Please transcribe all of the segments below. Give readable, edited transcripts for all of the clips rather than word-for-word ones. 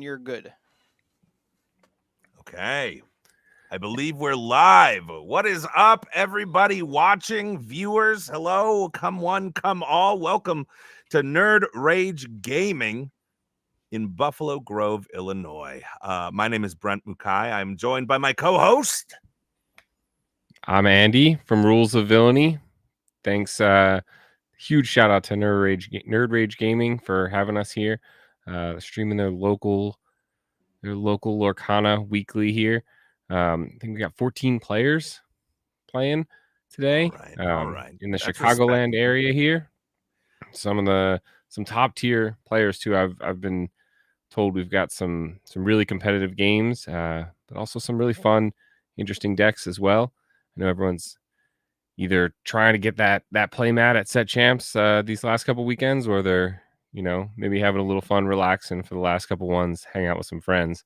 you're good. Okay. I believe we're live. What is up, everybody watching, viewers? Hello, come one, come all. Welcome to Nerd Rage Gaming in Buffalo Grove, Illinois. My name is Brent Mukai. I'm joined by my co-host. I'm Andy from Rules of Villainy. Thanks. Huge shout out to Nerd Rage Gaming for having us here, streaming their local Lorcana Weekly here. I think we got 14 players playing today. All right. In the Chicagoland area here. Some top tier players too. I've been told we've got some really competitive games, but also some really fun, interesting decks as well. I know everyone's either trying to get that playmat at Set Champs these last couple weekends, or they're maybe having a little fun, relaxing for the last couple ones, hang out with some friends.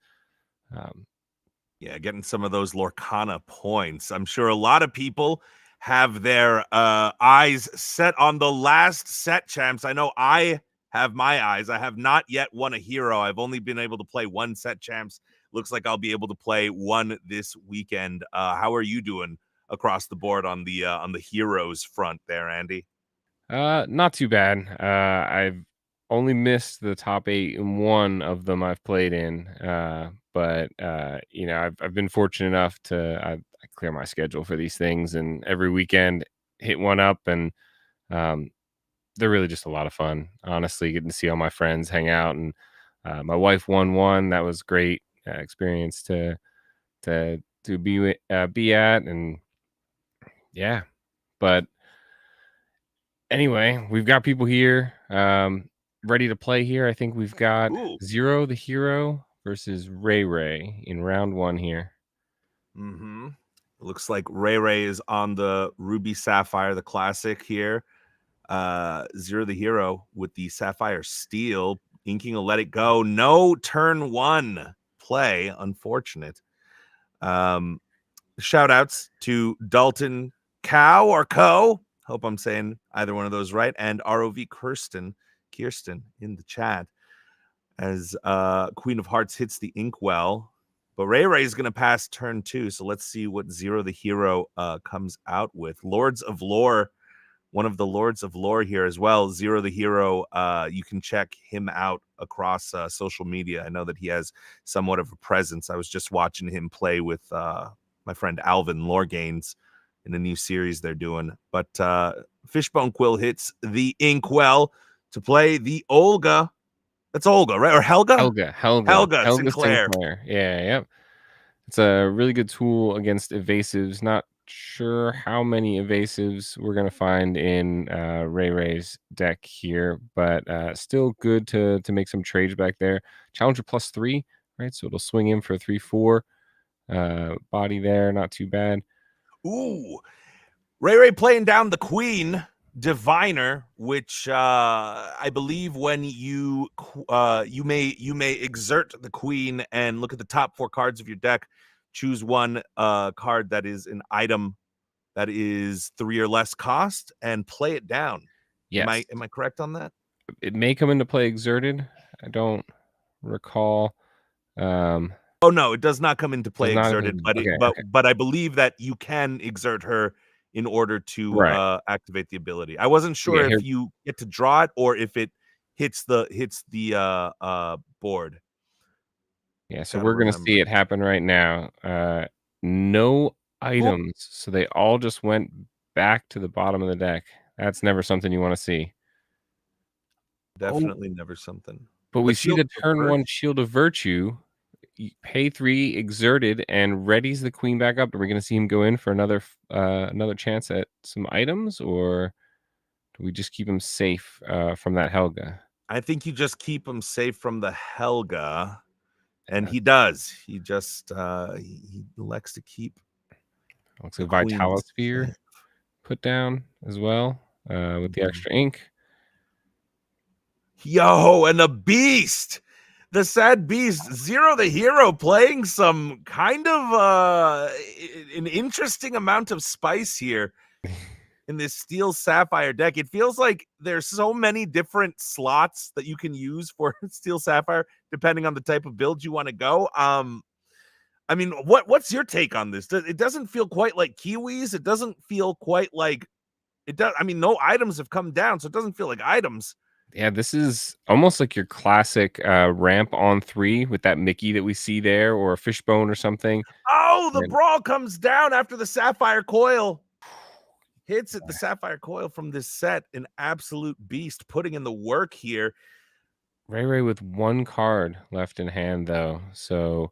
Yeah, getting some of those Lorcana points. I'm sure a lot of people have their eyes set on the last Set Champs. I know I have my eyes. I have not yet won a hero. I've only been able to play one Set Champs. Looks like I'll be able to play one this weekend. How are you doing across the board on the heroes front there, Andy? Not too bad. I've only missed the top 8 in one of them I've played in. But I've been fortunate enough to I clear my schedule for these things, and every weekend hit one up, and they're really just a lot of fun. Honestly, getting to see all my friends hang out, and my wife won one. That was great experience to be at, and yeah. But anyway, we've got people here ready to play here. I think we've got Zero the Hero versus Ray in round 1 here. Looks like Ray is on the Ruby Sapphire, the classic here. Zero the Hero with the Sapphire Steel, inking a Let It Go. No turn 1 play, unfortunate. Shout outs to Dalton Cow or Co. Hope I'm saying either one of those right. And ROV Kirsten in the chat as Queen of Hearts hits the inkwell. But Ray is going to pass turn 2. So let's see what Zero the Hero comes out with. Lords of Lore, one of the Lords of Lore here as well. Zero the Hero, you can check him out across social media. I know that he has somewhat of a presence. I was just watching him play with my friend Alvin Lore Gains in a new series they're doing. But Fishbone Quill hits the inkwell to play the Olga. That's Olga, right? Or Helga Sinclair. Yeah, yep. It's a really good tool against evasives. Not sure how many evasives we're going to find in Ray's deck here, but still good to make some trades back there. Challenger +3, right? So it'll swing in for 3/4. Body there, not too bad. Ooh, Ray playing down the Queen Diviner, which I believe when you may exert the Queen and look at the top 4 cards of your deck, choose one card that is an item that is 3 or less cost, and play it down. Yes. Am I correct on that? It may come into play exerted. I don't recall. Oh no, it does not come into play exerted, but I believe that you can exert her in order to activate the ability. I wasn't sure if you get to draw it or if it hits the board. Yeah, so we're gonna see it happen right now. No items, so they all just went back to the bottom of the deck. That's never something you want to see. Definitely never something. But we see the turn 1 Shield of Virtue. Pay 3 exerted and readies the Queen back up. Are we going to see him go in for another chance at some items, or do we just keep him safe from that Helga? I think you just keep him safe from the Helga, and he does. He just he elects to keep. Looks like Vitalosphere put down as well with the extra ink. Yo, and the Beast. The Sad Beast, Zero the Hero, playing some kind of an interesting amount of spice here. in this Steel Sapphire deck. It feels like there's so many different slots that you can use for Steel Sapphire, depending on the type of build you want to go. I mean, what's your take on this? It doesn't feel quite like Kiwis. It doesn't feel quite like it does. I mean, no items have come down, so it doesn't feel like items. Yeah, this is almost like your classic ramp on 3 with that Mickey that we see there, or a fishbone or something. Oh, the And brawl comes down after the Sapphire Coil. Hits at the Sapphire Coil from this set. An absolute beast putting in the work here. Ray with 1 card left in hand, though. So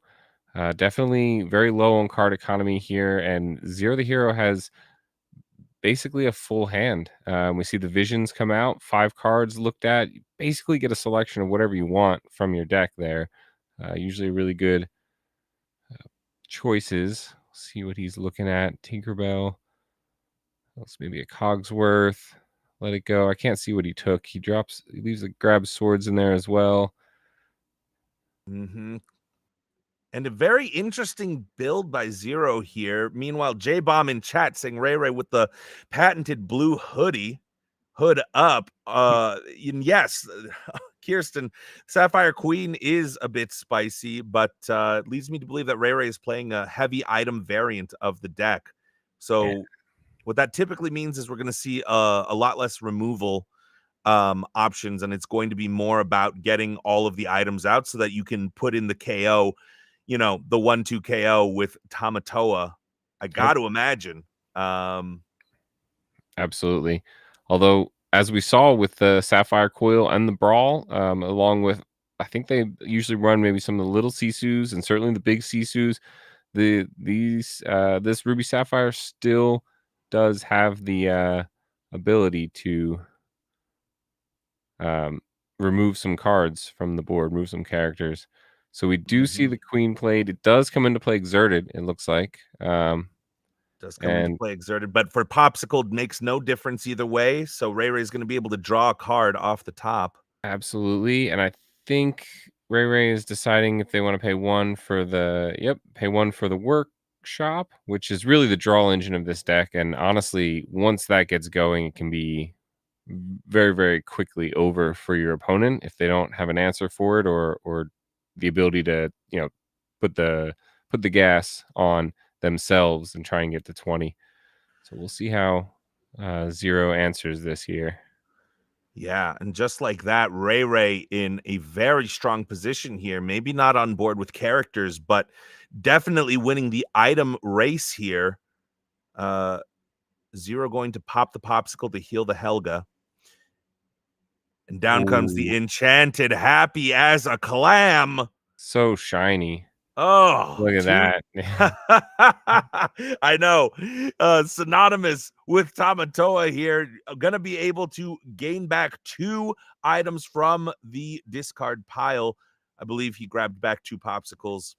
definitely very low on card economy here. And Zero the Hero has basically a full hand. We see the visions come out, 5 cards looked at. You basically get a selection of whatever you want from your deck there. Usually really good choices. See what he's looking at. Tinkerbell. Else maybe a Cogsworth. Let it go. I can't see what he took. He leaves a grabs swords in there as well. Mm-hmm. And a very interesting build by Zero here. Meanwhile, J-Bomb in chat saying Ray with the patented blue hood up. And yes, Kirsten, Sapphire Queen is a bit spicy, but it leads me to believe that Ray is playing a heavy item variant of the deck. So what that typically means is we're going to see a lot less removal options, and it's going to be more about getting all of the items out so that you can put in the KO, the 1-2 KO with Tamatoa. I got to imagine. Absolutely. Although, as we saw with the Sapphire Coil and the Brawl, along with, I think they usually run maybe some of the little Sisus and certainly the big Sisus. This Ruby Sapphire still does have the ability to remove some cards from the board, move some characters. So we do see the Queen played. It does come into play Exerted, it looks like. Does come into play Exerted, but for Popsicle, makes no difference either way. So Ray is going to be able to draw a card off the top. Absolutely. And I think Ray is deciding if they want to pay 1 for pay 1 for the workshop, which is really the draw engine of this deck. And honestly, once that gets going, it can be very, very quickly over for your opponent if they don't have an answer for it, or the ability to, put the gas on themselves and try and get to 20. So we'll see how Zero answers this here. Yeah, and just like that, Ray in a very strong position here. Maybe not on board with characters, but definitely winning the item race here. Zero going to pop the Popsicle to heal the Helga. And down comes the Enchanted, happy as a clam. So shiny. Oh, look at that. I know. Synonymous with Tamatoa here. Going to be able to gain back 2 items from the discard pile. I believe he grabbed back 2 Popsicles.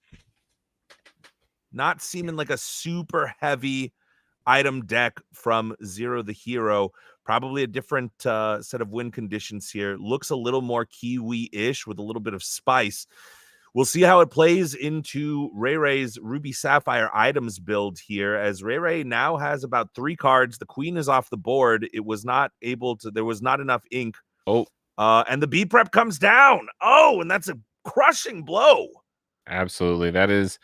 Not seeming like a super heavy item deck from Zero the Hero. Probably a different set of win conditions here. Looks a little more Kiwi-ish with a little bit of spice. We'll see how it plays into Ray's Ruby Sapphire items build here, as Ray now has about 3 cards. The Queen is off the board. It was not able to, there was not enough ink. And the B prep comes down. And that's a crushing blow. Absolutely. That is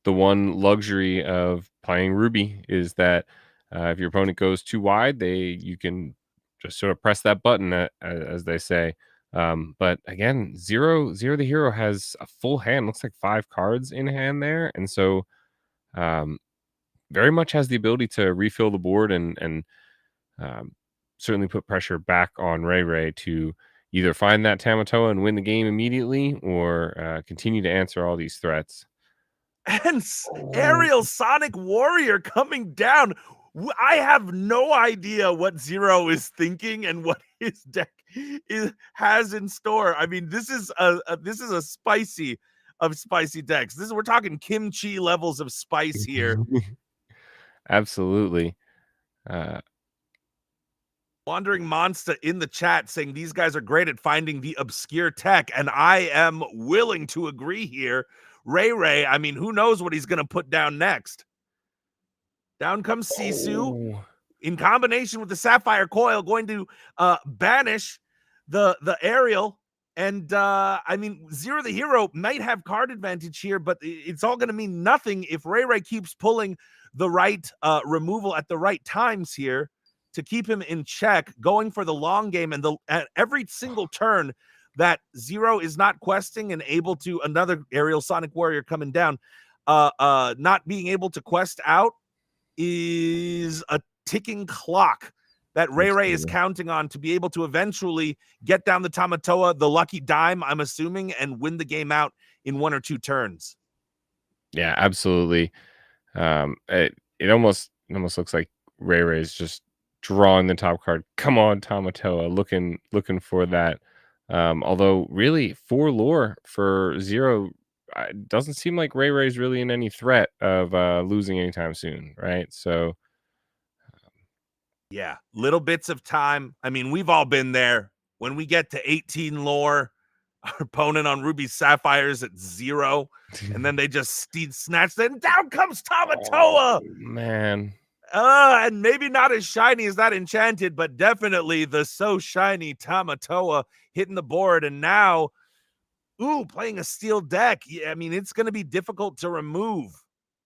the one luxury of playing Ruby, is that if your opponent goes too wide, you can just sort of press that button, as they say. But again, Zero the Hero has a full hand. Looks like 5 cards in hand there, and so very much has the ability to refill the board and certainly put pressure back on Ray to either find that Tamatoa and win the game immediately, or continue to answer all these threats. And Aerial Sonic Warrior coming down. I have no idea what Zero is thinking and what his deck has in store. I mean, this is a spicy of spicy decks. We're talking kimchi levels of spice here. Absolutely. Wandering Monster in the chat saying these guys are great at finding the obscure tech, and I am willing to agree here. Ray, I mean, who knows what he's going to put down next? Down comes Sisu in combination with the Sapphire Coil, going to banish the aerial. And I mean, Zero the Hero might have card advantage here, but it's all going to mean nothing if Ray keeps pulling the right removal at the right times here to keep him in check, going for the long game. And at every single turn that Zero is not questing and able to, another aerial Sonic Warrior coming down, not being able to quest out is a ticking clock that Ray is counting on to be able to eventually get down the Tamatoa, the lucky dime, I'm assuming, and win the game out in 1 or 2 turns. Yeah, absolutely. It almost looks like Ray is just drawing the top card. Come on, Tamatoa, looking for that. Although really for lore for Zero, it doesn't seem like Ray is really in any threat of losing anytime soon, right? So yeah, little bits of time. I mean, we've all been there. When we get to 18 lore, our opponent on Ruby Sapphires at 0, and then they just snatch it, and down comes Tamatoa. Oh, man. And maybe not as shiny as that Enchanted, but definitely the so shiny Tamatoa hitting the board. And now, playing a steel deck. Yeah, I mean, it's going to be difficult to remove.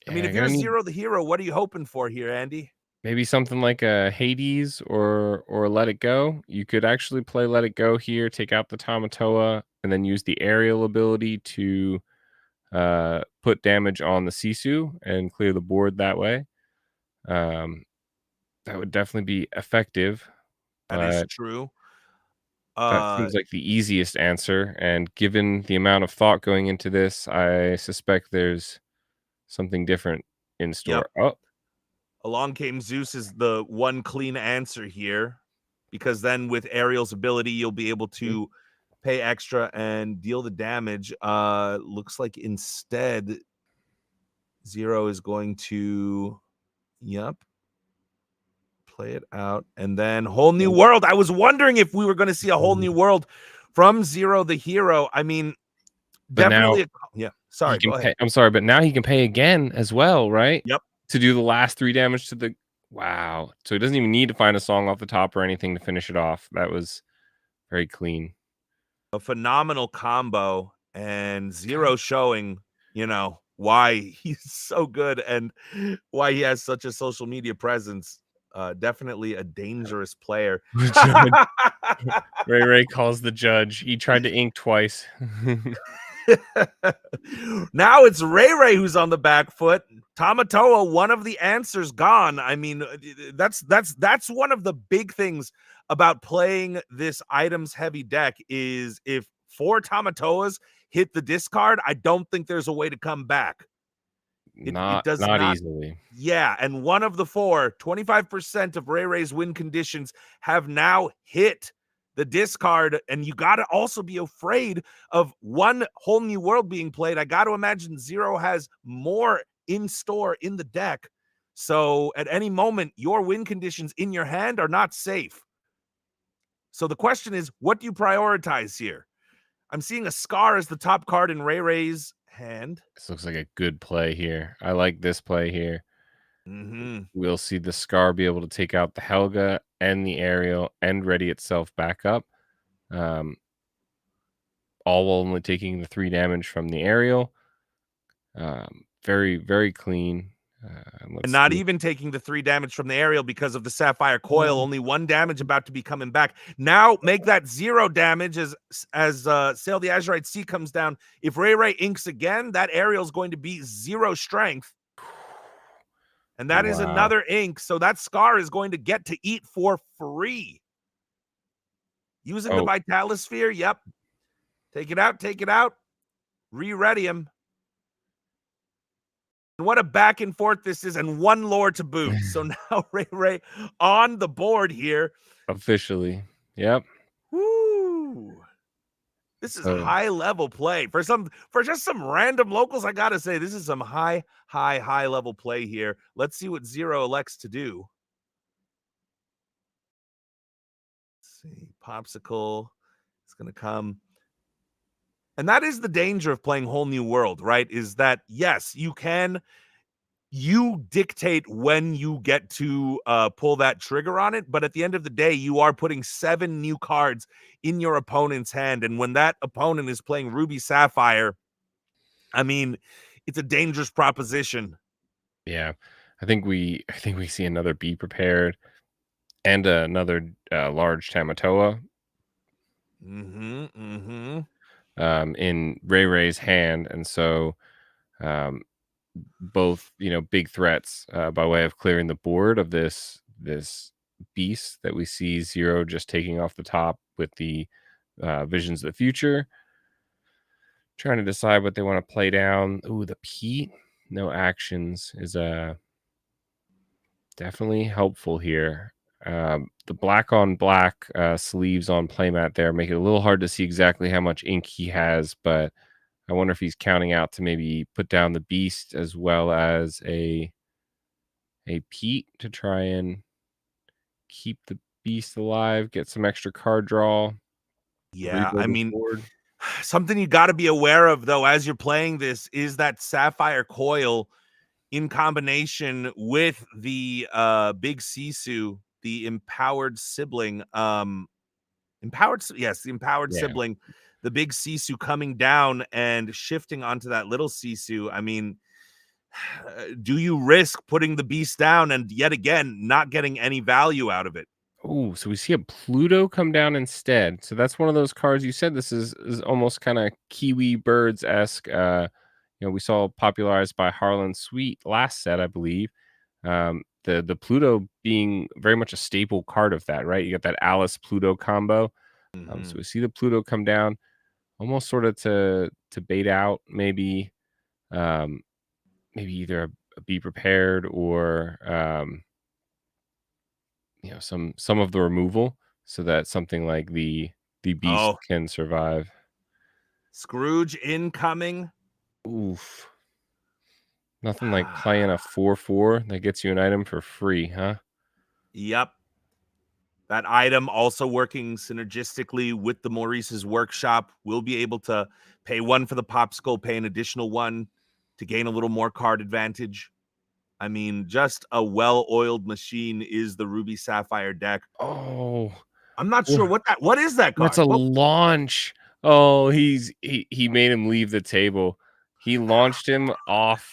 I mean, if you're Zero the Hero, what are you hoping for here, Andy? Maybe something like a Hades or Let It Go. You could actually play Let It Go here, take out the Tamatoa, and then use the aerial ability to put damage on the Sisu and clear the board that way. That would definitely be effective. That is true. That seems like the easiest answer. And given the amount of thought going into this, I suspect there's something different in store. Yep. Oh. Along Came Zeus is the one clean answer here, because then with Ariel's ability, you'll be able to pay extra and deal the damage. Looks like instead Zero is going to, play it out. And then Whole New World. I was wondering if we were going to see a Whole New World from Zero the Hero. I mean, but definitely. Sorry, go ahead. I'm sorry, but now he can pay again as well, right? Yep. To do the last 3 damage to the... Wow. So he doesn't even need to find a song off the top or anything to finish it off. That was very clean. A phenomenal combo, and Zero showing, why he's so good and why he has such a social media presence. Definitely a dangerous player. Ray calls the judge. He tried to ink twice. Now it's Ray who's on the back foot. Tamatoa, one of the answers gone. I mean, that's one of the big things about playing this items heavy deck is if 4 Tamatoas hit the discard, I don't think there's a way to come back. It does not easily. Yeah, and one of the 4, 25% of Ray's win conditions have now hit the discard, and you got to also be afraid of one Whole New World being played. I got to imagine Zero has more in store in the deck, so at any moment, your win conditions in your hand are not safe. So the question is, what do you prioritize here? I'm seeing a Scar as the top card in Ray's hand. This looks like a good play here. I like this play here. We'll see the Scar be able to take out the Helga and the aerial and ready itself back up. All while only taking the 3 damage from the aerial. Very, very clean. And not even taking the 3 damage from the aerial because of the Sapphire Coil. Only 1 damage about to be coming back. Now make that 0 damage as Sail the Azurite Sea comes down. If Ray inks again, that aerial is going to be 0 strength. And that is another ink. So that Scar is going to get to eat for free. Using the Vitalosphere. Yep. Take it out. Re-ready him. And what a back and forth this is, and 1 lore to boot. So now Ray on the board here. Officially. Yep. Woo. This is high level play. For just some random locals, I gotta say, this is some high level play here. Let's see what Zero elects to do. Let's see. Popsicle is gonna come. And that is the danger of playing Whole New World, right? Is that, yes, you can you dictate when you get to pull that trigger on it, but at the end of the day, you are putting 7 new cards in your opponent's hand, and when that opponent is playing Ruby Sapphire, I mean, it's a dangerous proposition. Yeah, I think we see another Be Prepared and another large Tamatoa in Ray Ray's hand, and so um, both big threats by way of clearing the board of this beast that we see Zero just taking off the top with the visions of the future, trying to decide what they want to play down. Ooh, the Pete, no actions is definitely helpful here. The black on black sleeves on playmat there make it a little hard to see exactly how much ink he has, but I wonder if he's counting out to maybe put down the beast as well as a Pete to try and keep the beast alive, get some extra card draw, Yeah, I rebuild his mean, board. something you got to be aware of, though, as you're playing this is that Sapphire Coil in combination with the big Sisu, the empowered sibling. The empowered Yeah. sibling, the big Sisu coming down and shifting onto that little Sisu. I mean, do you risk putting the beast down and yet again not getting any value out of it? Oh, so we see a Pluto come down instead. So that's one of those cards you said this is almost kind of Kiwi Birds esque. We saw popularized by Harlan Sweet last set, I believe. The Pluto being very much a staple card of that, right? You got that Alice Pluto combo. So we see the Pluto come down, almost sort of to bait out um, maybe either a Be Prepared or some of the removal, so that something like the beast Oh, can survive. Scrooge incoming. Oof. Nothing like playing a 4/4 that gets you an item for free, huh? Yep. That item also working synergistically with the Maurice's workshop. Will be able to pay 1 for the popsicle, pay an additional 1 to gain a little more card advantage. I mean, just a well-oiled machine is the Ruby Sapphire deck. Oh, I'm not sure wha what is that that's card? a What launch. Oh, he made him leave the table. He launched him off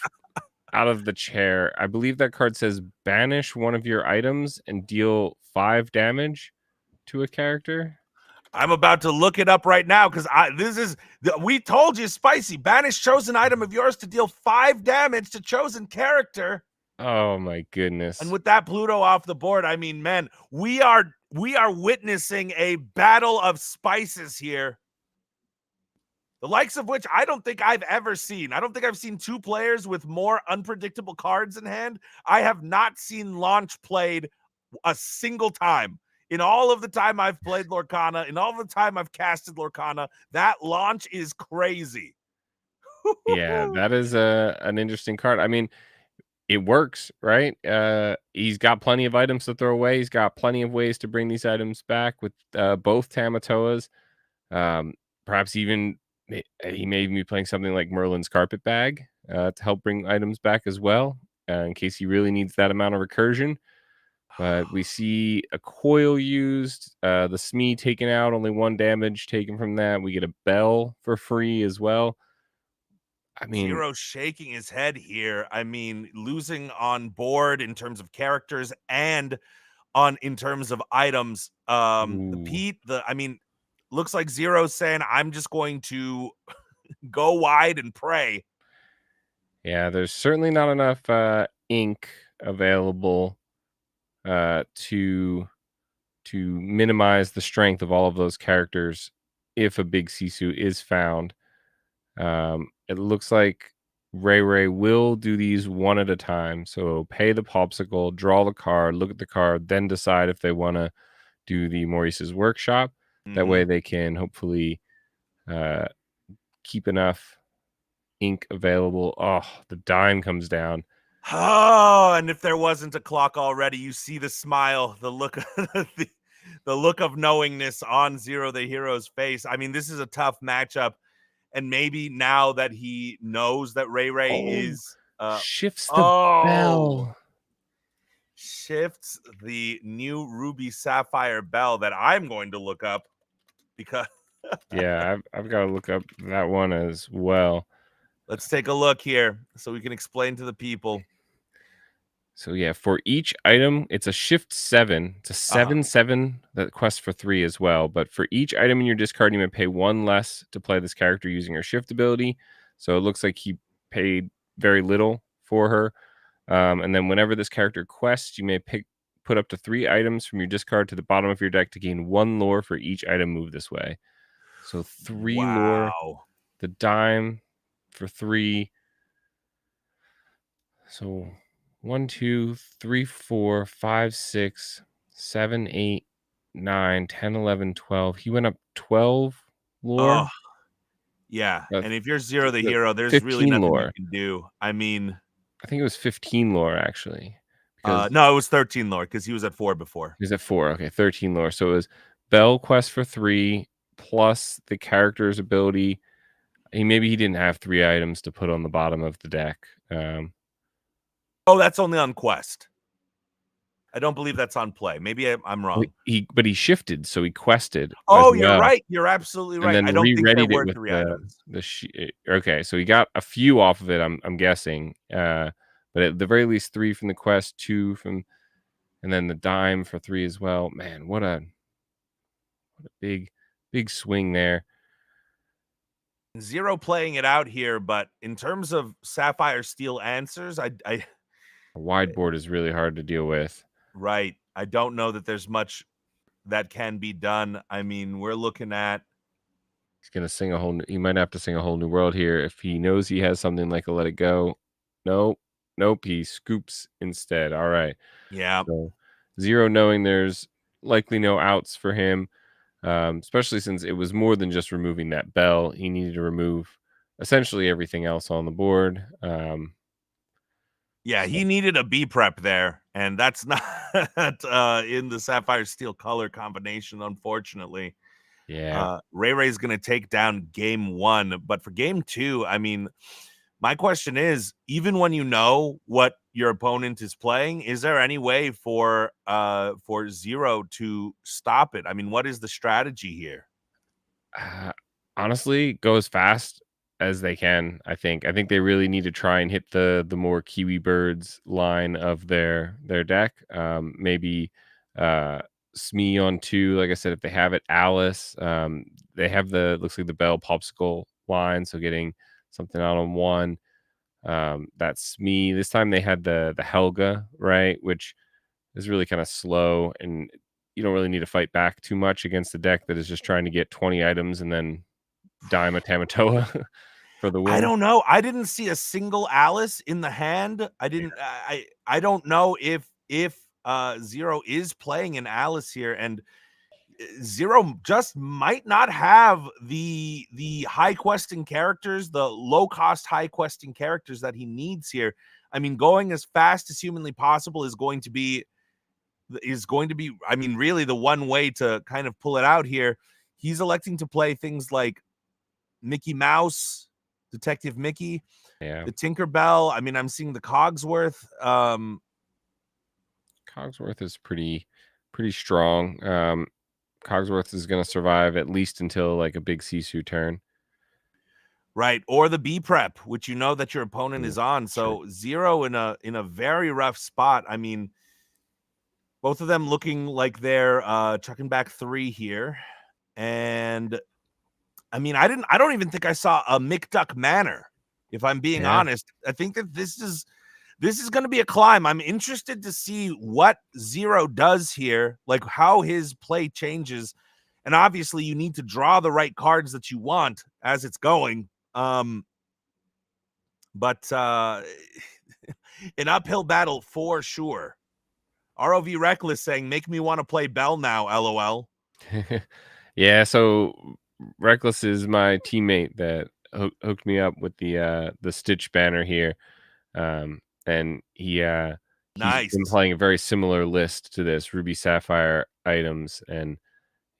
out of the chair. I believe that card says banish one of your items and deal 5 damage to a character. I'm about to look it up right now because we told you, Spicy. Banish chosen item of yours to deal 5 damage to chosen character. Oh my And goodness. with that Pluto off the board, I mean, man, we are witnessing a battle of spices here. The likes of which I don't think I've ever seen. I don't think I've seen 2 players with more unpredictable cards in hand. I have not seen launch played a single time. In all of the time I've played Lorcana, in all the time I've casted Lorcana, that launch is crazy. Yeah, that is an interesting card. I mean, it works, right? He's got plenty of items to throw away. He's got plenty of ways to bring these items back with both Tamatoas. Um, Perhaps even he may even be playing something like Merlin's Carpet Bag to help bring items back as well, in case he really needs that amount of recursion. But we see a coil used, the Smee taken out, only 1 damage taken from that. We get a bell for free as well. I mean, Zero shaking his head here. I mean, losing on board in terms of characters and in terms of items. The ooh. Pete, I mean, looks like Zero saying, I'm just going to go wide and pray. Yeah, there's certainly not enough ink available to minimize the strength of all of those characters if a big Sisu is found. It looks like Ray will do these one at a time. So pay the popsicle, draw the card, look at the card, then decide if they want to do the Maurice's workshop. That way they can hopefully uh, keep enough ink available. Oh, the dime comes down. Oh, and if there wasn't a clock already, you see the smile, the look, the look of knowingness on Zero the Hero's face. I mean, this is a tough matchup, and maybe now that he knows that Ray Oh, is Shifts the Oh, bell. shifts the new Ruby Sapphire Bell that I'm going to look up because Yeah, I've got to look up that one as well. let's take a look here so we can explain to the people. So yeah, for each item, it's a shift 7. It's a 7/7 that quest for 3 as well. But for each item in your discard, you may pay 1 less to play this character using her shift ability. So it looks like he paid very little for her. And then whenever this character quests, you may put up to 3 items from your discard to the bottom of your deck to gain 1 lore for each item moved this way. So 3 lore, Wow. the dime for 3. So 1, 2, 3, 4, 5, 6, 7, 8, 9, 10, 11, 12. He went up 12 lore. Oh, yeah. Uh, And if you're Zero the no, hero, there's really 15 nothing you lore. can do. I mean, I think it was 15 lore actually, because no, it was 13 Lord because he was at 4 before. he was at 4. Okay, 13 lore. So it was Bell quest for 3 plus the character's ability. Maybe he didn't have 3 items to put on the bottom of the deck. Oh, that's only on quest. I don't believe that's on play. Maybe I'm wrong. But he shifted, so he quested. Oh, as you're well. right. You're absolutely And right. then I don't think there re-readied it were with 3 items. okay, so he got a few off of it, I'm guessing. But at the very least 3 from the quest, 2 from, and then the dime for 3 as well. Man, what a big swing there. Zero playing it out here, but in terms of Sapphire Steel answers, I A wide board is really hard to deal with. right. I don't know that there's much that can be done. I mean, we're looking at He's gonna sing a whole new, he might have to sing a whole new world here if he knows he has something like a Let It Go. Nope. Nope, he scoops instead. All right. yeah. So Zero knowing there's likely no outs for him, especially since it was more than just removing that bell. He needed to remove essentially everything else on the board. Yeah, So he needed a B prep there, and that's not in the Sapphire Steel color combination, unfortunately. yeah, Ray Ray's going to take down game 1, but for game 2, I mean, my question is, even when you know what your opponent is playing, is there any way for Zero to stop it? I mean, what is the strategy here? uh, honestly, go as fast as they can. I think they really need to try and hit the more Kiwi Birds line of their deck. Maybe Smee on 2. Like I said, if they have it, Alice. They have the, looks like the Bell Popsicle line, so getting something out on 1. That's Smee. This time they had the Helga, right, which is really kind of slow, and you don't really need to fight back too much against a deck that is just trying to get 20 items and then dime a Tamatoa for the I win. don't know. I didn't see a single Alice in the hand. I didn't. I don't know if Zero is playing an Alice here, and Zero just might not have the high questing characters, the low cost high questing characters that he needs here. I mean, going as fast as humanly possible is going to be I mean, really the one way to kind of pull it out here. He's electing to play things like Mickey Mouse, Detective Mickey, Yeah, the Tinkerbell. I mean, I'm seeing the Cogsworth. Cogsworth is pretty strong. Cogsworth is going to survive at least until like a big Sisu turn. Right, or the B prep, which you know that your opponent Yeah, is on. sure. So Zero in a very rough spot. I mean, both of them looking like they're chucking back 3 here. And I mean, I don't even think I saw a McDuck Manor, if I'm being Yeah. honest. I think that this is going to be a climb. I'm interested to see what Zero does here, like how his play changes. And obviously you need to draw the right cards that you want as it's going. But an uphill battle for sure. ROV Reckless saying, make me want to play Bell now, LOL. Yeah, so Reckless is my teammate that hooked me up with the Stitch banner here. And he's Nice. been playing a very similar list to this, Ruby Sapphire items, and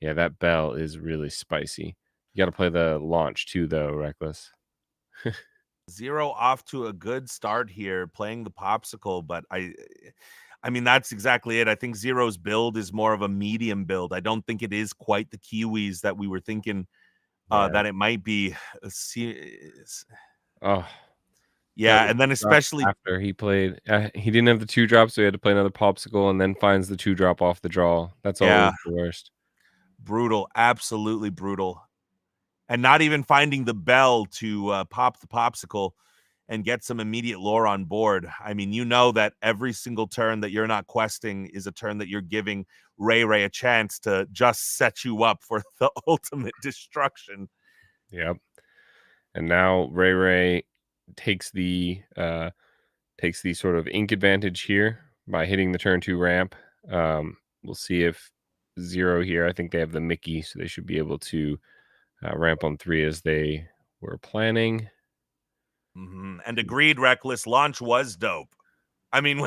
yeah, that bell is really spicy. You got to play the launch too, though, Reckless. Zero off to a good start here, playing the popsicle, but I mean, that's exactly it. I think Zero's build is more of a medium build. I don't think it is quite the Kiwis that we were thinking that it might be. Oh, Yeah, and then especially after he played, he didn't have the 2-drop, so he had to play another popsicle, and then finds the 2-drop off the draw. That's always the worst. Brutal, absolutely brutal. And not even finding the bell to pop the popsicle and get some immediate lore on board. I mean, you know that every single turn that you're not questing is a turn that you're giving Ray a chance to just set you up for the ultimate destruction. Yep. And now Ray takes the sort of ink advantage here by hitting the turn 2 ramp. We'll see if Zero here, I think they have the Mickey, so they should be able to ramp on 3 as they were planning. And agreed, Reckless, launch was dope. I mean,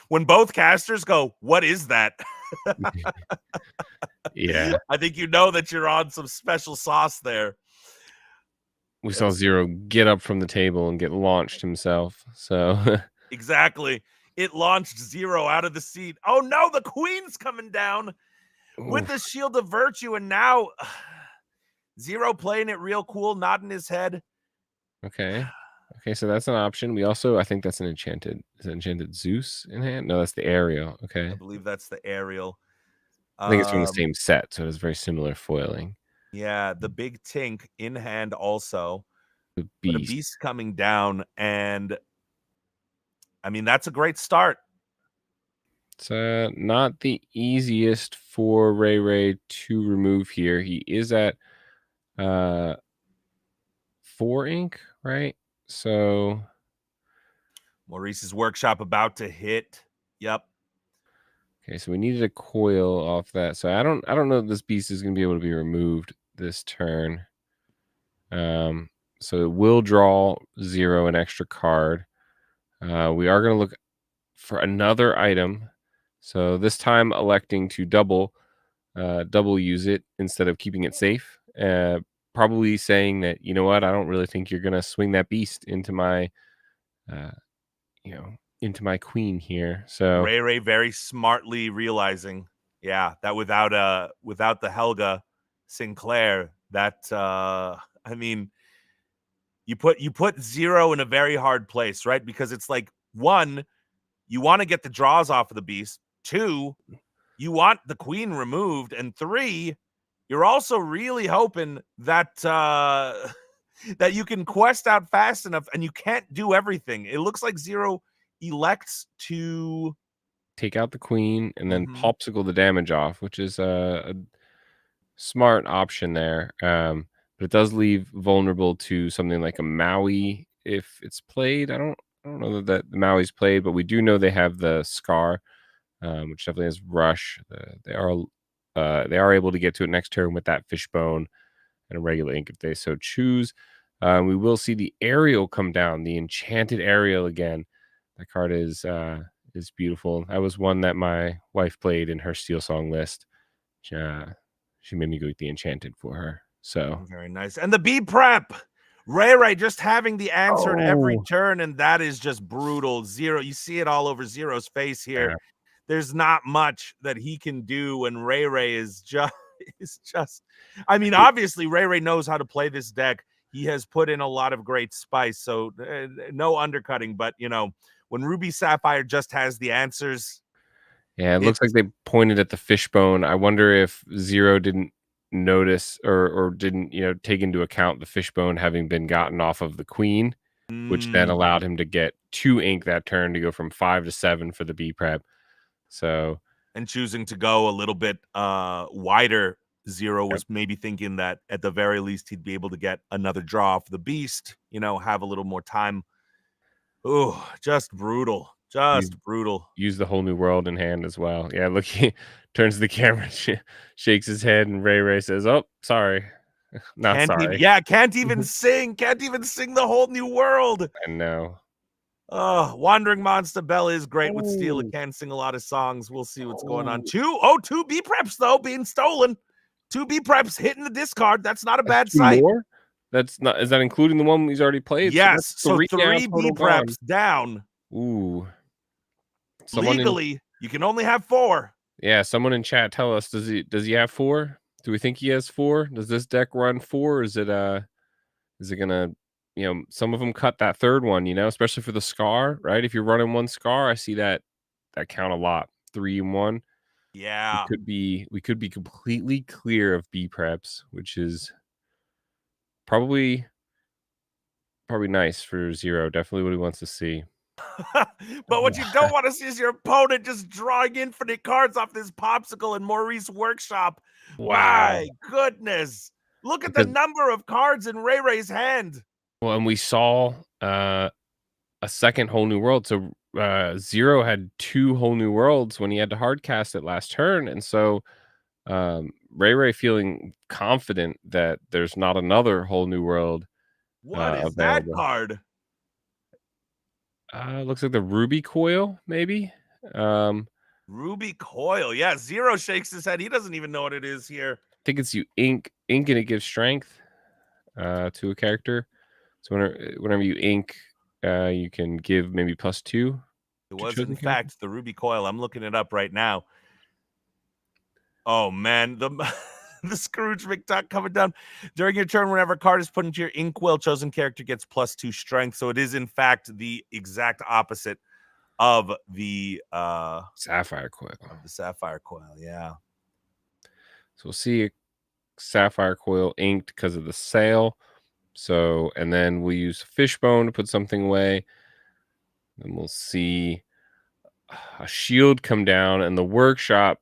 when both casters go, what is that? Yeah. I think you know that you're on some special sauce there. We saw Zero get up from the table and get launched himself. So exactly. It launched Zero out of the seat. Oh no, the Queen's coming down with the Shield of Virtue, and now Zero playing it real cool, nodding his head. Okay, so that's an option. We also, I think that's an enchanted. Is it enchanted Zeus in hand? No, that's the Ariel. Okay. I believe that's the Ariel. I think it's from the same set, so it's very similar foiling. Yeah, the big Tink in hand also. The Beast. But a Beast coming down, and I mean, that's a great start. It's not the easiest for Ray to remove here. He is at 4 ink, right? So Maurice's Workshop about to hit. Yep. Okay, so we needed a coil off that. So I don't know if this beast is going to be able to be removed this turn. So it will draw 0, an extra card. We are going to look for another item. So this time electing to double use it instead of keeping it safe. Probably saying that, you know what, I don't really think you're going to swing that beast into my, into my queen here. So Ray very smartly realizing, that without the Helga Sinclair, that I mean, you put Zero in a very hard place, right? Because it's like, 1, you want to get the draws off of the beast. 2, you want the queen removed, and 3, you're also really hoping that that you can quest out fast enough, and you can't do everything. It looks like Zero elects to take out the queen and then popsicle the damage off, which is a smart option there. But it does leave vulnerable to something like a Maui if it's played. I don't know that the Maui's played, but we do know they have the Scar, which definitely has rush. They are able to get to it next turn with that Fishbone and a regular ink if they so choose. We will see the Ariel come down, the enchanted Ariel again. That card is beautiful. That was one that my wife played in her Steel Song list. She made me go get the enchanted for her. So very nice. And the B prep. Ray just having the answer at every turn, and that is just brutal. Zero, you see it all over Zero's face here. Yeah. There's not much that he can do, and Ray is just I mean, obviously Ray knows how to play this deck. He has put in a lot of great spice, so no undercutting, but when Ruby Sapphire just has the answers. Yeah, it looks like they pointed at the Fishbone. I wonder if Zero didn't notice or didn't, take into account the Fishbone having been gotten off of the queen, which then allowed him to get 2 ink that turn to go from 5 to 7 for the B prep. So, and choosing to go a little bit wider, Zero was maybe thinking that at the very least he'd be able to get another draw for the beast, have a little more time. Oh, just brutal. Brutal. Use the whole new world in hand as well. Yeah, look, he turns to the camera, shakes his head, and Ray says, "Oh, sorry, not can't sorry." Can't even sing. Can't even sing the whole new world. I know. Oh, Wandering Monster Bell is great with steel. It can sing a lot of songs. We'll see what's going on. 2 B preps though being stolen. 2 B preps hitting the discard. That's not a bad sight. More? That's not. Is that including the one he's already played? So that's Yes. So 3 now 3 B total gone. preps down. Ooh. Someone in Legally, you can only have 4. Yeah, someone in chat tell us, does he have 4? Do we think he has 4? Does this deck run 4? Or is it gonna, some of them cut that third one, especially for the scar, right? If you're running 1 scar, I see that count a lot. 3 and 1. We Yeah. could be we could be completely clear of B preps, which is probably nice for Zero. Definitely what he wants to see. But what you don't want to see is your opponent just drawing infinite cards off this popsicle in Maurice Workshop. Wow. My goodness. Look at the Because number of cards in Ray Ray's hand. well, and we saw a second whole new world. So Zero had 2 whole new worlds when he had to hard cast it last turn, and so Ray feeling confident that there's not another whole new world What is that available. card? Looks like the Ruby Coil, maybe. Ruby Coil. Yeah, Zero shakes his head. He doesn't even know what it is here. I think it's you ink, and it gives strength to a character. So whenever you ink, you can give maybe +2. It was, in fact, the Ruby Coil. I'm looking it up right now. Oh, man. The Scrooge McDuck coming down. During your turn, whenever a card is put into your inkwell, chosen character gets +2 strength. So it is, in fact, the exact opposite of the Sapphire Coil. Of the Sapphire Coil, yeah. So we'll see a Sapphire Coil inked because of the sale. So, and then we'll use Fishbone to put something away. Then we'll see a shield come down, and the workshop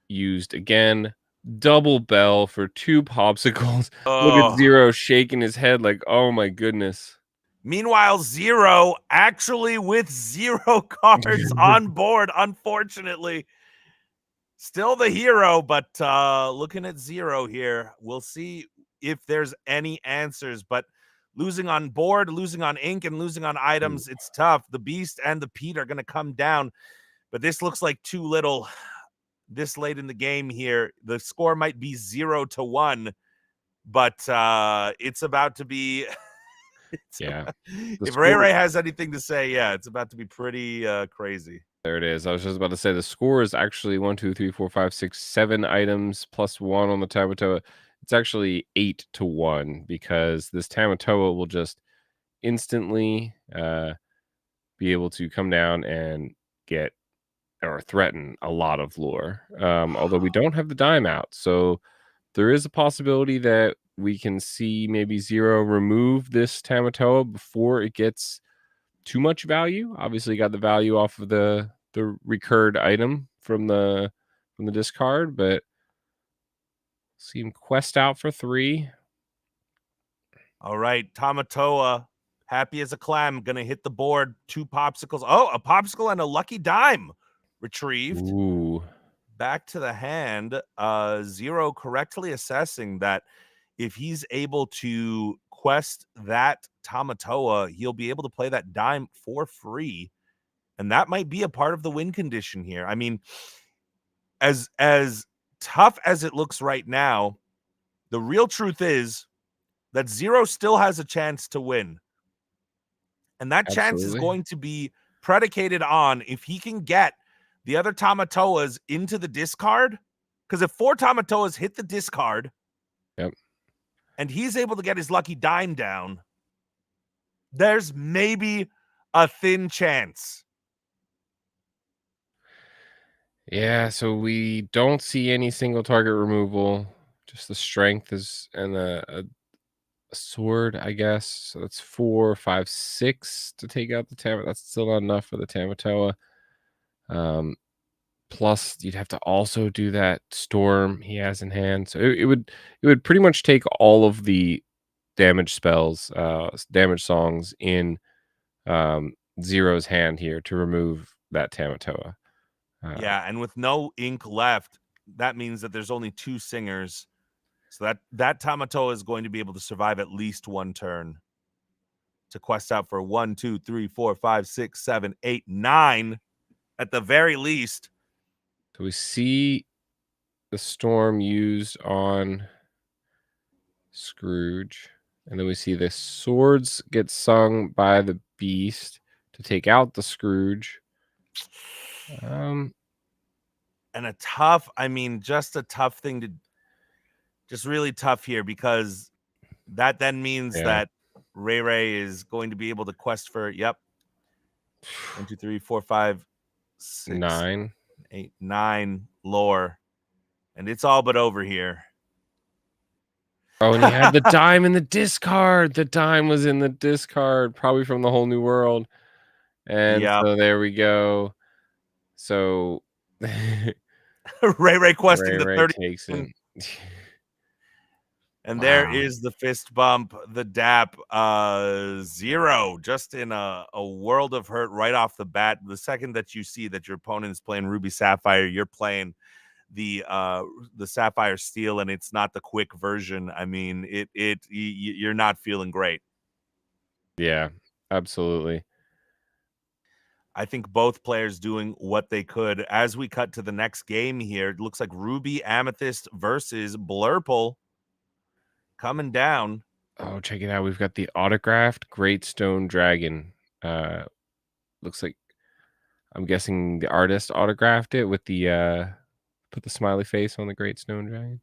used again. Double bell for 2 popsicles. Look at Oh. Zero shaking his head like, oh my goodness. Meanwhile, Zero actually with 0 cards on board, unfortunately. Still the hero, but looking at Zero here, we'll see if there's any answers. But losing on board, losing on ink, and losing on items, it's tough. The Beast and the Pete are going to come down, but this looks like too little this late in the game here. The score might be 0-1, but it's about to be... Yeah. If Ray has anything to say, yeah, it's about to be pretty crazy. There it is. I was just about to say the score is actually 1, 2, 3, 4, 5, 6, 7 items +1 on the Tamatoa. It's actually 8-1 because this Tamatoa will just instantly be able to come down and get or threaten a lot of lore. Although we don't have the dime out, so there is a possibility that we can see maybe Zero remove this Tamatoa before it gets too much value. Obviously, you got the value off of the recurred item from the discard, but see him quest out for 3. All right, Tamatoa, happy as a clam, gonna hit the board. 2 popsicles. Oh, a popsicle and a lucky dime retrieved. Ooh. Back to the hand. Zero correctly assessing that if he's able to quest that Tamatoa, he'll be able to play that dime for free. And that might be a part of the win condition here. I mean, as tough as it looks right now, the real truth is that Zero still has a chance to win. And that chance is going to be predicated on if he can get the other Tamatoas into the discard. Because if 4 Tamatoas hit the discard, yep, and he's able to get his lucky dime down, there's maybe a thin chance. Yeah, so we don't see any single target removal. Just the strength is and a sword, I guess. So that's 4, 5, 6 to take out the Tamatoa. That's still not enough for the Tamatoa. Plus, you'd have to also do that storm he has in hand. So it would pretty much take all of the damage spells, damage songs in Zero's hand here to remove that Tamatoa. Yeah, and with no ink left, that means that there's only 2 singers. So that Tamatoa is going to be able to survive at least 1 turn to quest out for 1, 2, 3, 4, 5, 6, 7, 8, 9 at the very least. So we see the storm used on Scrooge. And then we see the swords get sung by the beast to take out the Scrooge. And a tough, just a tough thing to, just really tough here, because that then means that Ray Ray is going to be able to quest for, 1, 2, 3, 4, 5, 6, 9. 8, 9 lore. And it's all but over here. Oh, and he had the dime in the discard. The dime was in the discard, probably from the whole new world. And so there we go. So Ray Ray questing the Ray 30. takes it. And there is the fist bump, the dap, 0, just in a world of hurt right off the bat. The second that you see that your opponent is playing Ruby Sapphire, you're playing the Sapphire Steel, and it's not the quick version. You're not feeling great. Yeah, absolutely. I think both players doing what they could. As we cut to the next game here, it looks like Ruby Amethyst versus Blurple coming down. Oh, check it out. We've got the autographed Great Stone Dragon. Looks like, I'm guessing the artist autographed it with the put the smiley face on the Great Stone Dragon.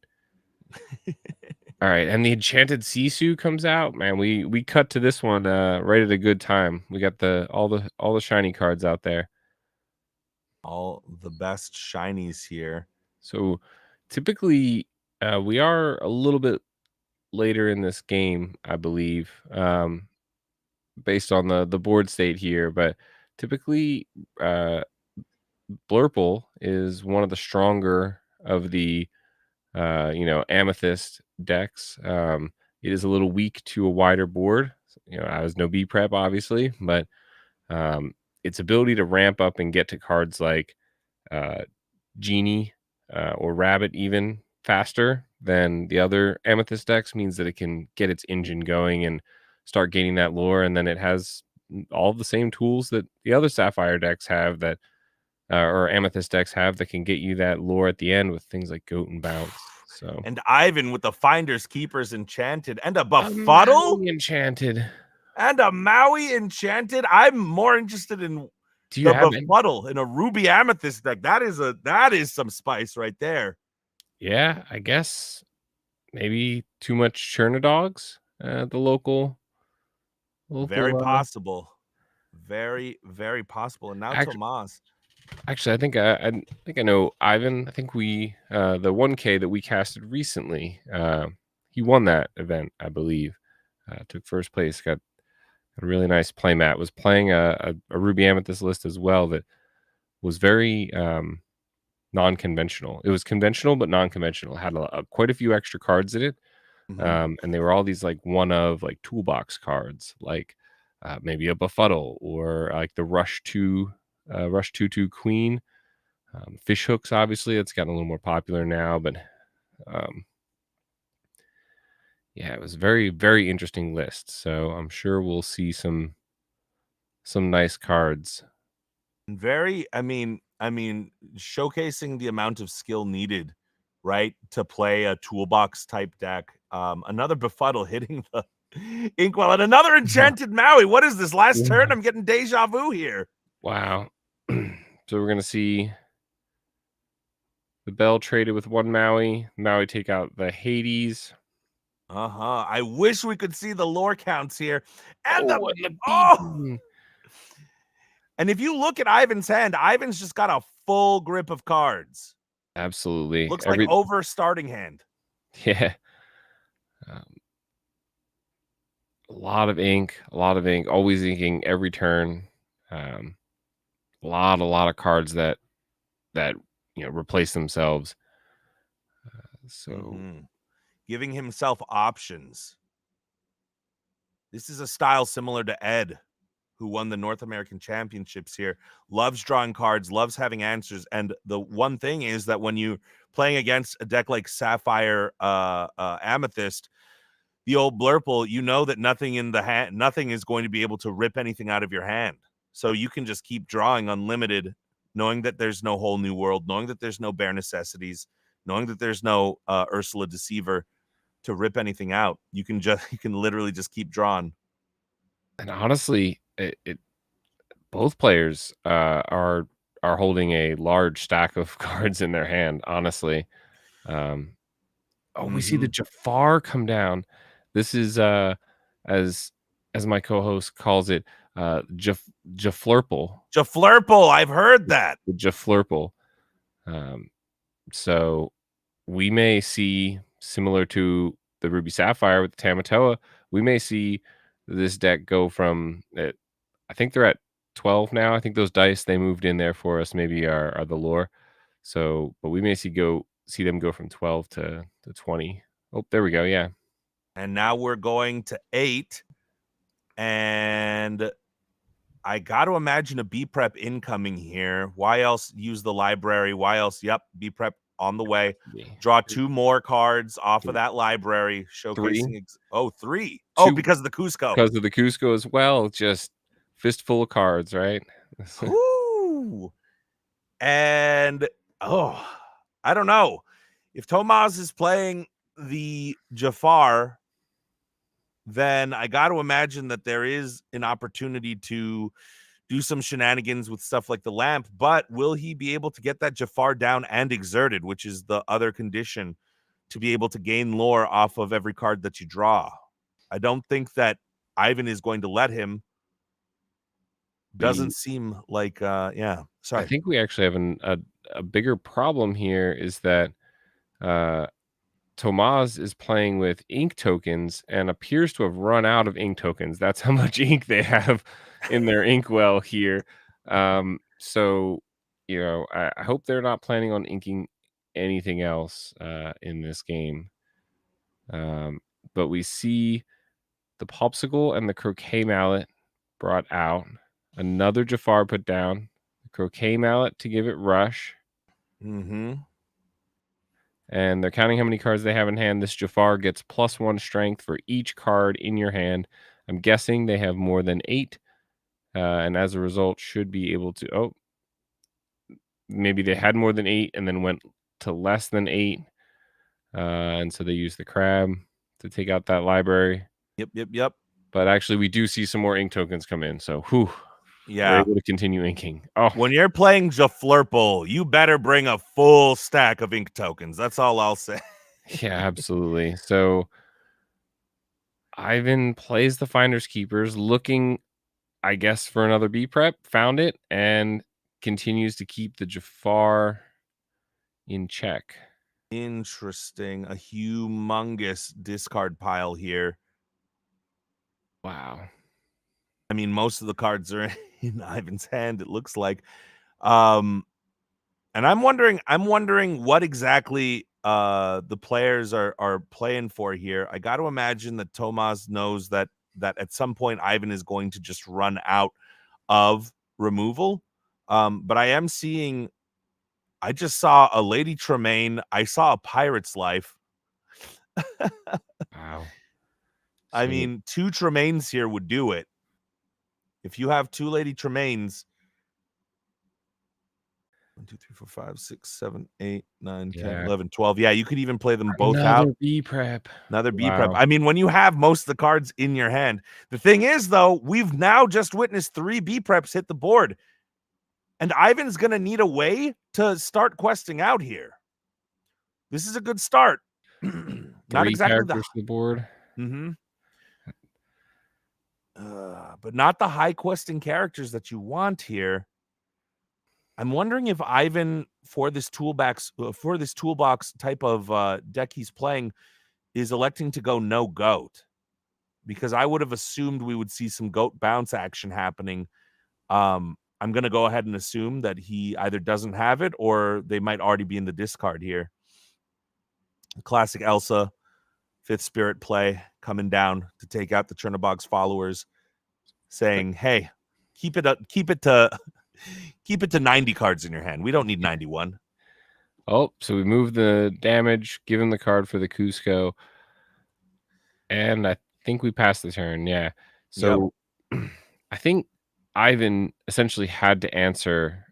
All right, and the Enchanted Sisu comes out. Man, we cut to this one right at a good time. We got all the shiny cards out there. All the best shinies here. So typically we are a little bit later in this game, I believe, based on the board state here, but typically Blurple is one of the stronger of the amethyst decks. It is a little weak to a wider board. I was no B prep, obviously, but its ability to ramp up and get to cards like Genie or Rabbit even faster than the other amethyst decks means that it can get its engine going and start gaining that lore. And then it has all the same tools that the other Sapphire decks have that or amethyst decks have that can get you that lore at the end with things like Goat and Bounce. So, and Ivan with the Finders Keepers Enchanted and a Befuddle Enchanted and a Maui Enchanted. I'm more interested in the Befuddle in a Ruby Amethyst deck. That is some spice right there. Yeah, I guess maybe too much Chernadogs at the local. Very possible. Very, very possible. And now Tomas. Actually, I think I know Ivan. I think we the 1K that we casted recently, he won that event, I believe. Took first place, got a really nice playmat, was playing a Ruby Amethyst list as well that was very non-conventional. It was conventional but non-conventional. It had quite a few extra cards in it. And they were all these like one of like toolbox cards, like maybe a Befuddle or like the Rush 2/2 Queen. Fish hooks, obviously, it's gotten a little more popular now, but yeah, it was very, very interesting list. So I'm sure we'll see some nice cards. Very, showcasing the amount of skill needed, right, to play a toolbox type deck. Another Befuddle hitting the Inkwell and another Enchanted Maui. What is this last turn? I'm getting deja vu here. Wow. So we're gonna see the Bell traded with one Maui. Maui take out the Hades. I wish we could see the lore counts here. And and if you look at Ivan's hand, Ivan's just got a full grip of cards. Absolutely. Looks like over starting hand. Yeah. A lot of ink, always inking every turn. A lot of cards that replace themselves. Giving himself options. This is a style similar to Ed, who won the North American Championships here. Loves drawing cards, loves having answers. And the one thing is that when you're playing against a deck like Sapphire Amethyst, the old Blurple, you know that nothing in the hand, nothing is going to be able to rip anything out of your hand. So you can just keep drawing unlimited, knowing that there's no whole new world, knowing that there's no bare necessities, knowing that there's no Ursula Deceiver. to rip anything out. You can literally just keep drawing. And honestly, both players are holding a large stack of cards in their hand. Honestly, we see the Jafar come down. This is as my co-host calls it, Jaflurple. Jaflurple, I've heard that. The Jaflurple. So we may see, similar to the Ruby Sapphire with the Tamatoa, we may see this deck go from I think they're at 12 now. I think those dice they moved in there for us maybe are the lore. So, but we may see them go from 12 to 20. Oh, there we go. Yeah. And now we're going to 8. And I got to imagine a B prep incoming here. Why else use the library? Why else? Yep, B prep on the way. Draw 2 more cards off of that library, showcasing. 3. Oh, because of the Cusco. Because of the Cusco as well. Just fistful of cards, right? Ooh. And I don't know if Tomas is playing the Jafar. Then I got to imagine that there is an opportunity to do some shenanigans with stuff like the lamp, but will he be able to get that Jafar down and exerted, which is the other condition to be able to gain lore off of every card that you draw? I don't think that Ivan is going to let him. Doesn't seem like, yeah. Sorry. I think we actually have a bigger problem here is that Tomas is playing with ink tokens and appears to have run out of ink tokens. That's how much ink they have in their inkwell here. So, I hope they're not planning on inking anything else in this game. But we see the Popsicle and the Croquet Mallet brought out. Another Jafar put down. The Croquet Mallet to give it rush. And they're counting how many cards they have in hand. This Jafar gets +1 strength for each card in your hand. I'm guessing they have more than 8. And as a result, should be able to... maybe they had more than 8 and then went to less than 8. And so they use the crab to take out that library. Yep. But actually, we do see some more ink tokens come in. So, yeah, we're able to continue inking. When you're playing Jaflurple, you better bring a full stack of ink tokens. That's all I'll say. Yeah, absolutely. So Ivan plays the Finders Keepers, looking, I guess, for another B prep, found it, and continues to keep the Jafar in check. Interesting. A humongous discard pile here. Wow. I mean, most of the cards are in Ivan's hand, it looks like. And I'm wondering what exactly the players are playing for here. I got to imagine that Tomas knows that at some point Ivan is going to just run out of removal. But I am seeing, I just saw a Lady Tremaine. I saw a Pirate's Life. Wow. I mean, 2 Tremaines here would do it. If you have 2 Lady Tremaines, 1, 2, 3, 4, 5, 6, 7, 8, 9, 10, 11, 12. Yeah, you could even play them both out. Another B prep. Another B prep. I mean, when you have most of the cards in your hand. The thing is, though, we've now just witnessed 3 B preps hit the board. And Ivan's going to need a way to start questing out here. This is a good start. Not exactly characters to the board. But not the high questing characters that you want here. I'm wondering if Ivan, for this toolbox type of deck he's playing, is electing to go no goat, because I would have assumed we would see some goat bounce action happening. I'm going to go ahead and assume that he either doesn't have it or they might already be in the discard here. Classic Elsa, 5th Spirit play coming down to take out the Chernobog's followers, saying, "Hey, keep it to 90 cards in your hand. We don't need 91." Oh, so we move the damage, give him the card for the Cusco, and I think we passed the turn. Yeah. So I think Ivan essentially had to answer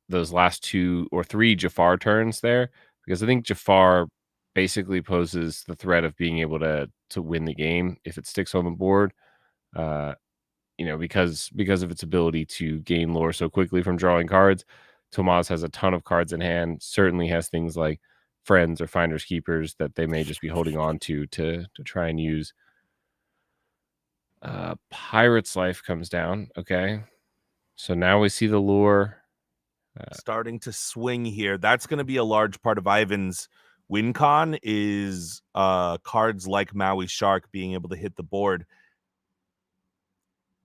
those last 2 or 3 Jafar turns there, because I think Jafar basically poses the threat of being able to win the game if it sticks on the board. Because of its ability to gain lore so quickly from drawing cards. Tomas has a ton of cards in hand. Certainly has things like friends or finders keepers that they may just be holding on to try and use. Pirate's Life comes down. Okay, so now we see the lure starting to swing here. That's going to be a large part of Ivan's win con is cards like Maui Shark being able to hit the board.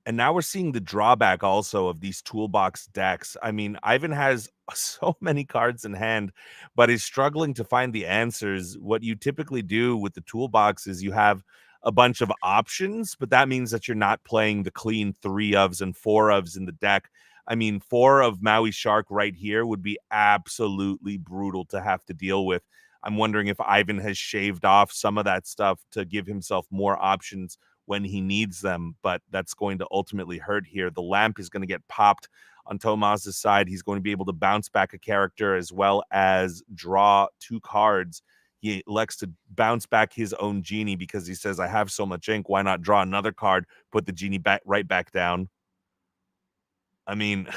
And now we're seeing the drawback also of these toolbox decks. I mean, Ivan has so many cards in hand, but is struggling to find the answers. What you typically do with the toolbox is you have a bunch of options, but that means that you're not playing the clean 3 ofs and 4 ofs in the deck. I mean, 4 of Maui Shark right here would be absolutely brutal to have to deal with. I'm wondering if Ivan has shaved off some of that stuff to give himself more options when he needs them, but that's going to ultimately hurt here. The lamp is going to get popped on Tomas's side. He's going to be able to bounce back a character as well as draw 2 cards. He elects to bounce back his own genie because he says, I have so much ink. Why not draw another card, put the genie right back down? I mean,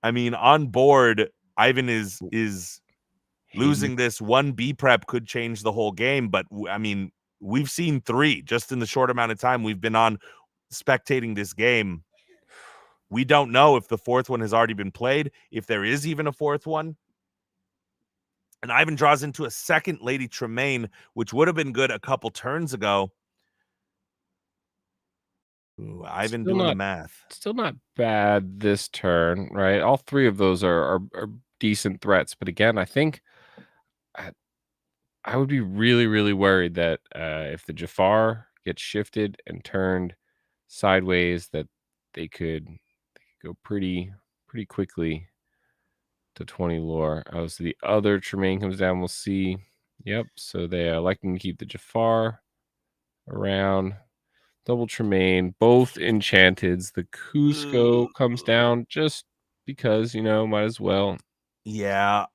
on board, Ivan is losing this. 1 B prep could change the whole game, but I mean, we've seen 3 just in the short amount of time we've been on spectating this game. We don't know if the 4th one has already been played, if there is even a 4th one. And Ivan draws into a second Lady Tremaine, which would have been good a couple turns ago. Ooh, Ivan doing the math. Still not bad this turn, right? All 3 of those are decent threats. But again, I think I would be really, really worried that if the Jafar gets shifted and turned sideways, that they could go pretty quickly to 20 lore. So the other Tremaine comes down. We'll see. Yep. So they are electing to keep the Jafar around. Double Tremaine, both enchanteds. The Cusco comes down just because, might as well. Yeah.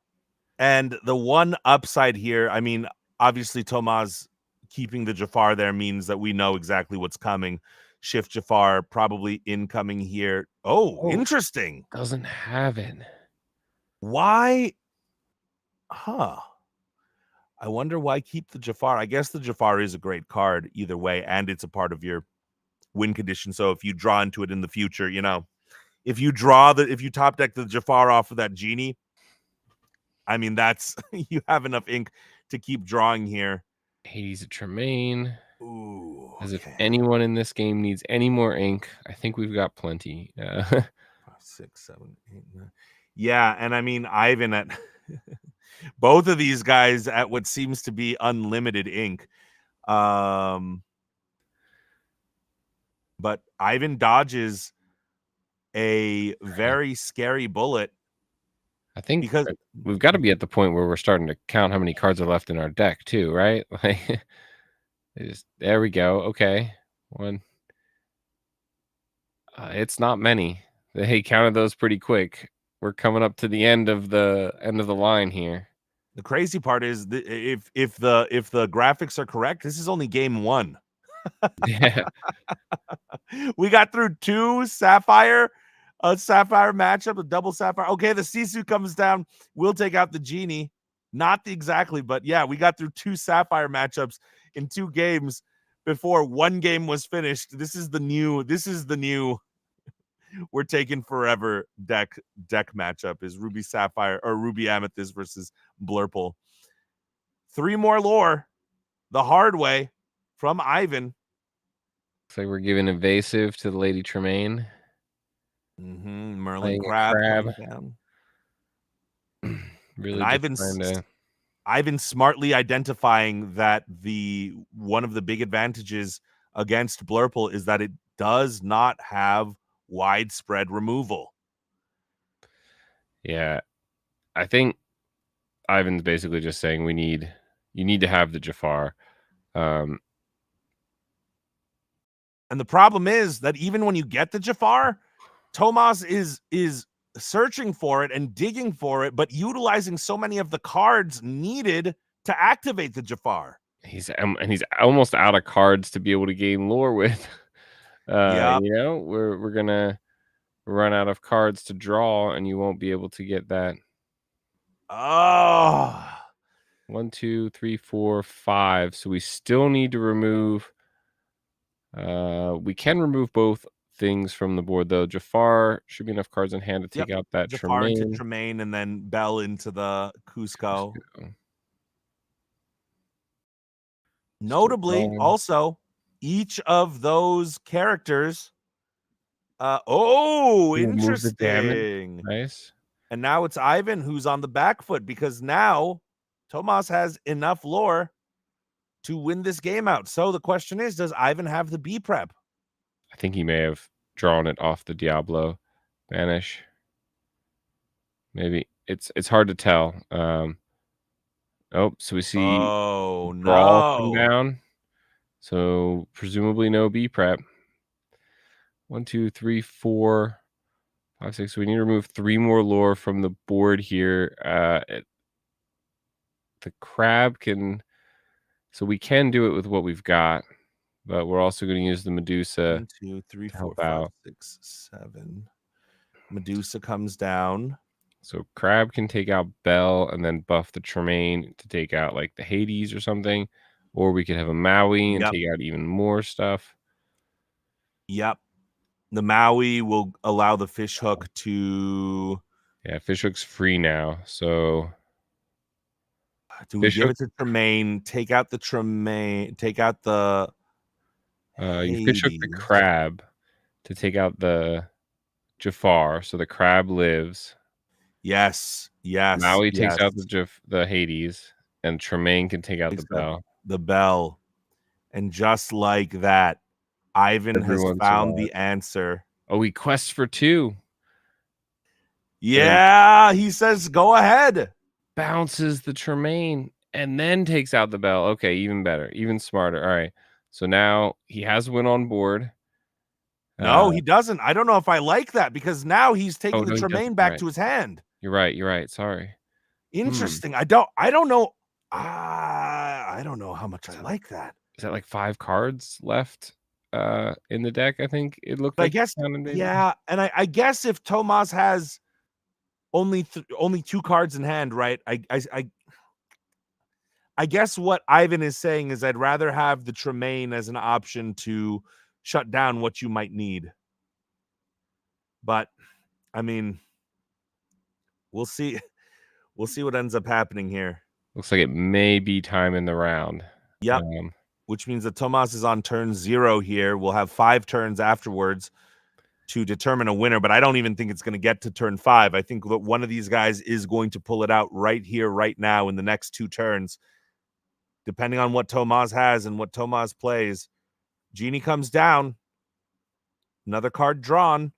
And the one upside here, I mean, obviously Tomas keeping the Jafar there means that we know exactly what's coming. Shift Jafar probably incoming here. Oh, interesting. Doesn't have it. Why? Huh. I wonder why keep the Jafar. I guess the Jafar is a great card either way, and it's a part of your win condition. So if you draw into it in the future, if you top deck the Jafar off of that genie, I mean, that's you have enough ink to keep drawing here. Hades a Tremaine. Ooh. As if anyone in this game needs any more ink, I think we've got plenty. 5, 6, 7, 8, 9. Yeah, and I mean Ivan at both of these guys at what seems to be unlimited ink. But Ivan dodges a very scary bullet. I think because we've got to be at the point where we're starting to count how many cards are left in our deck too, right? Like, there we go. Okay, 1. It's not many. They counted those pretty quick. We're coming up to the end of the line here. The crazy part is if the graphics are correct, this is only game 1. Yeah. We got through 2 Sapphire, a Sapphire matchup, a double Sapphire. Okay, the Sisu comes down. We'll take out the Genie. Not exactly, but yeah, we got through 2 Sapphire matchups in 2 games before 1 game was finished. This is the new we're taking forever deck matchup is Ruby Sapphire or Ruby Amethyst versus Blurple. 3 more lore the hard way from Ivan. Looks like we're giving evasive to the Lady Tremaine. Merlin Crab coming down. Really, and Ivan's smartly identifying that one of the big advantages against Blurple is that it does not have widespread removal. Yeah, I think Ivan's basically just saying you need to have the Jafar. And the problem is that even when you get the Jafar, Tomas is searching for it and digging for it, but utilizing so many of the cards needed to activate the Jafar. He's almost out of cards to be able to gain lore with. Yeah. You know, we're gonna run out of cards to draw, and you won't be able to get that. Oh. 1, 2, 3, 4, 5. So we still need to remove. We can remove both things from the board though. Jafar should be enough cards in hand to take out that Jafar into Tremaine. Tremaine, and then Bell into the Cusco. Notably, also, each of those characters. Remove the damage. Interesting. Nice. And now it's Ivan who's on the back foot because now Tomas has enough lore to win this game out. So the question is, does Ivan have the B prep? I think he may have drawn it off the Diablo banish. Maybe it's hard to tell. So we see brawl come down. So presumably no B prep. 1, 2, 3, 4, 5, 6. So we need to remove 3 more lore from the board here. The crab can. So we can do it with what we've got, but we're also going to use the Medusa. 1, 2, 3, to 4, help 5, out. 6, 7. Medusa comes down. So crab can take out Bell and then buff the Tremaine to take out like the Hades or something. Or we could have a Maui and take out even more stuff. Yep. The Maui will allow the fish hook to. Yeah, fish hook's free now. So do we give it to Tremaine? Take out the Tremaine. Take out the. You fish hook the crab to take out the Jafar. So the crab lives. Yes. Maui takes out the Hades, and Tremaine can take out the Bell. The Bell. And just like that, Ivan has found the answer. Oh, he quests for 2. Yeah, he says, go ahead. Bounces the Tremaine and then takes out the Bell. Okay, even better, even smarter. All right. So now he has win on board. No, he doesn't. I don't know if I like that because now he's taking the Tremaine back to his hand. You're right. Sorry. Interesting. I don't know. I don't know how much I like that. Is that like 5 cards left in the deck? I think it looked like. I guess, yeah. And I guess if Tomas has only 2 cards in hand, right? I guess what Ivan is saying is I'd rather have the Tremaine as an option to shut down what you might need. But I mean, we'll see. We'll see what ends up happening here. Looks like it may be time in the round. Yep. Which means that Tomas is on turn 0 here. We'll have 5 turns afterwards to determine a winner, but I don't even think it's going to get to turn 5. I think that one of these guys is going to pull it out right here, right now in the next 2 turns. Depending on what Tomas has and what Tomas plays. Genie comes down. Another card drawn.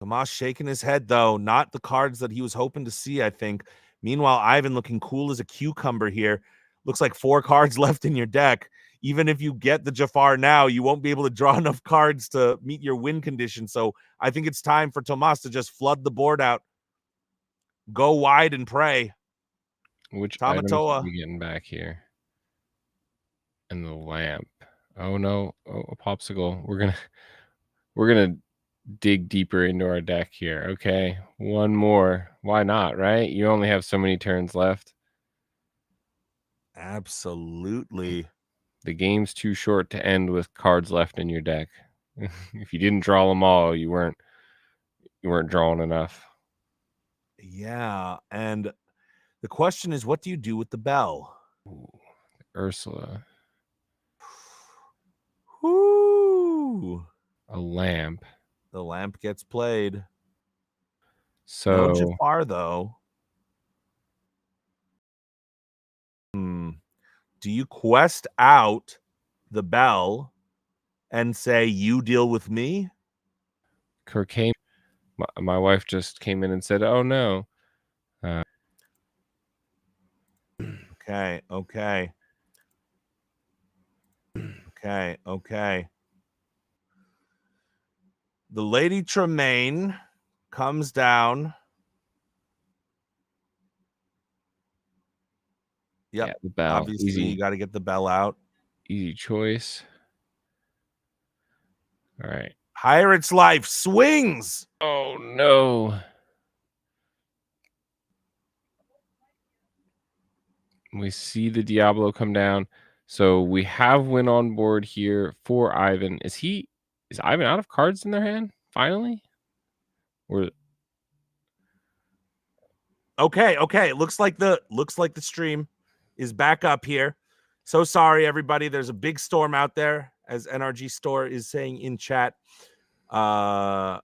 Tomas shaking his head, though. Not the cards that he was hoping to see, I think. Meanwhile, Ivan looking cool as a cucumber here. Looks like 4 cards left in your deck. Even if you get the Jafar now, you won't be able to draw enough cards to meet your win condition. So I think it's time for Tomas to just flood the board out. Go wide and pray. Which items are we getting back here? And the lamp. Oh no! Oh, a popsicle. We're gonna dig deeper into our deck here. Okay, one more. Why not? Right? You only have so many turns left. Absolutely. The game's too short to end with cards left in your deck. If you didn't draw them all, you weren't drawing enough. Yeah, and the question is, what do you do with the Bell? Ooh, Ursula. Whoo! A lamp. The lamp gets played. So no Jafar, though. Do you quest out the Bell and say, you deal with me? My wife just came in and said, oh no. Okay. The Lady Tremaine comes down. Yep. Yeah, the bell. Obviously, Easy. you got to get the bell out. Easy choice. All right. Pirate's Life swings. Oh, no. We see the Diablo come down. So we have win on board here for Ivan. Is Ivan out of cards in their hand finally? Or Okay. Looks like the stream is back up here. So sorry, everybody. There's a big storm out there, as NRG Store is saying in chat. But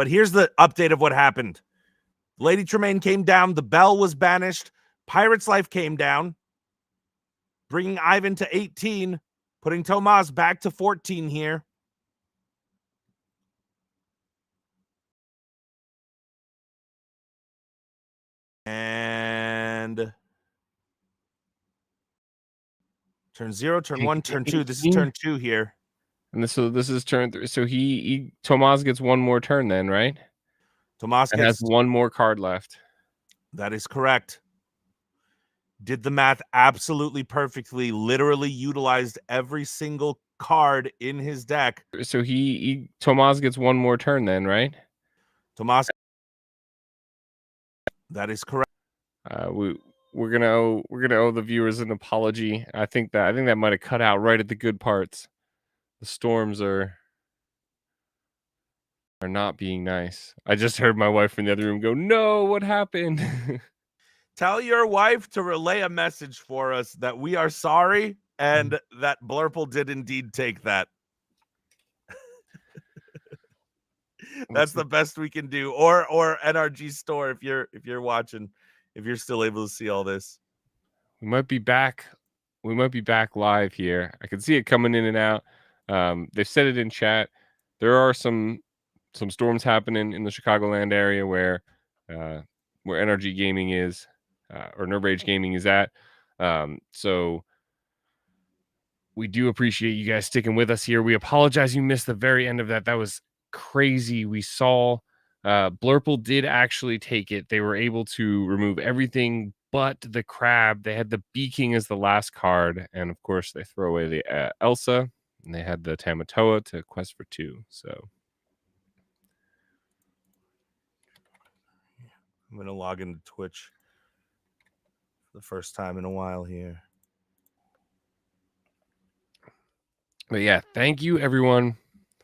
here's the update of what happened. Lady Tremaine came down. The bell was banished. Pirate's Life came down, bringing Ivan to 18, putting Tomas back to 14 here. And turn 0, turn 1, turn 2. This is turn 2 here. And this is turn 3. So Tomas gets one more turn then, right? Tomas has one more card left. That is correct. Did the math absolutely perfectly, literally utilized every single card in his deck. So Tomas gets one more turn then, right? Tomas. That is correct. We're gonna owe the viewers an apology. I think that might have cut out right at the good parts. The storms are not being nice. I just heard my wife from the other room go, "No, what happened?" Tell your wife to relay a message for us that we are sorry and that Blurple did indeed take that. That's the best we can do. Or NRG Store if you're watching, if you're still able to see all this. We might be back. We might be back live here. I can see it coming in and out. They've said it in chat. There are some storms happening in the Chicagoland area where NRG Gaming is, or Nerd Rage Gaming is at. So we do appreciate you guys sticking with us here. We apologize you missed the very end of that. That was crazy. We saw Blurple did actually take it. They were able to remove everything but the crab. They had the Bee King as the last card, and of course they throw away the Elsa, and they had the Tamatoa to quest for 2. So I'm gonna log into Twitch for the first time in a while here. But yeah, thank you everyone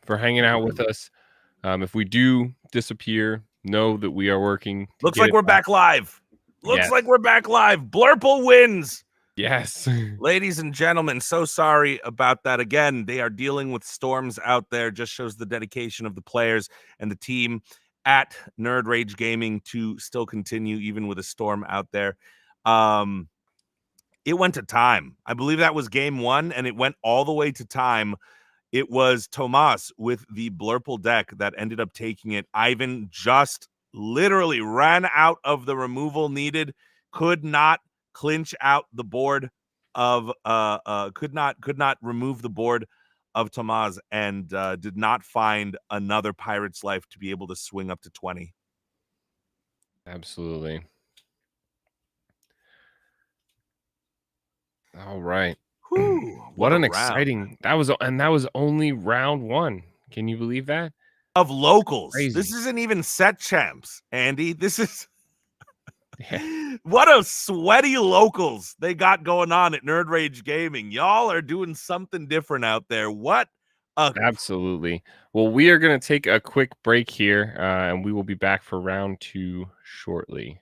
for hanging out with us. If we do disappear, know that we are working. Looks like we're back live. Looks like we're back live. Blurple wins. Yes. Ladies and gentlemen, so sorry about that. Again, they are dealing with storms out there. Just shows the dedication of the players and the team at Nerd Rage Gaming to still continue even with a storm out there. It went to time. I believe that was game 1, and it went all the way to time. It was Tomas with the Blurple deck that ended up taking it. Ivan just literally ran out of the removal needed, could not clinch out the board of could not remove the board of Tomas, and did not find another Pirate's Life to be able to swing up to 20. Absolutely. All right. Whew, what an exciting that was only round 1. Can you believe that? Of locals. Crazy. This isn't even set champs, Andy. This is what a sweaty locals they got going on at Nerd Rage Gaming. Y'all are doing something different out there. What Absolutely. Well, we are going to take a quick break here, and we will be back for round 2 shortly.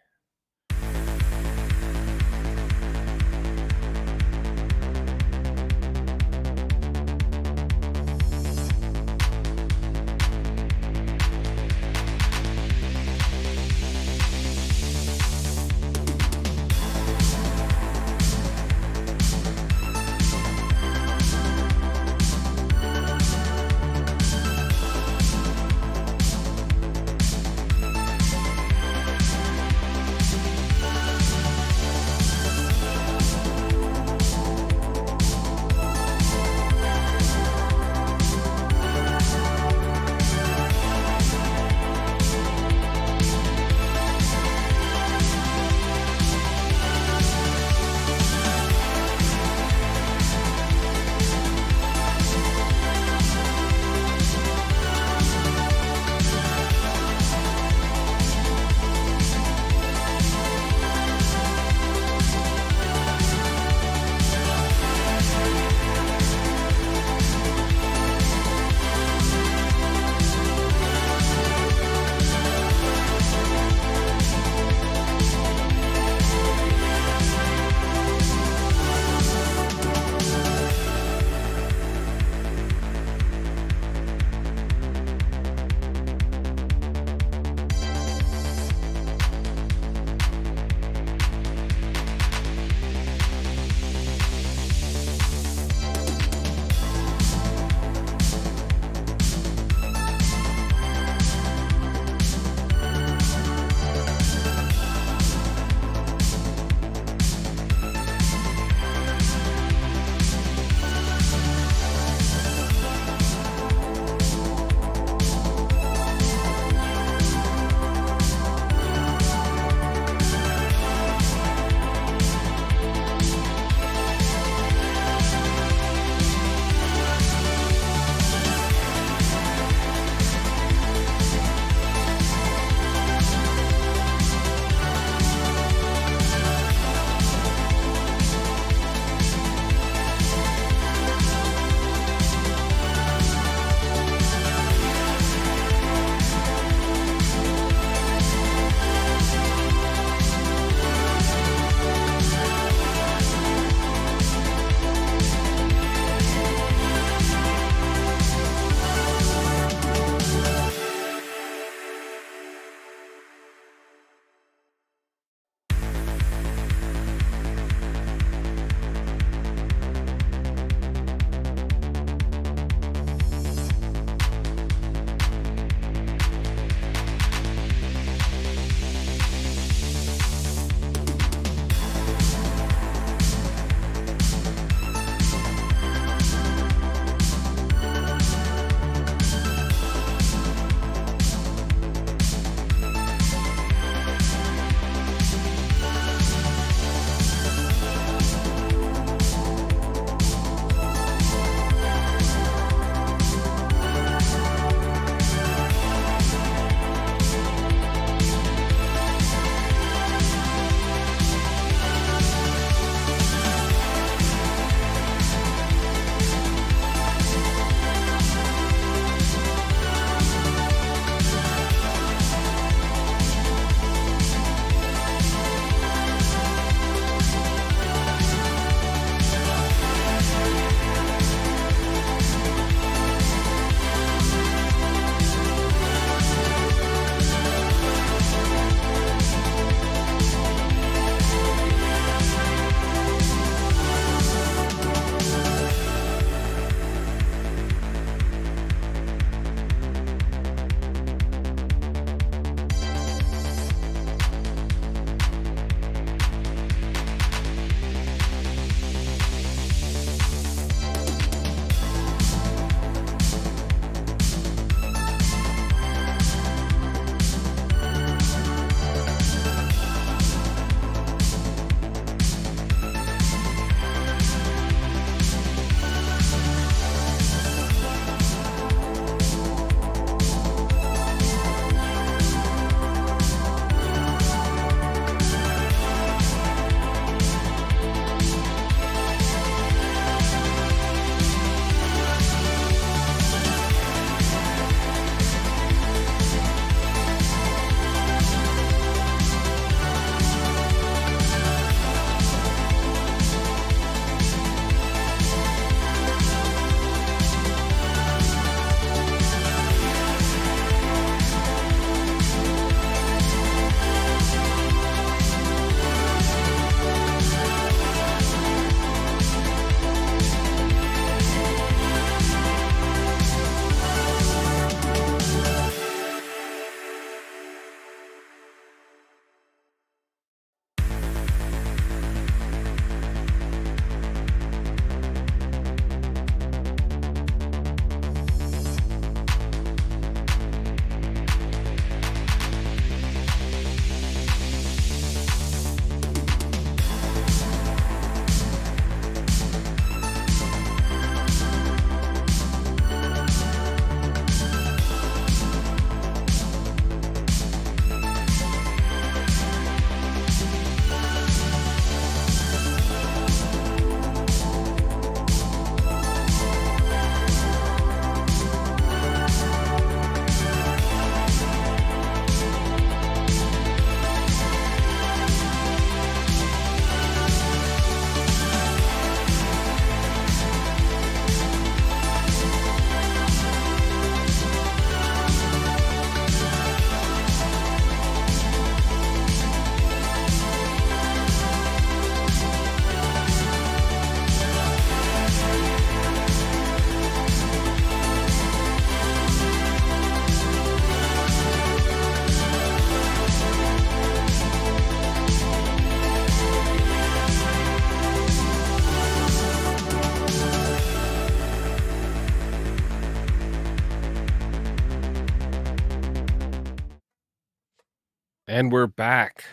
And we're back.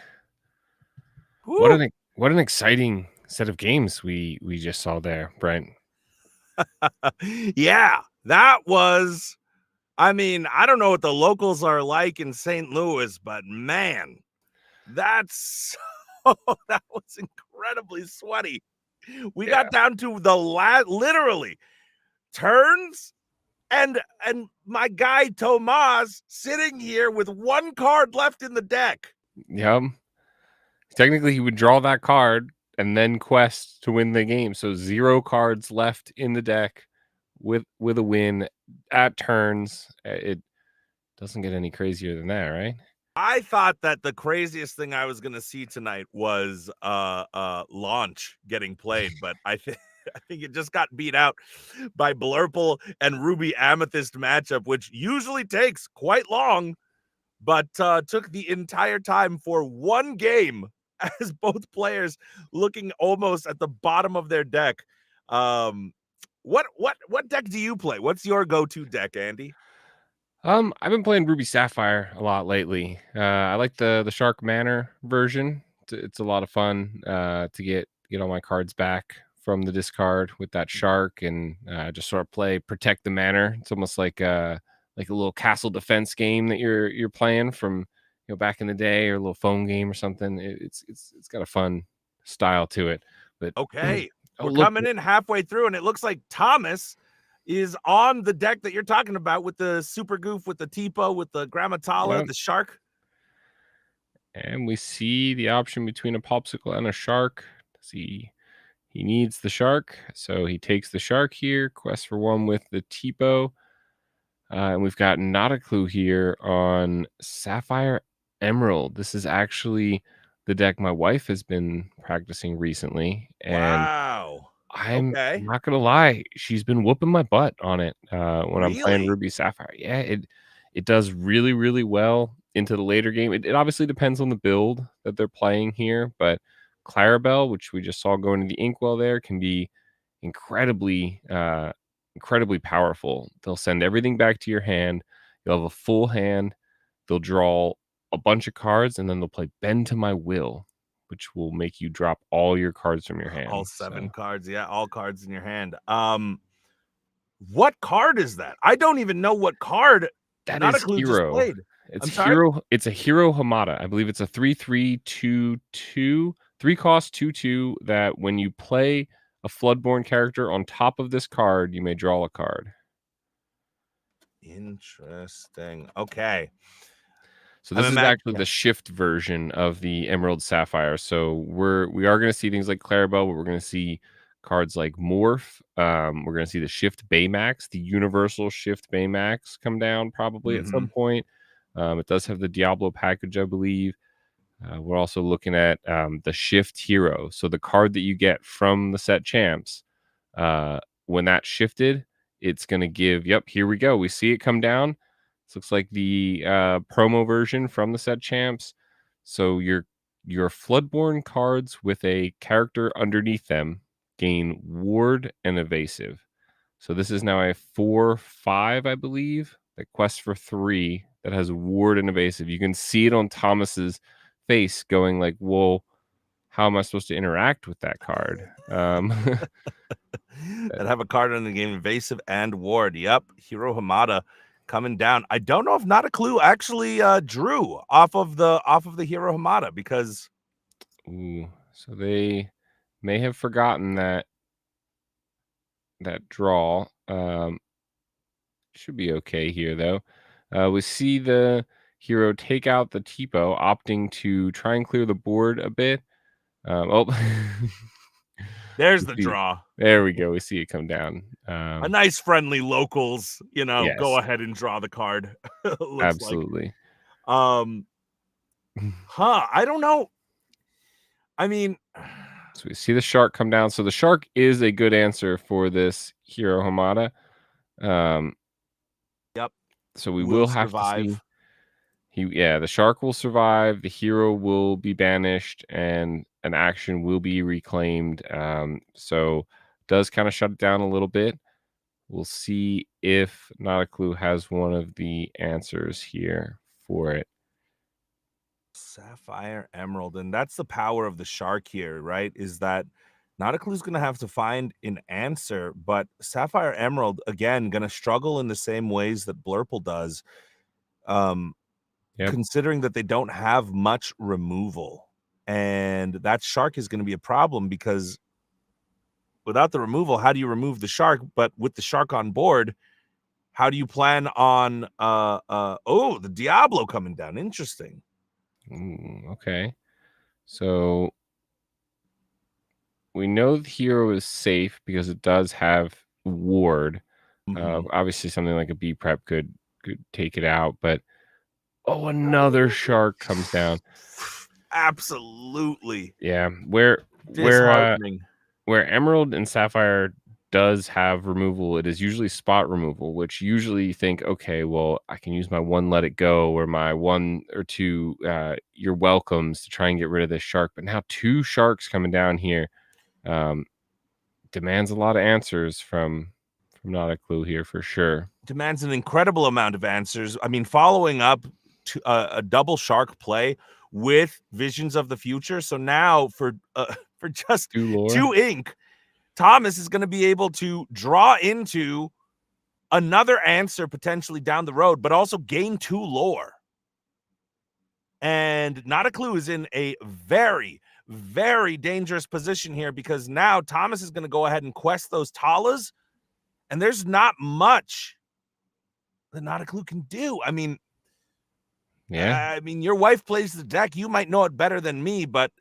Woo! What an exciting set of games we just saw there, Brent. Yeah, that was. I mean, I don't know what the locals are like in St. Louis, but man, that's that was incredibly sweaty. We Yeah. got down to the literally turns and my guy Tomas sitting here with one card left in the deck. Yep. Technically, he would draw that card and then quest to win the game. So 0 cards left in the deck with a win at turns. It doesn't get any crazier than that, right? I thought that the craziest thing I was gonna see tonight was Launch getting played, but I think I think it just got beat out by Blurple and Ruby Amethyst matchup, which usually takes quite long, but took the entire time for one game as both players looking almost at the bottom of their deck. What deck do you play? What's your go-to deck, Andy? I've been playing Ruby Sapphire a lot lately. I like the Shark Manor version. It's a lot of fun to get all my cards back from the discard with that shark and just sort of play protect the manor. It's almost like a little castle defense game that you're playing from back in the day, or a little phone game or something. It's got a fun style to it. But Okay, oh we're look, coming in halfway through, and it looks like Thomas is on the deck that you're talking about with the super goof, with the Tipo, with the Grammatala, yeah, the shark. and we see the option between a popsicle and a shark. Does he needs the shark, so he takes the shark here. Quest for 1 with the Tipo. And we've got not a clue here on Sapphire Emerald. This is actually the deck my wife has been practicing recently, and Wow. I'm Okay. not gonna lie, she's been whooping my butt on it when I'm playing Really? Ruby Sapphire. Yeah, it does really, really well into the later game. It obviously depends on the build that they're playing here, but Clarabelle, which we just saw go into the Inkwell there, can be incredibly incredibly powerful. They'll send everything back to your hand. You'll have a full hand. They'll draw a bunch of cards, and then they'll play Bend to My Will, which will make you drop all your cards from your All hand. 7 So cards. Yeah, all cards in your hand. What card is that? I don't even know what card that Not a is Clue just Hero. played. It's I'm sorry? Hero. It's a Hero Hamada. I believe it's a 3/3/2/2, 3 cost 2/2 that when you play a Floodborn character on top of this card, you may draw a card. Interesting. Okay. So I'm this is imagine actually yeah. the shift version of the Emerald Sapphire. So we are going to see things like Clarabelle, but we're going to see cards like Morph. We're going to see the Shift Baymax, the Universal Shift Baymax, come down probably at some Mhm. point. It does have the Diablo package, I believe. We're also looking at the Shift Hero. So the card that you get from the set champs, when that shifted, it's going to give, yep, here we go. We see it come down. This looks like the promo version from the set champs. So your Floodborn cards with a character underneath them gain Ward and Evasive. So this is now a 4/5, I believe. That quest for 3 that has Ward and Evasive. You can see it on Thomas's face, going like, "Whoa, how am I supposed to interact with that card?" That have a card in the game, Invasive and Ward. Yep, Hiro Hamada coming down. I don't know if Not a Clue actually drew off of the Hiro Hamada because Ooh, so they may have forgotten that draw. Should be okay here though. We see the hero take out the Tipo, opting to try and clear the board a bit. Oh, there's we the see, draw. there we go. We see it come down. A nice friendly locals, go Yes, ahead and draw the card. Looks like. absolutely. Um, I don't know. I mean, So we see the shark come down. So the shark is a good answer for this hero Hamada. Um, yep, so we will will have to see. survive. Yeah, the shark will survive, the hero will be banished, and an action will be reclaimed. So does kind of shut it down a little bit. We'll see if Not a Clue has one of the answers here for it. Sapphire Emerald, and that's the power of the shark here, right? Is that Nauticlue's going to have to find an answer, but Sapphire Emerald again going to struggle in the same ways that Blurple does, Yep. considering that they don't have much removal, and that shark is going to be a problem because without the removal, how do you remove the shark? But with the shark on board, how do you plan on the Diablo coming down? Interesting. Ooh, okay. So we know the hero is safe because it does have ward. Mhm. Obviously, something like a B prep could take it out, but another shark comes down. Absolutely Yeah, disheartening. where Emerald and Sapphire does have removal, it is usually spot removal, which usually you think, okay, well, I can use my one let it go or my one or two you're welcomes to try and get rid of this shark. But now two sharks coming down here demands a lot of answers from Not a Clue here for sure. Demands an incredible amount of answers. I mean, following up to a double shark play with Visions of the Future. So now for just Two lore. 2 ink, Thomas is going to be able to draw into another answer potentially down the road, but also gain 2 lore. And Not a Clue is in a very, very dangerous position here because now Thomas is going to go ahead and quest those Talas, and there's not much that Not a Clue can do. I mean, your wife plays the deck. You might know it better than me, but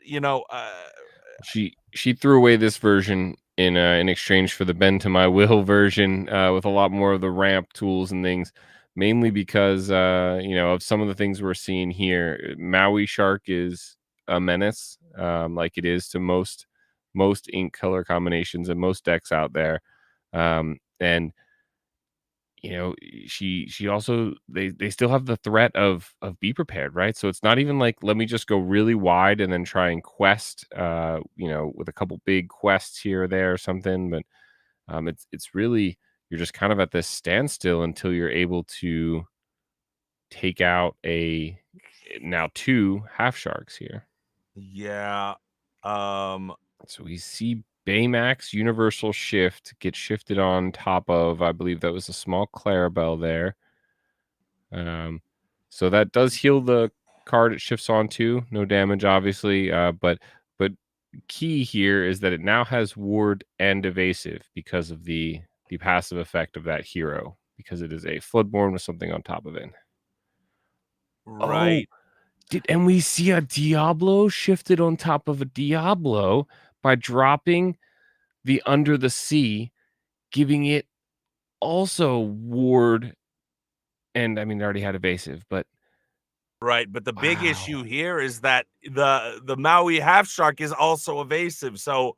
she threw away this version in exchange for the bend to my will version with a lot more of the ramp tools and things, mainly because of some of the things we're seeing here. Maui Shark is a menace, like it is to most ink color combinations and most decks out there, and she also they still have the threat of be prepared, right? So it's not even like let me just go really wide and then try and quest with a couple big quests here or there or something, but it's really you're just kind of at this standstill until you're able to take out now two half sharks here. yeah. So we see Baymax Universal Shift get shifted on top of, I believe that was a small Clarabelle there. So that does heal the card it shifts onto. No damage, obviously. But key here is that it now has ward and evasive because of the passive effect of that hero, because it is a Floodborn with something on top of it. Right. And we see a Diablo shifted on top of a Diablo by dropping the Under the Sea, giving it also ward, and I mean, it already had evasive, but Right, but the big wow. issue here is that the Maui half shark is also evasive. So,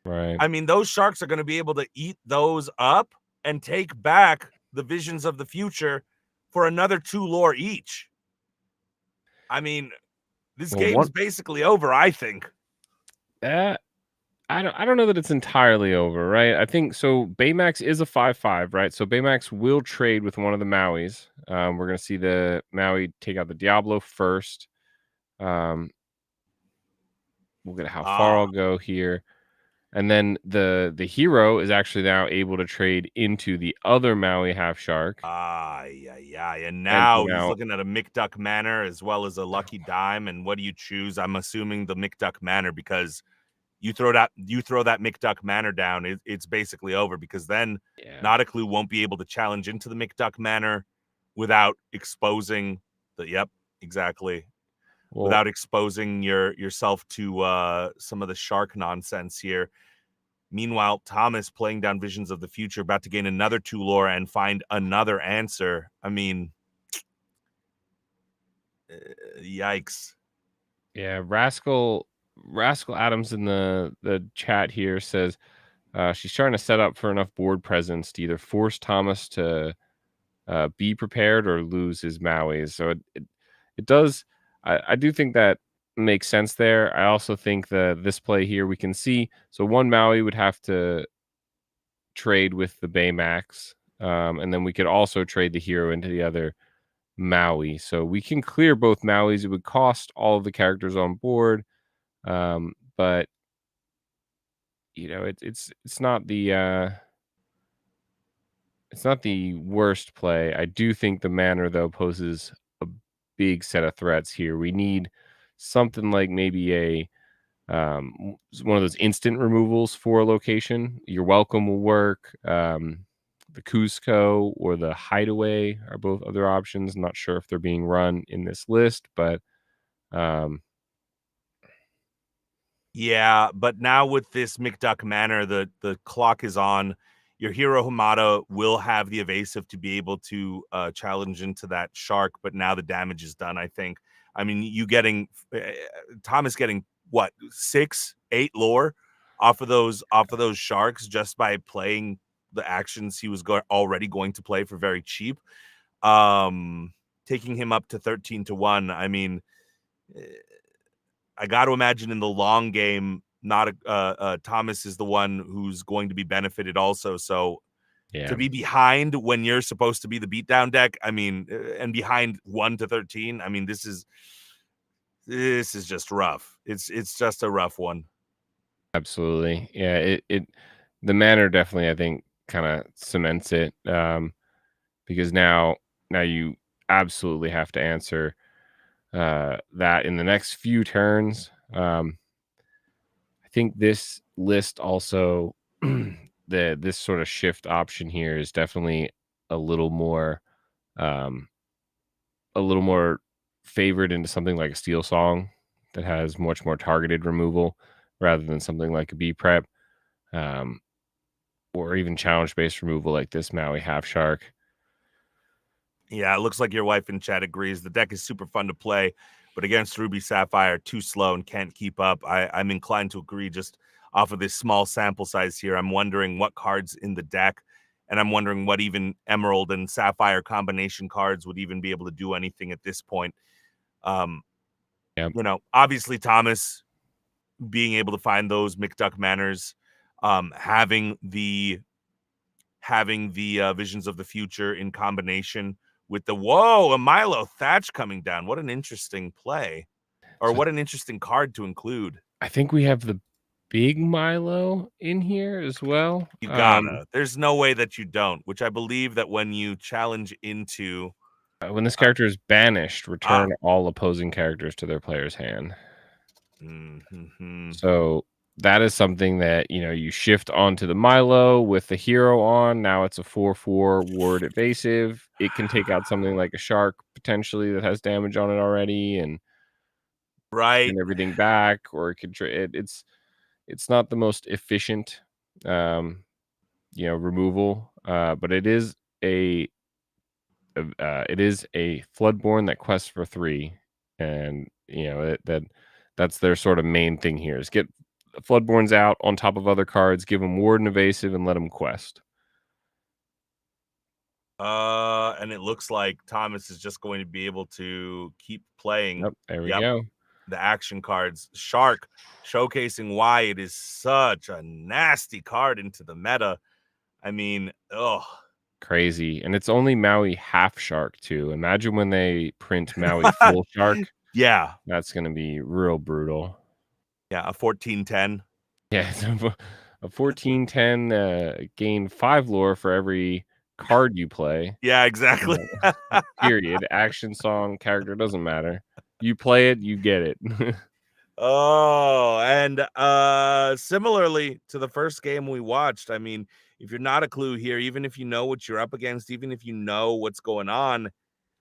Right. I mean, those sharks are going to be able to eat those up and take back the Visions of the Future for another 2 lore each. I mean, this Well, game's basically over, I think. uh, I don't know that it's entirely over, right? I think so. Baymax is a 5/5, right? So Baymax will trade with one of the Mauis. We're gonna see the Maui take out the Diablo first. Um, we'll get how far I'll go here. And then the hero is actually now able to trade into the other Maui half shark. Yeah. And And now he's now looking at a McDuck Manor as well as a Lucky Dime. And what do you choose? I'm assuming the McDuck Manor because you throw that McDuck Manor down, it's basically over because then Not a Clue won't be able to challenge into the McDuck Manor without exposing exactly. Without exposing yourself to some of the shark nonsense here. Meanwhile, Thomas playing down Visions of the Future, about to gain another 2 lore and find another answer. I mean, yikes. Yeah, Rascal Adams in the chat here says she's trying to set up for enough board presence to either force Thomas to be prepared or lose his Mauis. So it does. I do think that makes sense there. I also think that this play here we can see. So one Maui would have to trade with the Baymax, and then we could also trade the hero into the other Maui. So we can clear both Mauis. It would cost all of the characters on board, but it's not the worst play. I do think the manner though poses a big set of threats here. We need something like maybe one of those instant removals for a location. Your welcome will work. The Cusco or the Hideaway are both other options. I'm not sure if they're being run in this list, but um, Yeah, but now with this McDuck Manor, the clock is on. Your hero Hamada will have the evasive to be able to challenge into that shark, but now the damage is done. I think. I mean, you getting Thomas getting what 6, 8 lore off of those sharks just by playing the actions he was already going to play for very cheap. Taking him up to 13-1. I mean. I got to imagine in the long game, not Thomas is the one who's going to be benefited also. So yeah, to be behind when you're supposed to be the beatdown deck, I mean, and behind 1-13, I mean, this is just rough. It's just a rough one. absolutely. Yeah, it the manner definitely I think kind of cements it because now you absolutely have to answer that in the next few turns. I think this list also this sort of shift option here is definitely a little more um a little more favored into something like a steel song that has much more targeted removal rather than something like a B prep um or even challenge based removal like this Maui half shark. Yeah, it looks like your wife in chat agrees. The deck is super fun to play, but against Ruby Sapphire, too slow and can't keep up. I'm inclined to agree just off of this small sample size here. I'm wondering what cards in the deck, and I'm wondering what even Emerald and Sapphire combination cards would even be able to do anything at this point. Um, Yep. Obviously Thomas being able to find those McDuck manners, having the visions of the future in combination with a Milo Thatch coming down. What an interesting play, or So what an interesting card to include. I think we have the big Milo in here as well. You gotta. There's no way that you don't, which I believe that when you challenge into When this uh, character is banished, return all opposing characters to their player's hand. mhm. So that is something that you shift onto the Milo with the hero on. Now it's a 4/4 ward evasive. It can take out something like a shark potentially that has damage on it already and Right. turn everything back, or it could it's not the most efficient removal, but it is a Floodborn that quests for 3, and that's their sort of main thing here is get Floodborns out on top of other cards, give them Ward and Evasive, and let them quest. And it looks like Thomas is just going to be able to keep playing. Yep, there we Yep. go. The action cards. Shark, showcasing why it is such a nasty card into the meta. I mean, Crazy, and it's only Maui half shark too. Imagine when they print Maui full shark. Yeah. That's gonna be real brutal. Yeah, a 14-10. Yeah, so a 14/10 gain 5 lore for every card you play. Yeah, exactly. Period. Action, song, character, doesn't matter. You play it, you get it. Oh, and similarly to the first game we watched, I mean, if you're not a clue here, even if you know what you're up against, even if you know what's going on,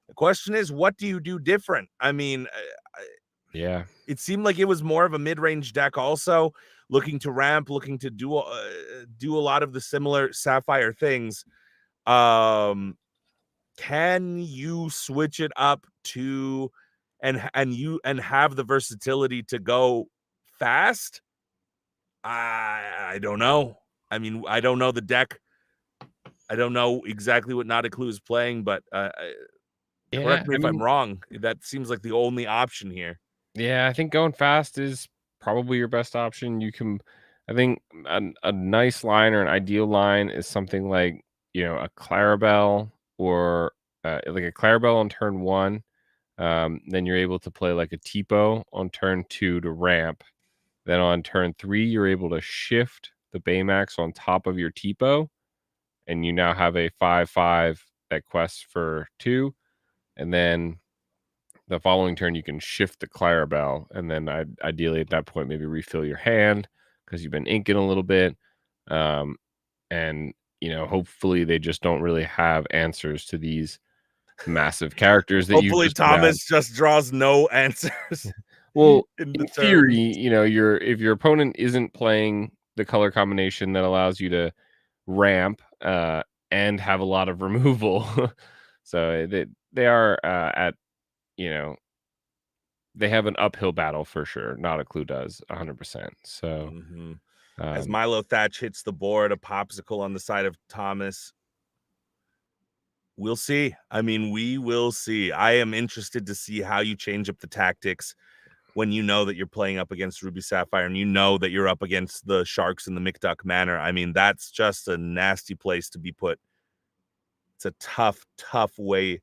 the question is, what do you do different? I mean, Yeah. it seemed like it was more of a mid-range deck also, looking to ramp, looking to do a lot of the similar Sapphire things. Can you switch it up to and have the versatility to go fast? I don't know. I mean, I don't know the deck. I don't know exactly what Not a Clue is playing, but Yeah, correct me I if I'm mean, wrong. That seems like the only option here. yeah, I think going fast is probably your best option. I think a nice line or an ideal line is something like, a Clarabelle or like a Clarabelle on turn 1. Then you're able to play like a Tipo on turn 2 to ramp. Then on turn 3, you're able to shift the Baymax on top of your Tipo, and you now have a 5/5 that quests for 2. And then the following turn, you can shift the Clarabelle, and then ideally at that point, maybe refill your hand because you've been inking a little bit. And hopefully they just don't really have answers to these massive characters that you've Hopefully just put out. Thomas just draws no answers Well, in the in turn. theory, if your opponent isn't playing the color combination that allows you to ramp and have a lot of removal, so they are at they have an uphill battle for sure. Not a Clue does 100%. So As Milo Thatch hits the board, a popsicle on the side of Thomas. We'll see. I mean, we will see. I am interested to see how you change up the tactics when you know that you're playing up against Ruby Sapphire and you know that you're up against the Sharks in the McDuck Manor. I mean, that's just a nasty place to be put. It's a tough, tough way.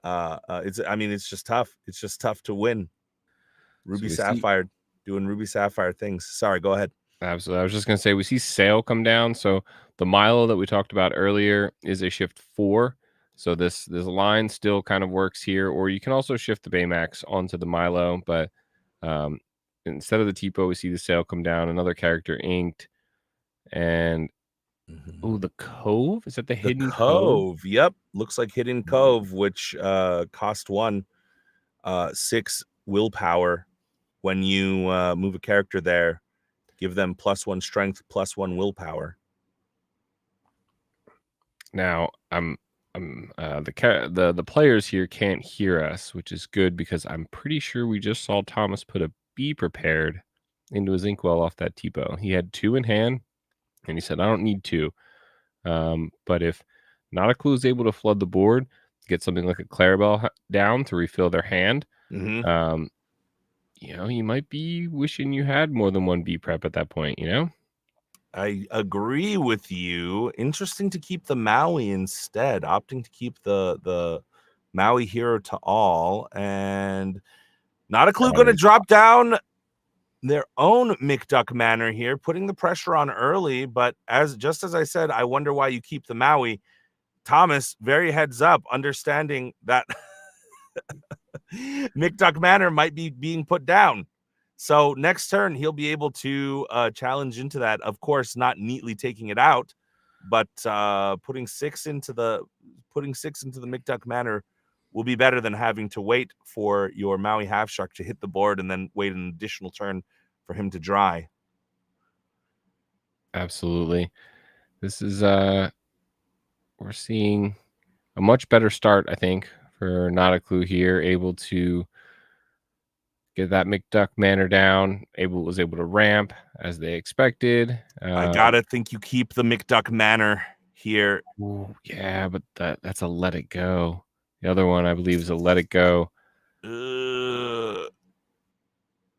It's just tough. It's just tough to win. Ruby Sapphire doing Ruby Sapphire things. Sorry, go ahead. Absolutely. I was just going to say, we see Sail come down. So the Milo that we talked about earlier is a shift 4. So this line still kind of works here. Or you can also shift the Baymax onto the Milo. But instead of the Tipo, we see the Sail come down. Another character inked. And, the Cove? Is that the Hidden Cove? Yep. Looks like Hidden Cove, which cost 1 6 willpower. When you move a character there, give them +1 strength, +1 willpower. Now, the players here can't hear us, which is good because I'm pretty sure we just saw Thomas put a Be Prepared into his Inkwell off that Tipo. He had 2 in hand, and he said, I don't need 2. But if Not a Clue is able to flood the board, get something like a Clarabelle down to refill their hand, you might be wishing you had more than 1 B prep at that point, I agree with you. Interesting to keep the Maui instead, opting to keep the Maui Hero to all, and Not a Clue going to drop down their own McDuck Manor here, putting the pressure on early. But just as I said, I wonder why you keep the Maui. Thomas, very heads up, understanding that McDuck Manor might be being put down. So next turn, he'll be able to challenge into that. Of course, not neatly taking it out, but putting 6 into the McDuck Manor will be better than having to wait for your Maui Half Shark to hit the board and then wait an additional turn for him to dry. Absolutely. This is we're seeing a much better start, I think, for Not a Clue here, able to get that McDuck Manor down, was able to ramp as they expected. I gotta think you keep the McDuck Manor here. Ooh, yeah, but that's a Let It Go. The other one, I believe, is a Let It Go.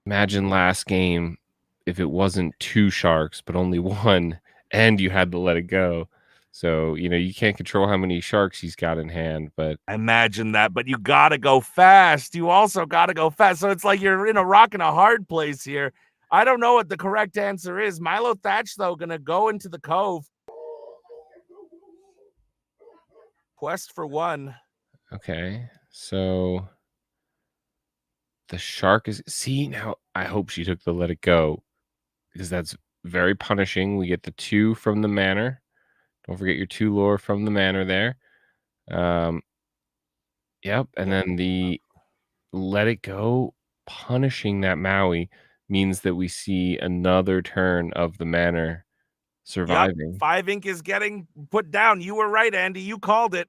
Imagine last game if it wasn't 2 sharks, but only 1, and you had to Let It Go. So, you can't control how many sharks he's got in hand, but imagine that, but you gotta go fast. You also gotta go fast. So it's like you're in a rock and a hard place here. I don't know what the correct answer is. Milo Thatch, though, gonna go into the Cove. Quest for 1. Okay, so the shark is... See, now I hope she took the Let It Go, because that's very punishing. We get the 2 from the Manor. Don't forget your 2 lore from the Manor there. Yep, and then the Let It Go punishing that Maui means that we see another turn of the Manor surviving. Yep, 5 ink is getting put down. You were right, Andy. You called it.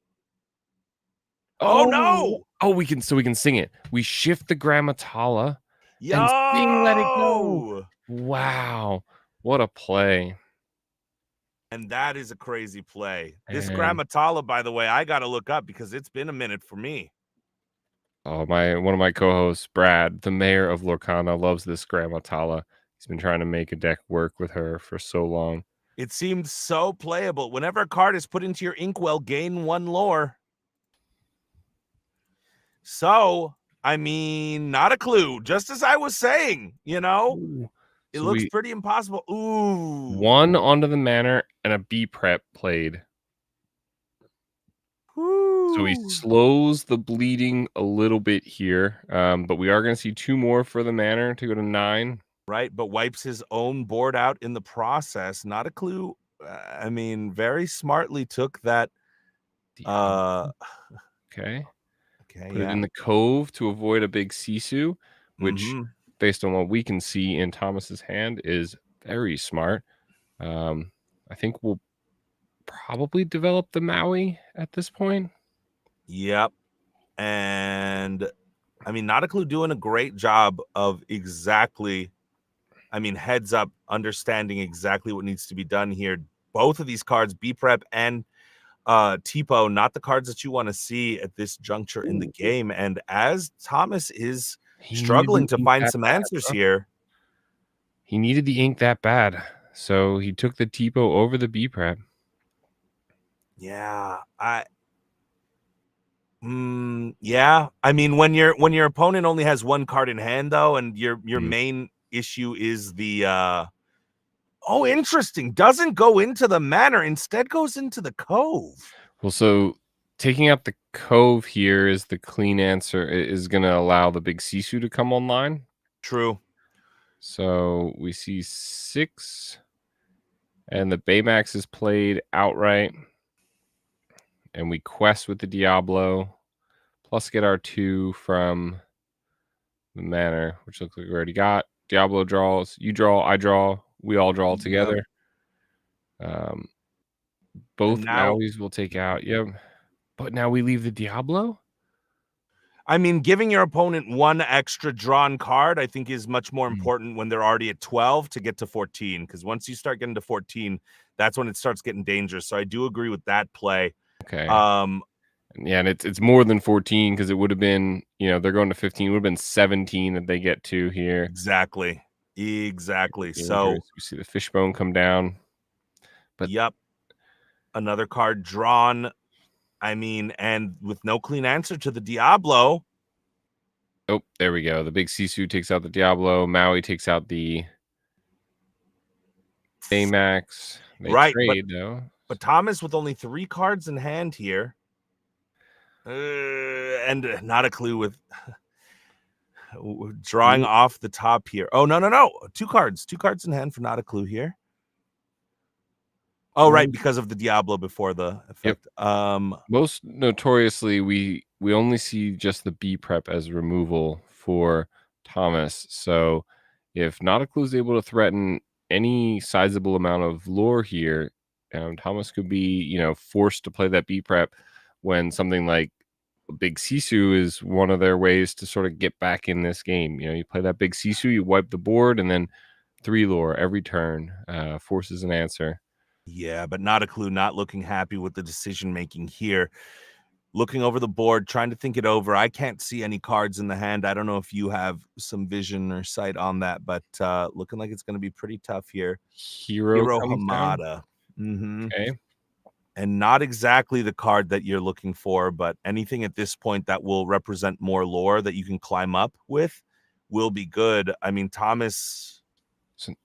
Oh no! Oh, we can sing it. We shift the Grammatala and sing Let It Go. Wow, what a play! And that is a crazy play. This Grammatala, by the way, I got to look up because it's been a minute for me. Oh, one of my co-hosts, Brad, the mayor of Lorcana, loves this Grammatala. He's been trying to make a deck work with her for so long. It seems so playable. Whenever a card is put into your Inkwell, gain 1 lore. So, I mean, not a clue. Just as I was saying, Ooh. it So looks we pretty impossible. Ooh. 1 onto the manor and a B prep played. So he Woo. slows the bleeding a little bit here, but we are going to see 2 more for the manor to go to 9. Right, but wipes his own board out in the process. Not a clue. I mean, very smartly took that. Diablo. Okay. Okay, Put it yeah. in the cove to avoid a big Sisu, which, Mm-hmm. based on what we can see in Thomas's hand, is very smart. I think we'll probably develop the Maui at this point. Yep. And I mean, not a clue doing a great job of exactly, I mean, heads up, understanding exactly what needs to be done here. Both of these cards, B Prep and Tipo, not the cards that you want to see at this juncture in the game. And as Thomas is He needed struggling the to ink find that some bad, answers bro. here. He needed the ink that bad. So he took the Tipo over the B prep. Yeah, yeah. I mean, when your opponent only has one card in hand, though, and your main issue is the oh, interesting. Doesn't go into the manor, instead goes into the cove. Well, so taking out the cove here is the clean answer. It is going to allow the big Sisu to come online. True. So we see 6, and the Baymax is played outright. And we quest with the Diablo, plus get our 2 from the manor, which looks like we already got. Diablo draws, you draw, I draw, we all draw together. Both And now, Mauis will take out. Yep. But now we leave the Diablo? I mean, giving your opponent one extra drawn card, I think, is much more Mm. important when they're already at 12 to get to 14. Because once you start getting to 14, that's when it starts getting dangerous. So I do agree with that play. Okay. Yeah, and it's more than 14 because it would have been, they're going to 15. It would have been 17 that they get to here. Exactly. So, We see the fishbone come down. But yep. Another card drawn. I mean, and with no clean answer to the Diablo. Oh, there we go. The big Sisu takes out the Diablo. Maui takes out the Baymax. They Right, trade, though. but Thomas with only 3 cards in hand here. And not a clue with drawing off the top here. Oh, no. 2 cards. 2 cards in hand for not a clue here. Oh, right, because of the Diablo before the effect. Yep. Most notoriously, we only see just the B prep as removal for Thomas. So if not a clue is able to threaten any sizable amount of lore here, Thomas could be, forced to play that B prep when something like big Sisu is one of their ways to sort of get back in this game. You play that big Sisu, you wipe the board, and then 3 lore every turn, forces an answer. Yeah, but not a clue, not looking happy with the decision making here. Looking over the board, trying to think it over. I can't see any cards in the hand. I don't know if you have some vision or sight on that, but looking like it's going to be pretty tough here. Hero comes down. Hamada. Mm-hmm. Okay. And not exactly the card that you're looking for, but anything at this point that will represent more lore that you can climb up with will be good. I mean, Thomas. So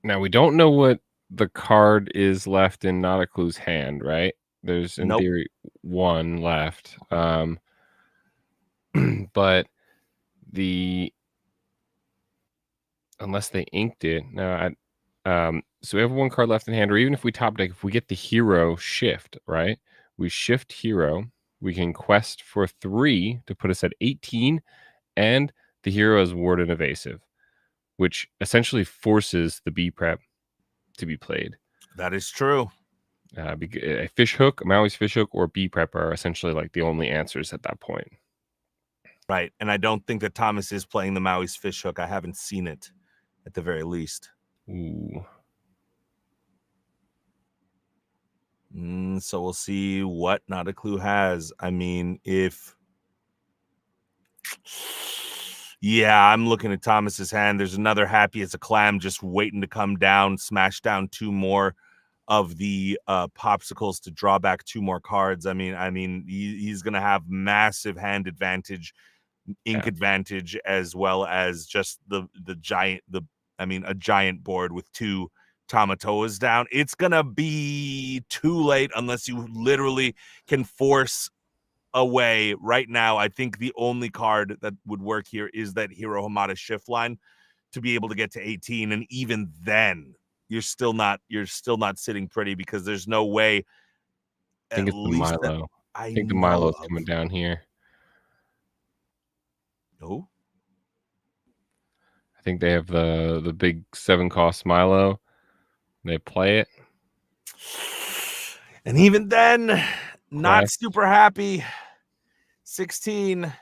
now we don't know what the card is left in Not a Clue's hand, right? There's in theory 1 left. But unless they inked it. No, so we have 1 card left in hand, or even if we top deck, if we get the hero shift, right? We shift hero, we can quest for 3 to put us at 18, and the hero is Warden Evasive, which essentially forces the B prep to be played. That is true. A fish hook, a Maui's fish hook, or B prep are essentially like the only answers at that point. Right. And I don't think that Thomas is playing the Maui's fish hook. I haven't seen it at the very least. Ooh. So we'll see what Not a Clue has. I mean, yeah, I'm looking at Thomas's hand. There's another happy as a clam just waiting to come down, smash down 2 more. of the popsicles to draw back 2 more cards. I mean, he's going to have massive hand advantage, ink advantage, as well as just a giant board with 2 Tamatoas down. It's going to be too late unless you literally can force a way right now. I think the only card that would work here is that Hiro Hamada shift line to be able to get to 18, and even then you're still not sitting pretty, because there's no way. I think it's the Milo. I think the Milo's coming down here. Oh, I think they have the big 7-cost Milo. They play it, and even then, not super happy. 16.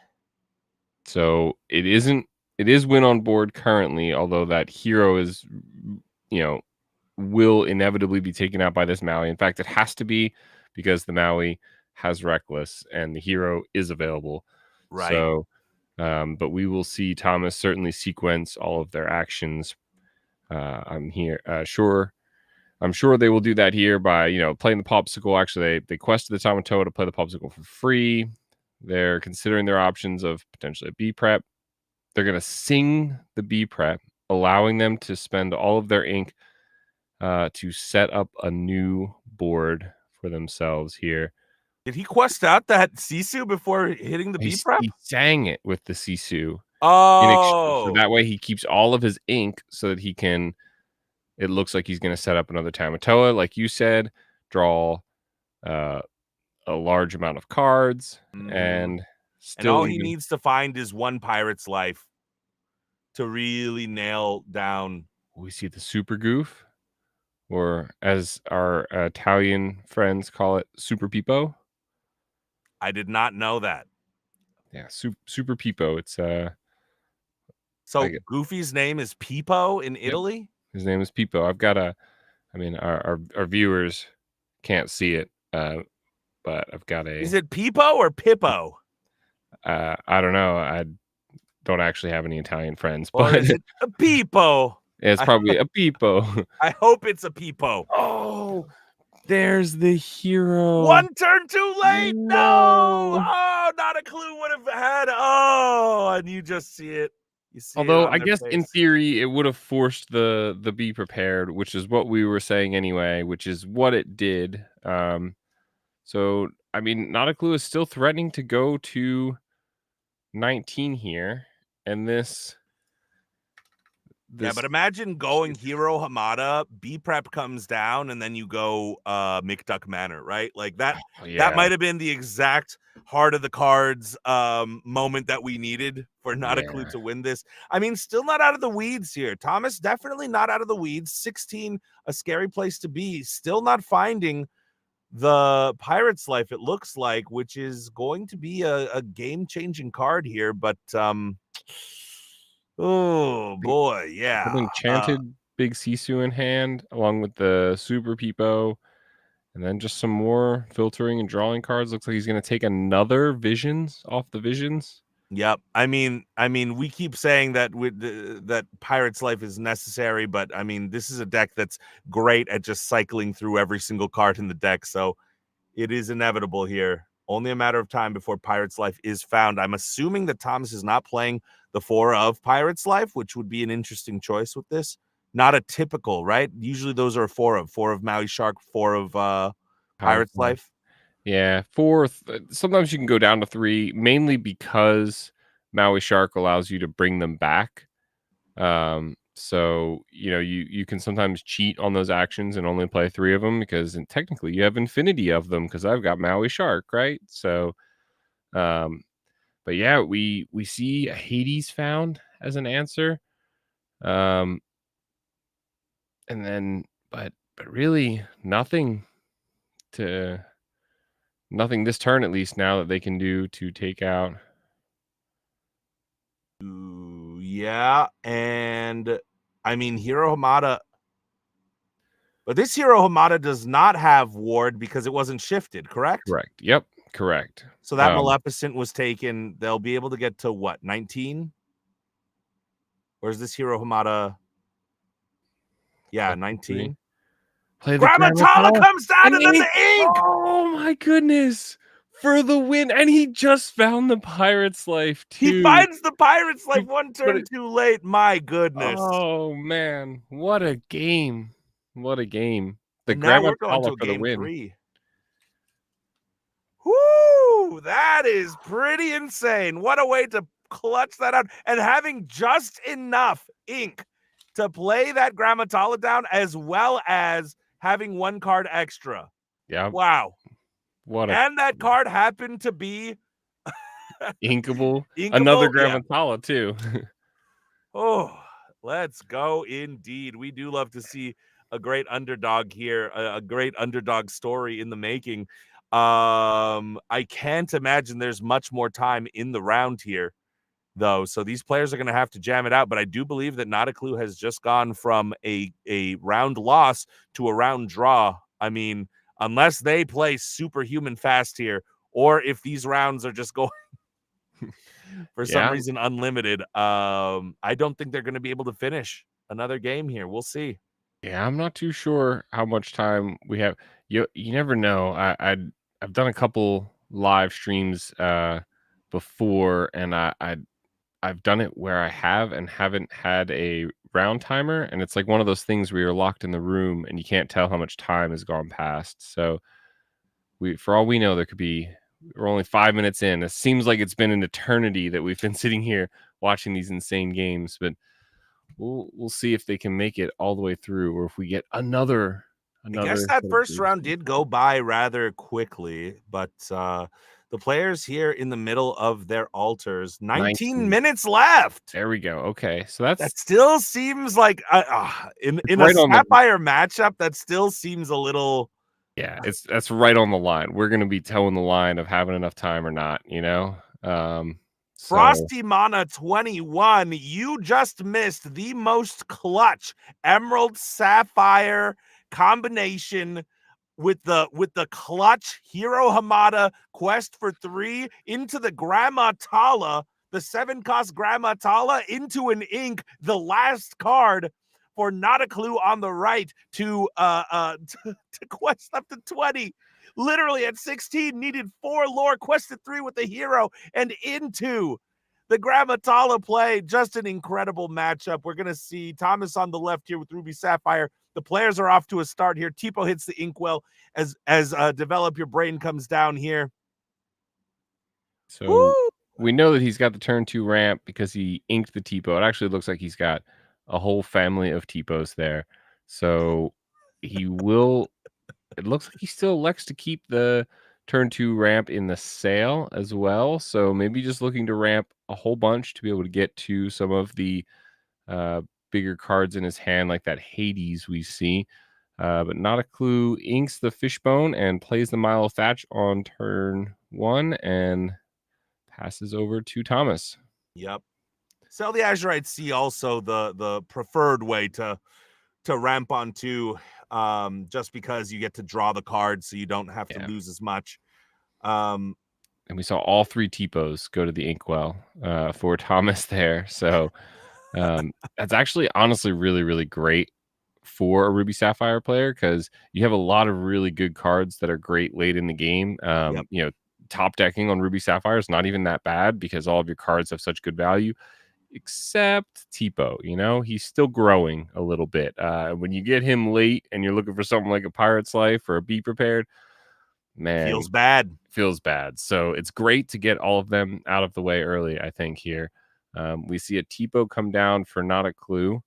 So it is win on board currently, although that hero is, will inevitably be taken out by this Maui. In fact, it has to be, because the Maui has Reckless and the hero is available. Right. So, but we will see Thomas certainly sequence all of their actions. I'm sure they will do that here by, playing the popsicle. Actually, they quested the Tamatoa to play the popsicle for free. They're considering their options of potentially a B prep. They're going to sing the B prep, allowing them to spend all of their ink to set up a new board for themselves here. Did he quest out that Sisu before hitting the B prep? He sang it with the Sisu. Oh. So that way he keeps all of his ink so that he can, it looks like he's going to set up another Tamatoa, like you said, draw a large amount of cards, and all he needs to find is 1 Pirate's Life to really nail down. We see the Super Goof, or as our Italian friends call it, Super Pipo. I did not know that. Yeah, Super Pipo. It's so Goofy's name is Pipo in Italy? Yep. His name is Pipo. I've got our viewers can't see it, but I've got a. Is it Pipo or Pippo? I don't know. I don't actually have any Italian friends, or but is it a Pipo? It's probably a Pipo. I hope it's a Pipo. Oh, there's the hero. 1 turn too late. No. Oh, not a clue would have had. Oh, and you just see it. Although I guess in theory it would have forced the be prepared, which is what we were saying anyway, which is what it did. So I mean, Not a Clue is still threatening to go to 19 here, and this. Yeah, but imagine going Hiro Hamada, B prep comes down, and then you go McDuck Manor, right? Like that. That might have been the exact heart of the cards moment that we needed for Not a Clue to win this. I mean, still not out of the weeds here. Thomas definitely not out of the weeds. 16, a scary place to be. Still not finding the Pirate's Life, it looks like, which is going to be a game-changing card here, but oh boy, yeah. Enchanted big Sisu in hand, along with the Super Pipo, and then just some more filtering and drawing cards. Looks like he's going to take another Visions off the Visions. Yep. I mean, we keep saying that that Pirate's Life is necessary, but I mean, this is a deck that's great at just cycling through every single card in the deck, so it is inevitable here. Only a matter of time before Pirate's Life is found. I'm assuming that Thomas is not playing the 4 of Pirate's Life, which would be an interesting choice with this. Not a typical, right? Usually those are 4 of Maui Shark, 4 of Pirate's Life. Yeah, 4. Sometimes you can go down to 3, mainly because Maui Shark allows you to bring them back. So you can sometimes cheat on those actions and only play 3 of them, because technically you have infinity of them, because I've got Maui Shark, right? So but yeah, we see a Hades found as an answer, and then but really nothing this turn, at least, now that they can do to take out. Yeah, and I mean, Hiro Hamada, but this Hiro Hamada does not have Ward because it wasn't shifted, correct? Correct. Yep, correct. So that Maleficent was taken. They'll be able to get to what, 19? Or is this Hiro Hamada? Yeah, 19. Play the Grammatala Grammatala comes down, and and then ink. the ink. Oh my goodness. For the win. And he just found the Pirate's Life He too. finds the Pirate's Life one But turn too late. My goodness. oh man, what a game. What a game. The And now we're going Grammatala to a for the game win. 3. Whoo! That is pretty insane. What a way to clutch that out. And having just enough ink to play that Grammatala down, as well as having one card extra. Yeah. Wow. What a And that card happened to be inkable. inkable. Another Yeah. Grammatala too. Oh, let's go indeed. We do love to see a great underdog here, a great underdog story in the making. I can't imagine there's much more time in the round here, though. So these players are going to have to jam it out. But I do believe that Not a Clue has just gone from a round loss to a round draw. I mean, unless they play superhuman fast here, or if these rounds are just going for some reason unlimited, I don't think they're going to be able to finish another game here. We'll see. Yeah, I'm not too sure how much time we have. You never know. I've done a couple live streams before, and I've done it where I have and haven't had a round timer, and it's like one of those things where you're locked in the room and you can't tell how much time has gone past. So for all we know, we're only 5 minutes in. It seems like it's been an eternity that we've been sitting here watching these insane games, but we'll see if they can make it all the way through, or if we get another. I guess that first round did go by rather quickly, but the players here in the middle of their altars, 19 minutes left. There we go. Okay, so that still seems like in a Sapphire matchup, that still seems a little. Yeah, that's right on the line. We're gonna be towing the line of having enough time or not, you know. Frosty Mana 21, you just missed the most clutch Emerald Sapphire combination with the clutch Hero Hamada quest for 3 into the Grammatala, the 7-cost Grammatala into an ink, the last card for Not a Clue on the right to quest up to 20. Literally at 16, needed 4 lore, quested 3 with the hero, and into the Grammatala play. Just an incredible matchup. We're going to see Thomas on the left here with Ruby Sapphire. The players are off to a start here. Tipo hits the inkwell as Develop Your Brain comes down here. So Woo! We know that he's got the turn 2 ramp because he inked the Tipo. It actually looks like he's got a whole family of Tipos there. So he will. It looks like he still elects to keep the turn 2 ramp in the sail as well. So maybe just looking to ramp a whole bunch to be able to get to some of the bigger cards in his hand, like that Hades we see. But Not a Clue inks the Fishbone and plays the Milo Thatch on turn 1 and passes over to Thomas. Yep. Sell the Azurite Sea, also the preferred way to ramp onto, just because you get to draw the cards, so you don't have to lose as much. And we saw all 3 Tipos go to the inkwell for Thomas there. So that's actually honestly really, really great for a Ruby Sapphire player, because you have a lot of really good cards that are great late in the game. You know, top decking on Ruby Sapphire is not even that bad because all of your cards have such good value, except Tipo. You know, he's still growing a little bit. When you get him late and you're looking for something like a Pirate's Life or a Be Prepared, man, feels bad. So it's great to get all of them out of the way early, I think, here. We see a Tipo come down for Not a Clue,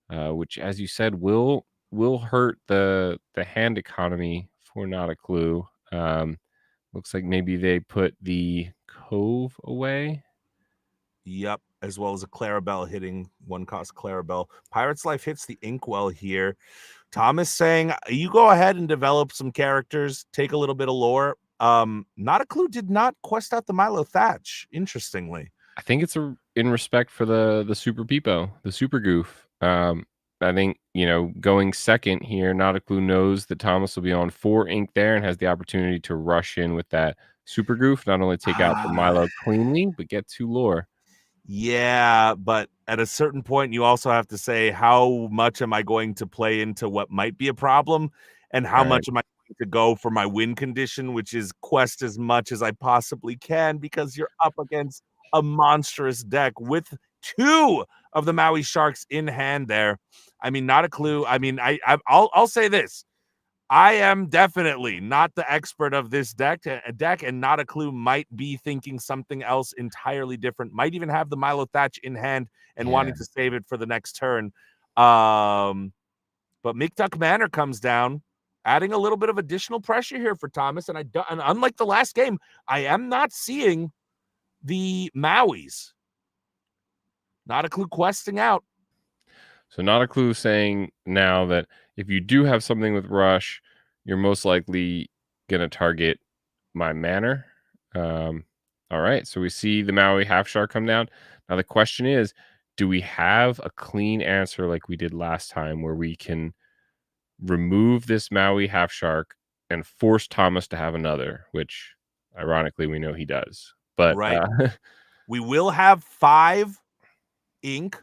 which, as you said, will hurt the hand economy for Not a Clue. Looks like maybe they put the Cove away. Yep, as well as a Clarabelle hitting 1-cost Clarabelle. Pirate's Life hits the inkwell here. Thomas saying, you go ahead and develop some characters, take a little bit of lore. Not a Clue did not quest out the Milo Thatch, interestingly. I think it's in respect for the Super Peepo, the Super Goof. I think, you know, going second here, Not a Clue knows that Thomas will be on 4 ink there and has the opportunity to rush in with that Super Goof, not only take out the Milo cleanly, but get 2 lore. Yeah, but at a certain point, you also have to say, how much am I going to play into what might be a problem? and how much am I going to go for my win condition, which is quest as much as I possibly can, because you're up against a monstrous deck with 2 of the Maui Sharks in hand there. I mean, not a clue. I mean, I'll say this. I am definitely not the expert of this deck, and not a clue might be thinking something else entirely different. Might even have the Milo Thatch in hand and wanting to save it for the next turn. But Micduck Manor comes down, adding a little bit of additional pressure here for Thomas. And unlike the last game, I am not seeing the Mauis. Not a clue questing out. So not a clue saying now that if you do have something with Rush, you're most likely going to target my Manor. All right. So we see the Maui Half Shark come down. Now the question is, do we have a clean answer like we did last time where we can remove this Maui Half Shark and force Thomas to have another, which ironically we know he does. But we will have 5 ink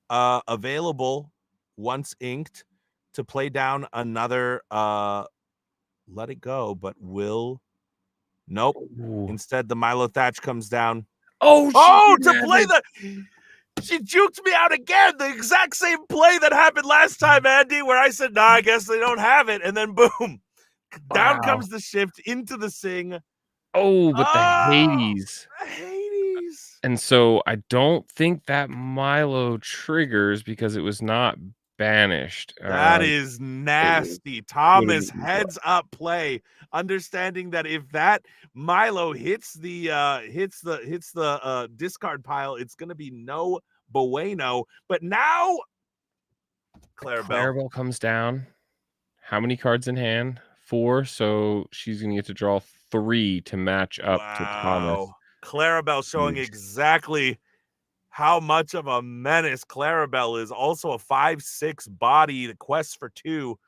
available once inked to play down another let it go, but nope. Ooh. Instead the Milo Thatch comes down. To play she juked me out again. The exact same play that happened last time, Andy, where I said, I guess they don't have it. And then boom, down comes the shift into the Sing. Oh, but the Hades. And so I don't think that Milo triggers because it was not banished. That is nasty. Thomas, heads up play, understanding that if that Milo hits the discard pile, it's gonna be no bueno. But now Clarabelle comes down. How many cards in hand? 4. So she's gonna get to draw 3 to match up to Thomas. Clarabelle showing exactly how much of a menace Clarabelle is. Also a 5/6 body, the quest for 2.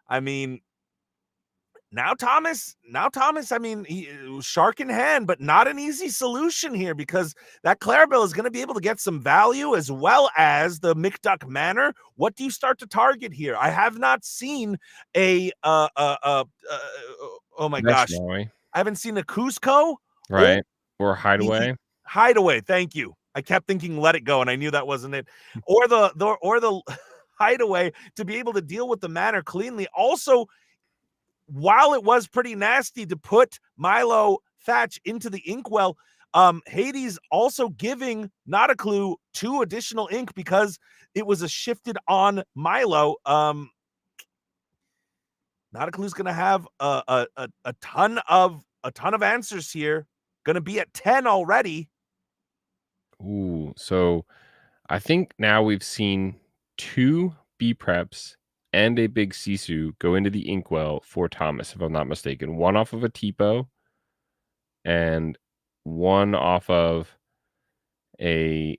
I mean, now Thomas, I mean, he shark in hand, but not an easy solution here, because that Clarabelle is going to be able to get some value as well as the Micduck Manor. What do you start to target here? I have not seen a oh my gosh. I haven't seen a Cusco. Right. Or Hideaway. Hideaway, thank you. I kept thinking Let It Go, and I knew that wasn't it. Or the Hideaway to be able to deal with the Manor cleanly. Also, while it was pretty nasty to put Milo Thatch into the inkwell, Hades also giving Not a Clue 2 additional ink because it was a shifted on Milo. Not a Clue's gonna have a ton of answers here. Gonna be at 10 already. Ooh, so I think now we've seen 2 B preps and a big Sisu go into the inkwell for Thomas, if I'm not mistaken. One off of a Tipo and one off of a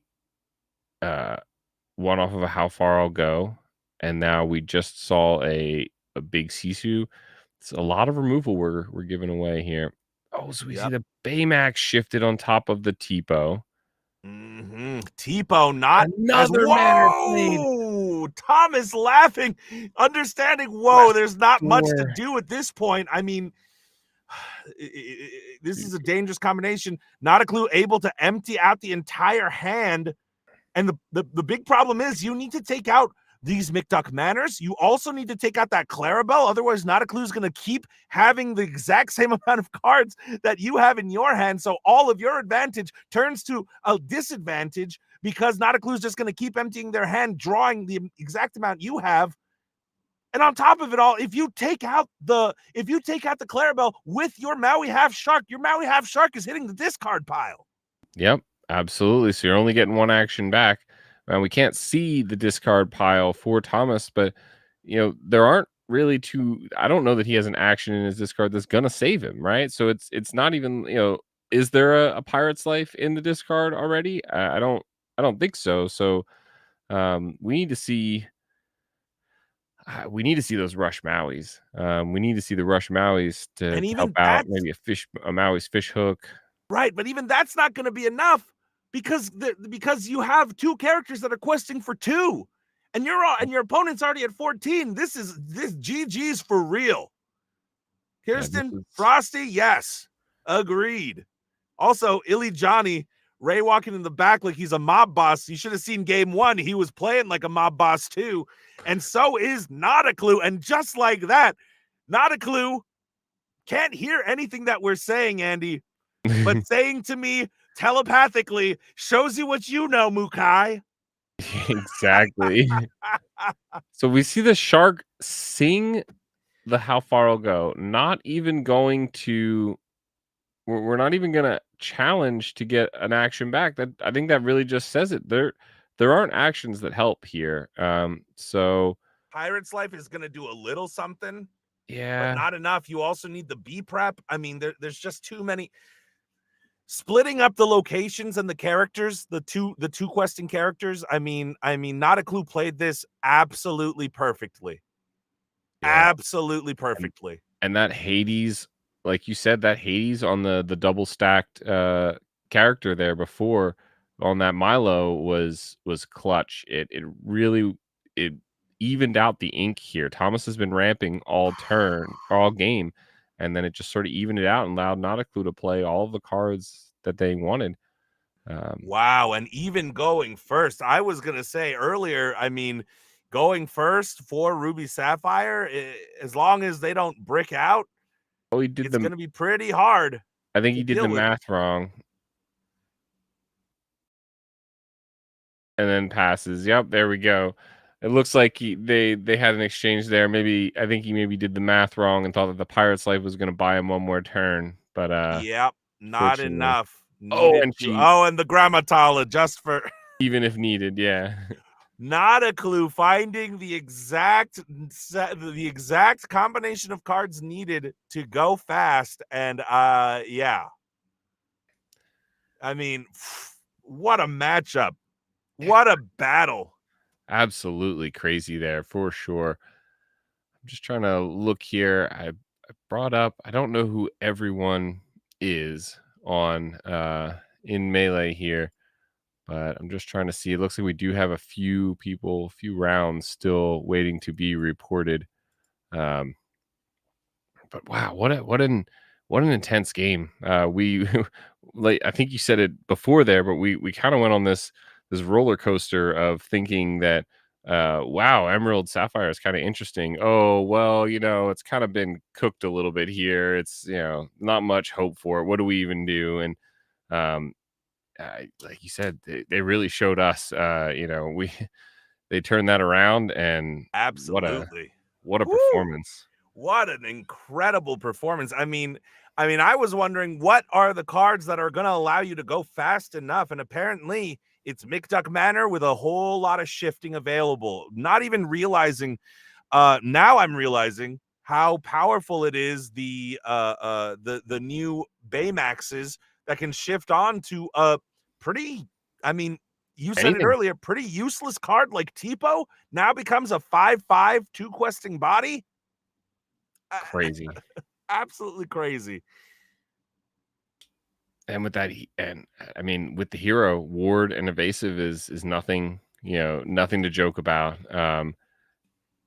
How Far I'll Go. And now we just saw a big Sisu. It's a lot of removal we're giving away here. Oh, so we see the Baymax shifted on top of the Tipo. Tipo, not another Manor played. Thomas laughing, understanding. Whoa, there's not much to do at this point. I mean, this is a dangerous combination. Not a Clue able to empty out the entire hand, and the big problem is you need to take out these Micduck Manors. You also need to take out that Clarabelle. Otherwise, Not a Clue is going to keep having the exact same amount of cards that you have in your hand. So all of your advantage turns to a disadvantage because Not a Clue is just going to keep emptying their hand, drawing the exact amount you have. And on top of it all, if you take out the Clarabelle with your Maui Half Shark, your Maui Half Shark is hitting the discard pile. Yep, absolutely. So you're only getting 1 action back. And we can't see the discard pile for Thomas, but there aren't really 2. I don't know that he has an action in his discard that's gonna save him, right? So it's not even, is there a Pirate's Life in the discard already? I don't think so. So we need to see those Rush Mauis. We need to see the Rush Mauis to help out maybe a Maui's Fish Hook. Right, but even that's not going to be enough because you have 2 characters that are questing for 2. And your opponent's already at 14. This GG's for real. Kirsten, Frosty, yes. Agreed. Also, Illy Johnny, Ray walking in the back like he's a mob boss. You should have seen game 1. He was playing like a mob boss too. And so is Not a Clue. And just like that, Not a Clue can't hear anything that we're saying, Andy, but saying to me telepathically shows you what you know, Mukai. Exactly. So we see the shark sing the How Far I'll Go, not even going to we're not even gonna challenge to get an action back. That I think that really just says it. There aren't actions that help here. So Pirate's Life is gonna do a little something, yeah, but not enough. You also need the B prep. I mean, there's just too many. Splitting up the locations and the characters, the two questing characters. I mean, Not a Clue played this absolutely perfectly. yeah. Absolutely perfectly. And that Hades, like you said, that Hades on the double stacked character there before on that Milo was clutch. It really it evened out the ink here. Thomas has been ramping all game, and then it just sort of evened it out and allowed Not a Clue to play all of the cards that they wanted. Wow, and even going first, I was gonna say earlier. I mean, going first for Ruby Sapphire, as long as they don't brick out, Oh, he did it's the. gonna be pretty hard. I think to he did the deal with. math wrong. And then passes. Yep, there we go. It looks like they had an exchange there. Maybe I think he maybe did the math wrong and thought that the Pirate's Life was going to buy him one more turn, but Yep, not fortunately. enough. Oh, Needed and to. she Oh, and the Grammatala just for even if needed, yeah. Not a Clue finding the exact combination of cards needed to go fast, and yeah. I mean, what a matchup. What a battle. Absolutely crazy there for sure. I'm just trying to look here. I brought up, I don't know who everyone is on in Melee here, but I'm just trying to see. It looks like we do have a few people, a few rounds still waiting to be reported. Um, but wow, what an intense game. We like I think you said it before there, but we kind of went on this roller coaster of thinking that wow, Emerald Sapphire is kind of interesting. Oh, well, it's kind of been cooked a little bit here. It's, not much hope for it. What do we even do? And um like you said, they really showed us we they turned that around, and Absolutely. what a Woo! performance. What an incredible performance. I mean, I was wondering what are the cards that are going to allow you to go fast enough, and apparently it's McDuck Manor with a whole lot of shifting available. Not even realizing now I'm realizing how powerful it is, the new Baymaxes that can shift on to a pretty, I mean, you said it Anything earlier, pretty useless card like Tipo now becomes a 5/5 2 questing body. crazy. Absolutely crazy. And with that, and I mean, with the hero, Ward and Evasive is nothing, nothing to joke about.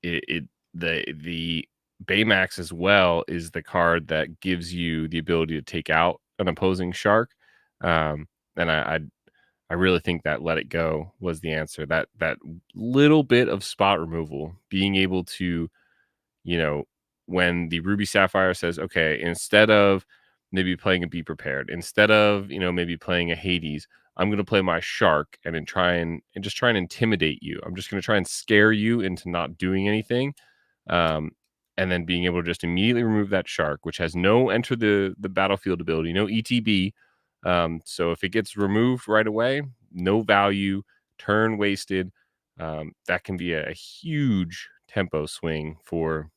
The Baymax as well is the card that gives you the ability to take out an opposing shark. And I really think that Let It Go was the answer. That little bit of spot removal, being able to, when the Ruby Sapphire says, okay, instead of maybe playing a Be Prepared, instead of, maybe playing a Hades, I'm going to play my shark and then just try and intimidate you. I'm just going to try and scare you into not doing anything. And then being able to just immediately remove that shark, which has no enter the battlefield ability, no ETB. So if it gets removed right away, no value, turn wasted. That can be a huge tempo swing for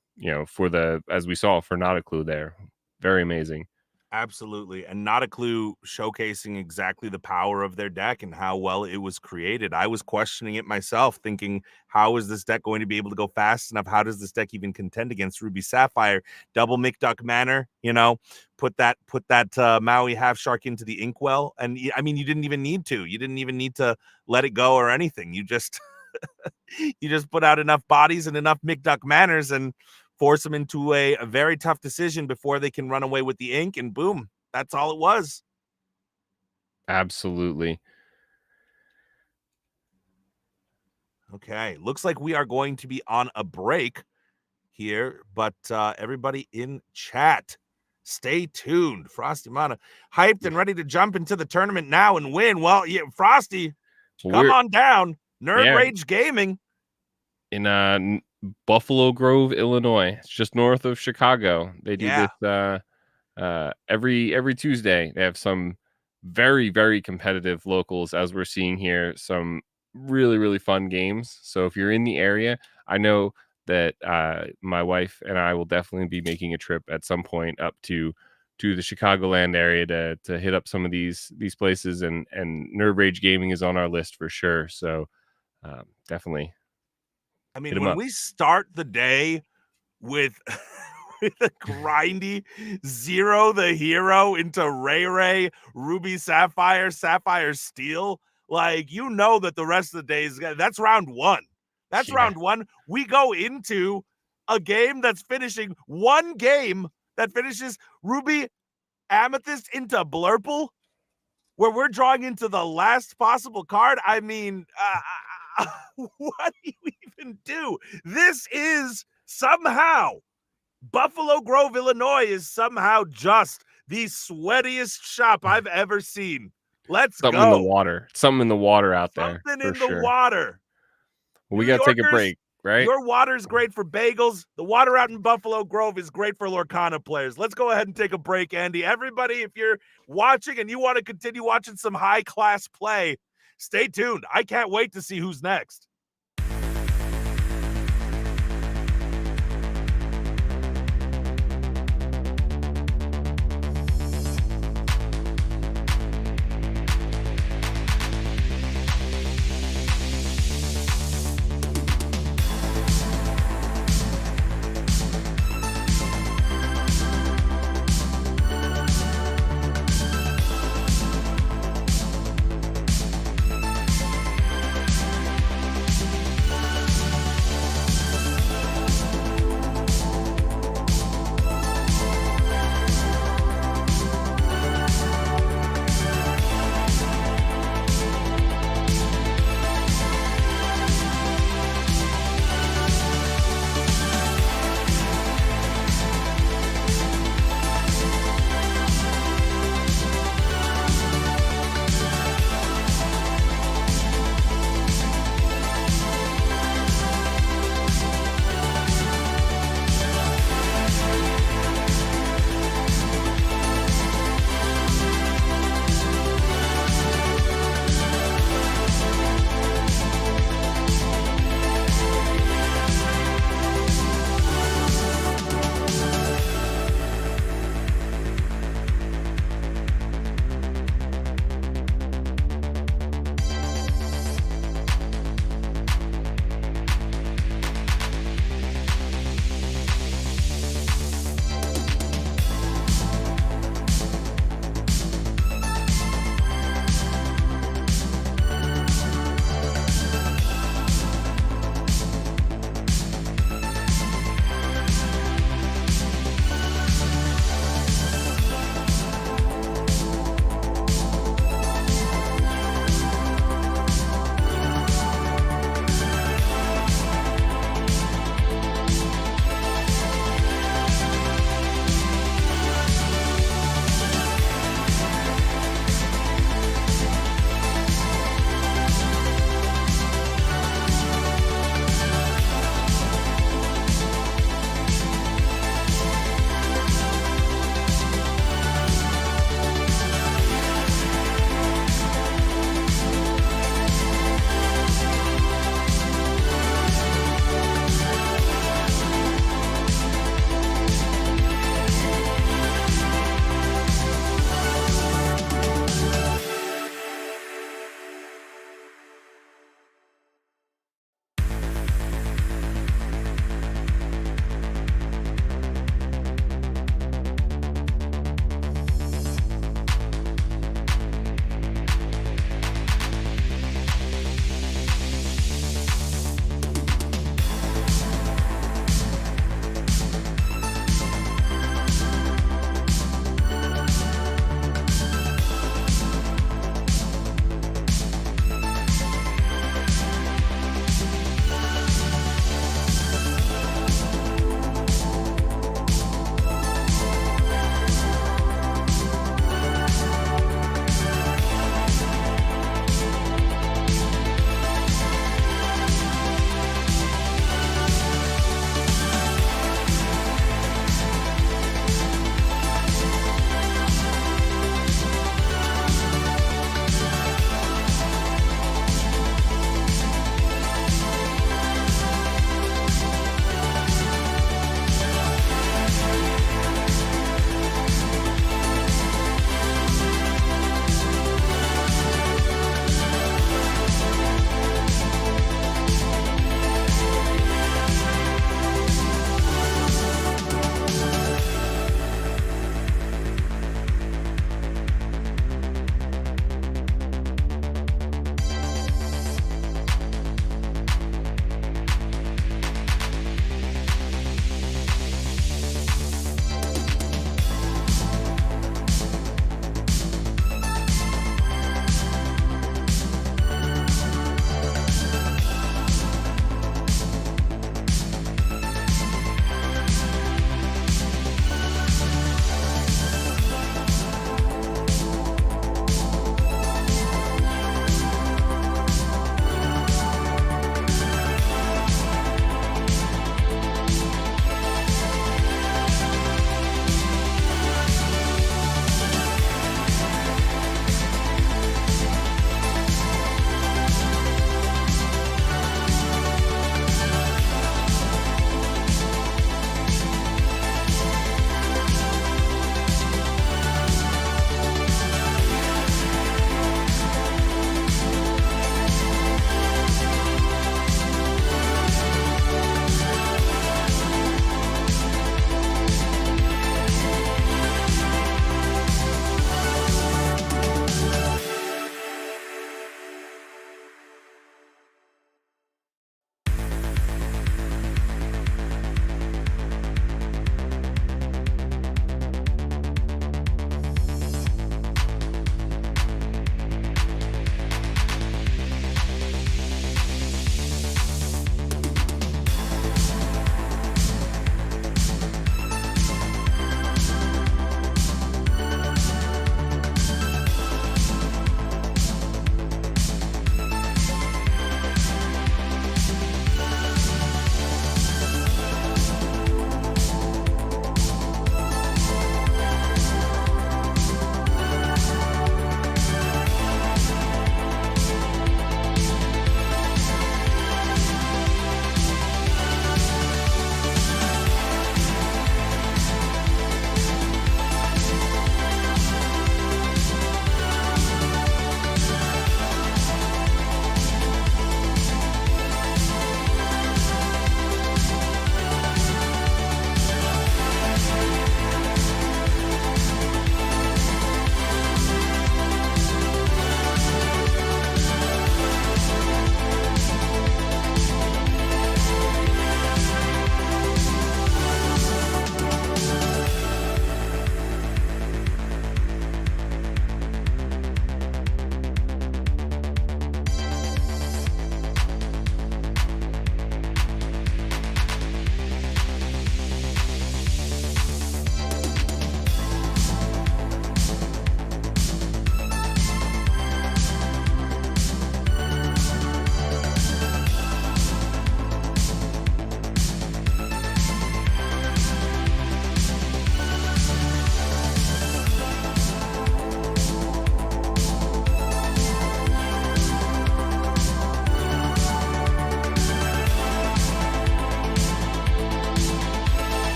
as we saw for Not a Clue there. Very amazing. Absolutely. And Not a Clue showcasing exactly the power of their deck and how well it was created. I was questioning it myself, thinking, how is this deck going to be able to go fast enough? How does this deck even contend against Ruby Sapphire? Double McDuck Manor, put that Maui Half Shark into the Inkwell. And I mean, you didn't even need to. You didn't even need to let it go or anything. You just You just put out enough bodies and enough McDuck manners and force them into a very tough decision before they can run away with the ink, and boom, that's all it was. Absolutely. Okay, looks like we are going to be on a break here, but everybody in chat, stay tuned. Frosty Mana, hyped and ready to jump into the tournament now and win. Well, yeah, Frosty, come on down. Nerd Rage Gaming in Buffalo Grove, Illinois. It's just north of Chicago. They do this every Tuesday. They have some very, very competitive locals, as we're seeing here. Some really, really fun games. So if you're in the area, I know that my wife and I will definitely be making a trip at some point up to the Chicagoland area to hit up some of these places, and Nerd Rage Gaming is on our list for sure. So definitely. I mean, when we start the day with with a grindy Zero the Hero into Ray, Ruby Sapphire, Sapphire Steel, like, you know that the rest of the day is, that's round one. That's round one. We go into a game that's finishing one game that finishes Ruby Amethyst into Blurple, where we're drawing into the last possible card. I mean, what do you even do? This is somehow, Buffalo Grove, Illinois is somehow just the sweatiest shop I've ever seen. Let's go. Something in the water. Something in the water out there. Something in the water. Well, we got to take a break, right? Your water is great for bagels. The water out in Buffalo Grove is great for Lorcana players. Let's go ahead and take a break, Andy. Everybody, if you're watching and you want to continue watching some high-class play, stay tuned. I can't wait to see who's next.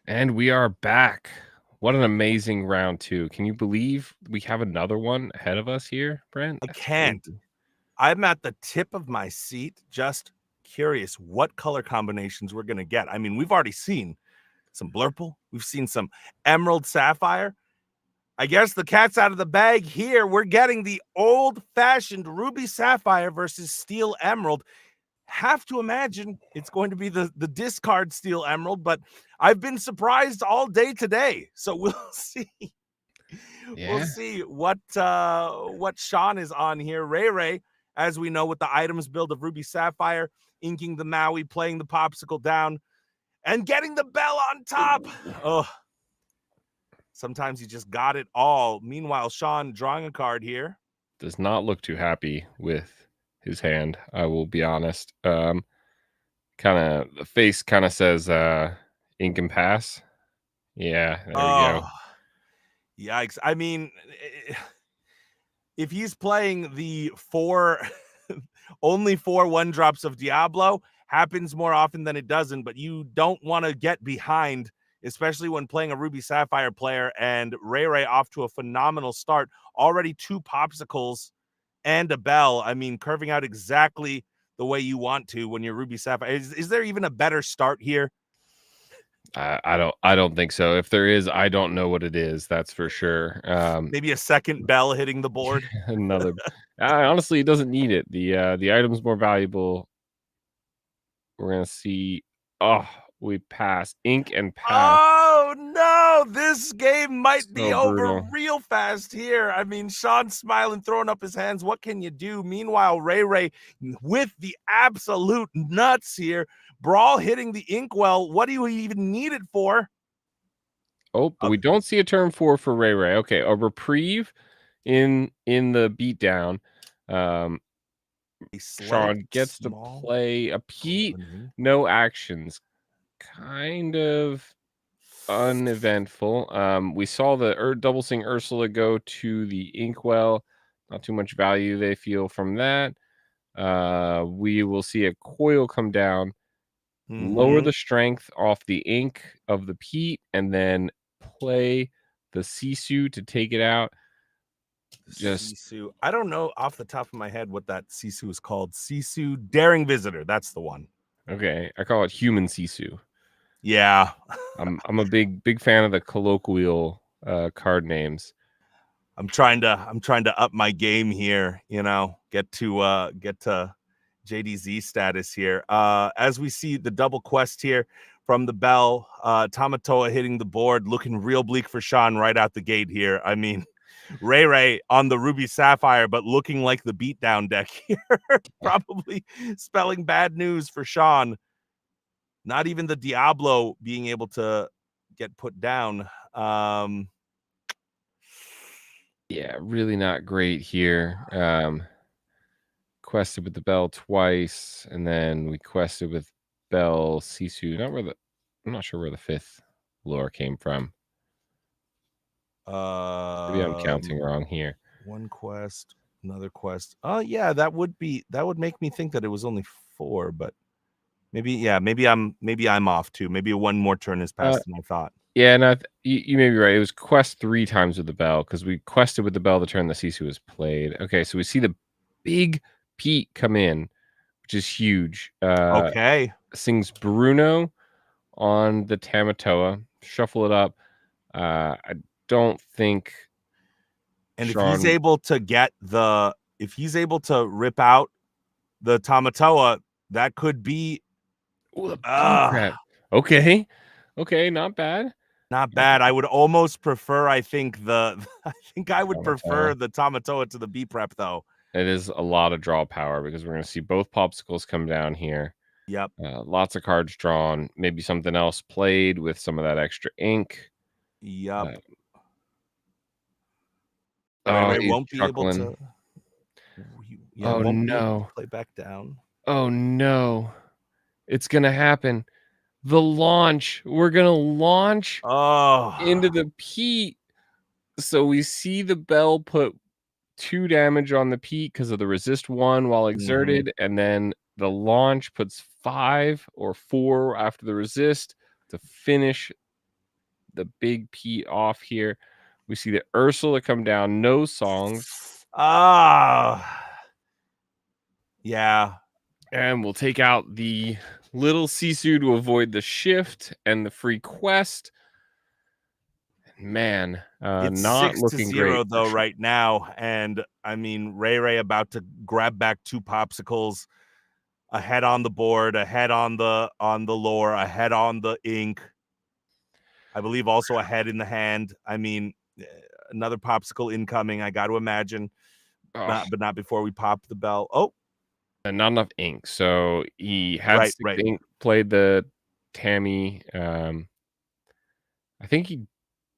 And we are back. What an amazing round 2. Can you believe we have another one ahead of us here, Brent? I That's can't. crazy. I'm at the tip of my seat, just curious what color combinations we're going to get. I mean, we've already seen some Blurple, we've seen some Emerald Sapphire. I guess the cat's out of the bag here. We're getting the old-fashioned Ruby Sapphire versus Steel Emerald. Have to imagine it's going to be the discard Steel Emerald, but I've been surprised all day today. So we'll see. We'll Yeah. see what Sean is on here. Ray, as we know, with the items build of Ruby Sapphire, inking the Maui, playing the popsicle down, and getting the bell on top. Oh, sometimes you just got it all. Meanwhile, Sean drawing a card here. Does not look too happy with his hand, I will be honest. The face kind of says ink and pass. Yeah, there we go. Yikes. I mean, if he's playing the only 4 1-drops of Diablo, happens more often than it doesn't, but you don't want to get behind, especially when playing a Ruby Sapphire player. And Ray off to a phenomenal start. Already 2 popsicles and a bell. I mean, curving out exactly the way you want to when you're Ruby Sapphire. Is there even a better start here? I don't think so. If there is, I don't know what it is. That's for sure. Maybe a second bell hitting the board. Another. Honestly, it doesn't need it. The item's more valuable. We're gonna see. Oh, we pass ink and pass. Oh no, this game might be So over brutal. real fast here. I mean, Sean's smiling, throwing up his hands. What can you do? Meanwhile, Ray with the absolute nuts here. Brawl hitting the inkwell. What do you even need it for? Oh, but we don't see a turn 4 for Ray. Okay, a reprieve in the beatdown. Sean gets to play a Pete. No actions. Kind of uneventful. We saw the double sing Ursula go to the inkwell. Not too much value they feel from that. We will see a coil come down, lower the strength off the ink of the peat, and then play the Sisu to take it out. Just Sisu. I don't know off the top of my head what that Sisu is called. Sisu Daring Visitor. That's the one. okay. I call it human Sisu. Yeah. I'm a big fan of the colloquial card names. I'm trying to up my game here, get to JDZ status here. As we see the double quest here from the bell, Tamatoa hitting the board, looking real bleak for Sean right out the gate here. I mean, Ray on the Ruby Sapphire, but looking like the beatdown deck here. Probably spelling bad news for Sean. Not even the Diablo being able to get put down. Yeah, really not great here. Quested with the bell twice, and then we quested with bell Sisu. I'm not sure where the 5th lore came from. Maybe I'm counting wrong here. One quest, another quest. Oh yeah, that would make me think that it was only 4, but maybe I'm off too. Maybe one more turn has passed than I thought. Yeah, no, you may be right. It was quest 3 times with the bell because we quested with the bell the turn the Sisu was played. Okay, so we see the big Pete come in, which is huge. Okay. Sings Bruno on the Tamatoa. Shuffle it up. I don't think. And Sean, if he's able to rip out the Tamatoa, that could be okay, not bad. Not bad. I would almost prefer, I think I would prefer the Tamatoa to the B prep though. It is a lot of draw power because we're going to see both popsicles come down here. Yep. Lots of cards drawn. Maybe something else played with some of that extra ink. Yep. Ray won't be able to. Oh no! Play back down. Oh no! It's gonna happen. The launch. We're gonna launch into the Pete. So we see the bell put 2 damage on the Pete because of the resist 1 while exerted, and then the launch puts 5 or 4 after the resist to finish the big Pete off here. We see the Ursula come down, no songs. Yeah. And we'll take out the little Sisu to avoid the shift and the free quest. Man, It's not 6-0 looking great though right now. And I mean, Ray about to grab back 2 popsicles, ahead on the board, ahead on the lore, ahead on the ink. I believe also ahead in the hand. I mean, another popsicle incoming, I got to imagine. But not before we pop the bell. Oh, and not enough ink. So he had 6 right. ink, played the Tammy. I think he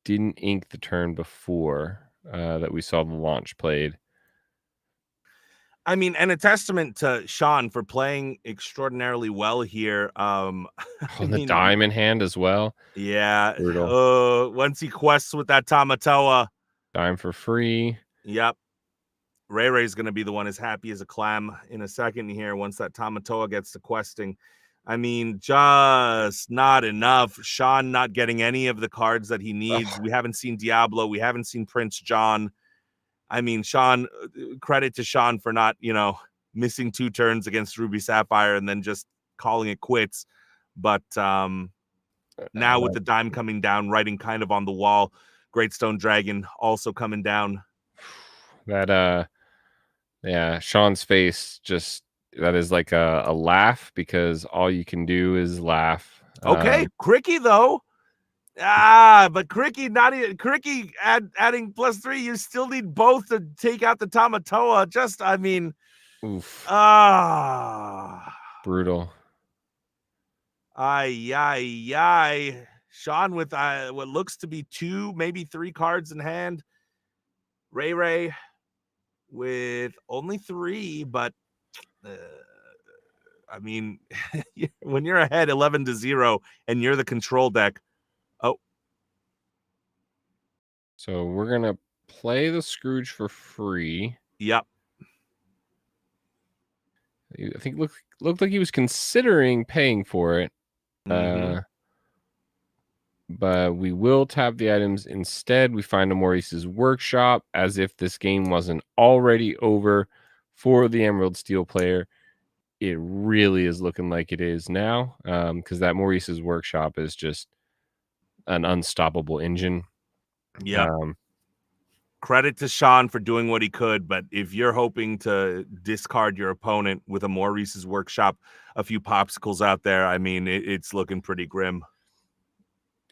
didn't ink the turn before that we saw the launch played. I mean, and a testament to Sean for playing extraordinarily well here. The dime in hand as well. Yeah. Brutal. Once he quests with that Tamatoa. Dime for free. Yep. Ray's going to be the one as happy as a clam in a second here once that Tamatoa gets to questing. I mean, just not enough. Sean not getting any of the cards that he needs. We haven't seen Diablo. We haven't seen Prince John. I mean, Sean, credit to Sean for not, missing 2 turns against Ruby Sapphire and then just calling it quits. But now with the dime coming down, writing kind of on the wall, Great Stone Dragon also coming down. That, yeah, Sean's face just, that is like a laugh because all you can do is laugh. Okay, Cricky though. But Cricky adding +3. You still need both to take out the Tamatoa. Just, I mean, oof. Brutal. Ay. Sean with what looks to be 2, maybe 3 cards in hand. Ray with only 3, but I mean, when you're ahead 11-0 and you're the control deck. Oh. So we're going to play the Scrooge for free. Yep. I think looked like he was considering paying for it. Mm-hmm. But we will tap the items instead. We find a Maurice's Workshop, as if this game wasn't already over for the Emerald Steel player. It really is looking like it is now, because that Maurice's Workshop is just an unstoppable engine. Yeah. Credit to Sean for doing what he could, but if you're hoping to discard your opponent with a Maurice's Workshop, a few popsicles out there, I mean, it's looking pretty grim.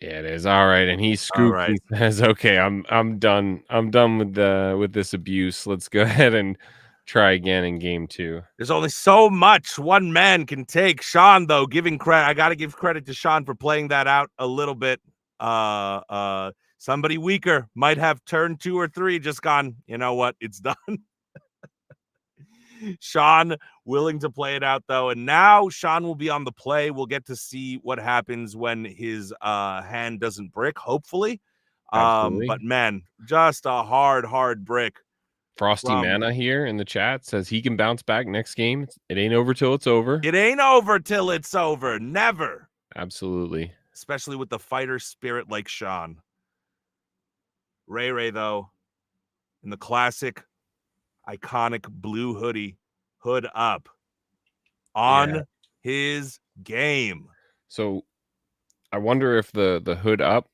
Yeah, it is. All right, and he scoops and says, "Okay, I'm done. I'm done with this abuse. Let's go ahead and try again in game 2." There's only so much one man can take. Sean, though, giving credit, I got to give credit to Sean for playing that out a little bit. Somebody weaker might have turn 2 or 3 just gone, you know what? It's done. Sean willing to play it out, though. And now Sean will be on the play. We'll get to see what happens when his hand doesn't brick, hopefully. But, man, just a hard brick. Frosty Mana here in the chat says he can bounce back next game. It ain't over till it's over. It ain't over till it's over. Never. Absolutely. Especially with the fighter spirit like Sean. Ray, though, in the classic, iconic blue hoodie, hood up on his game. So I wonder if the hood up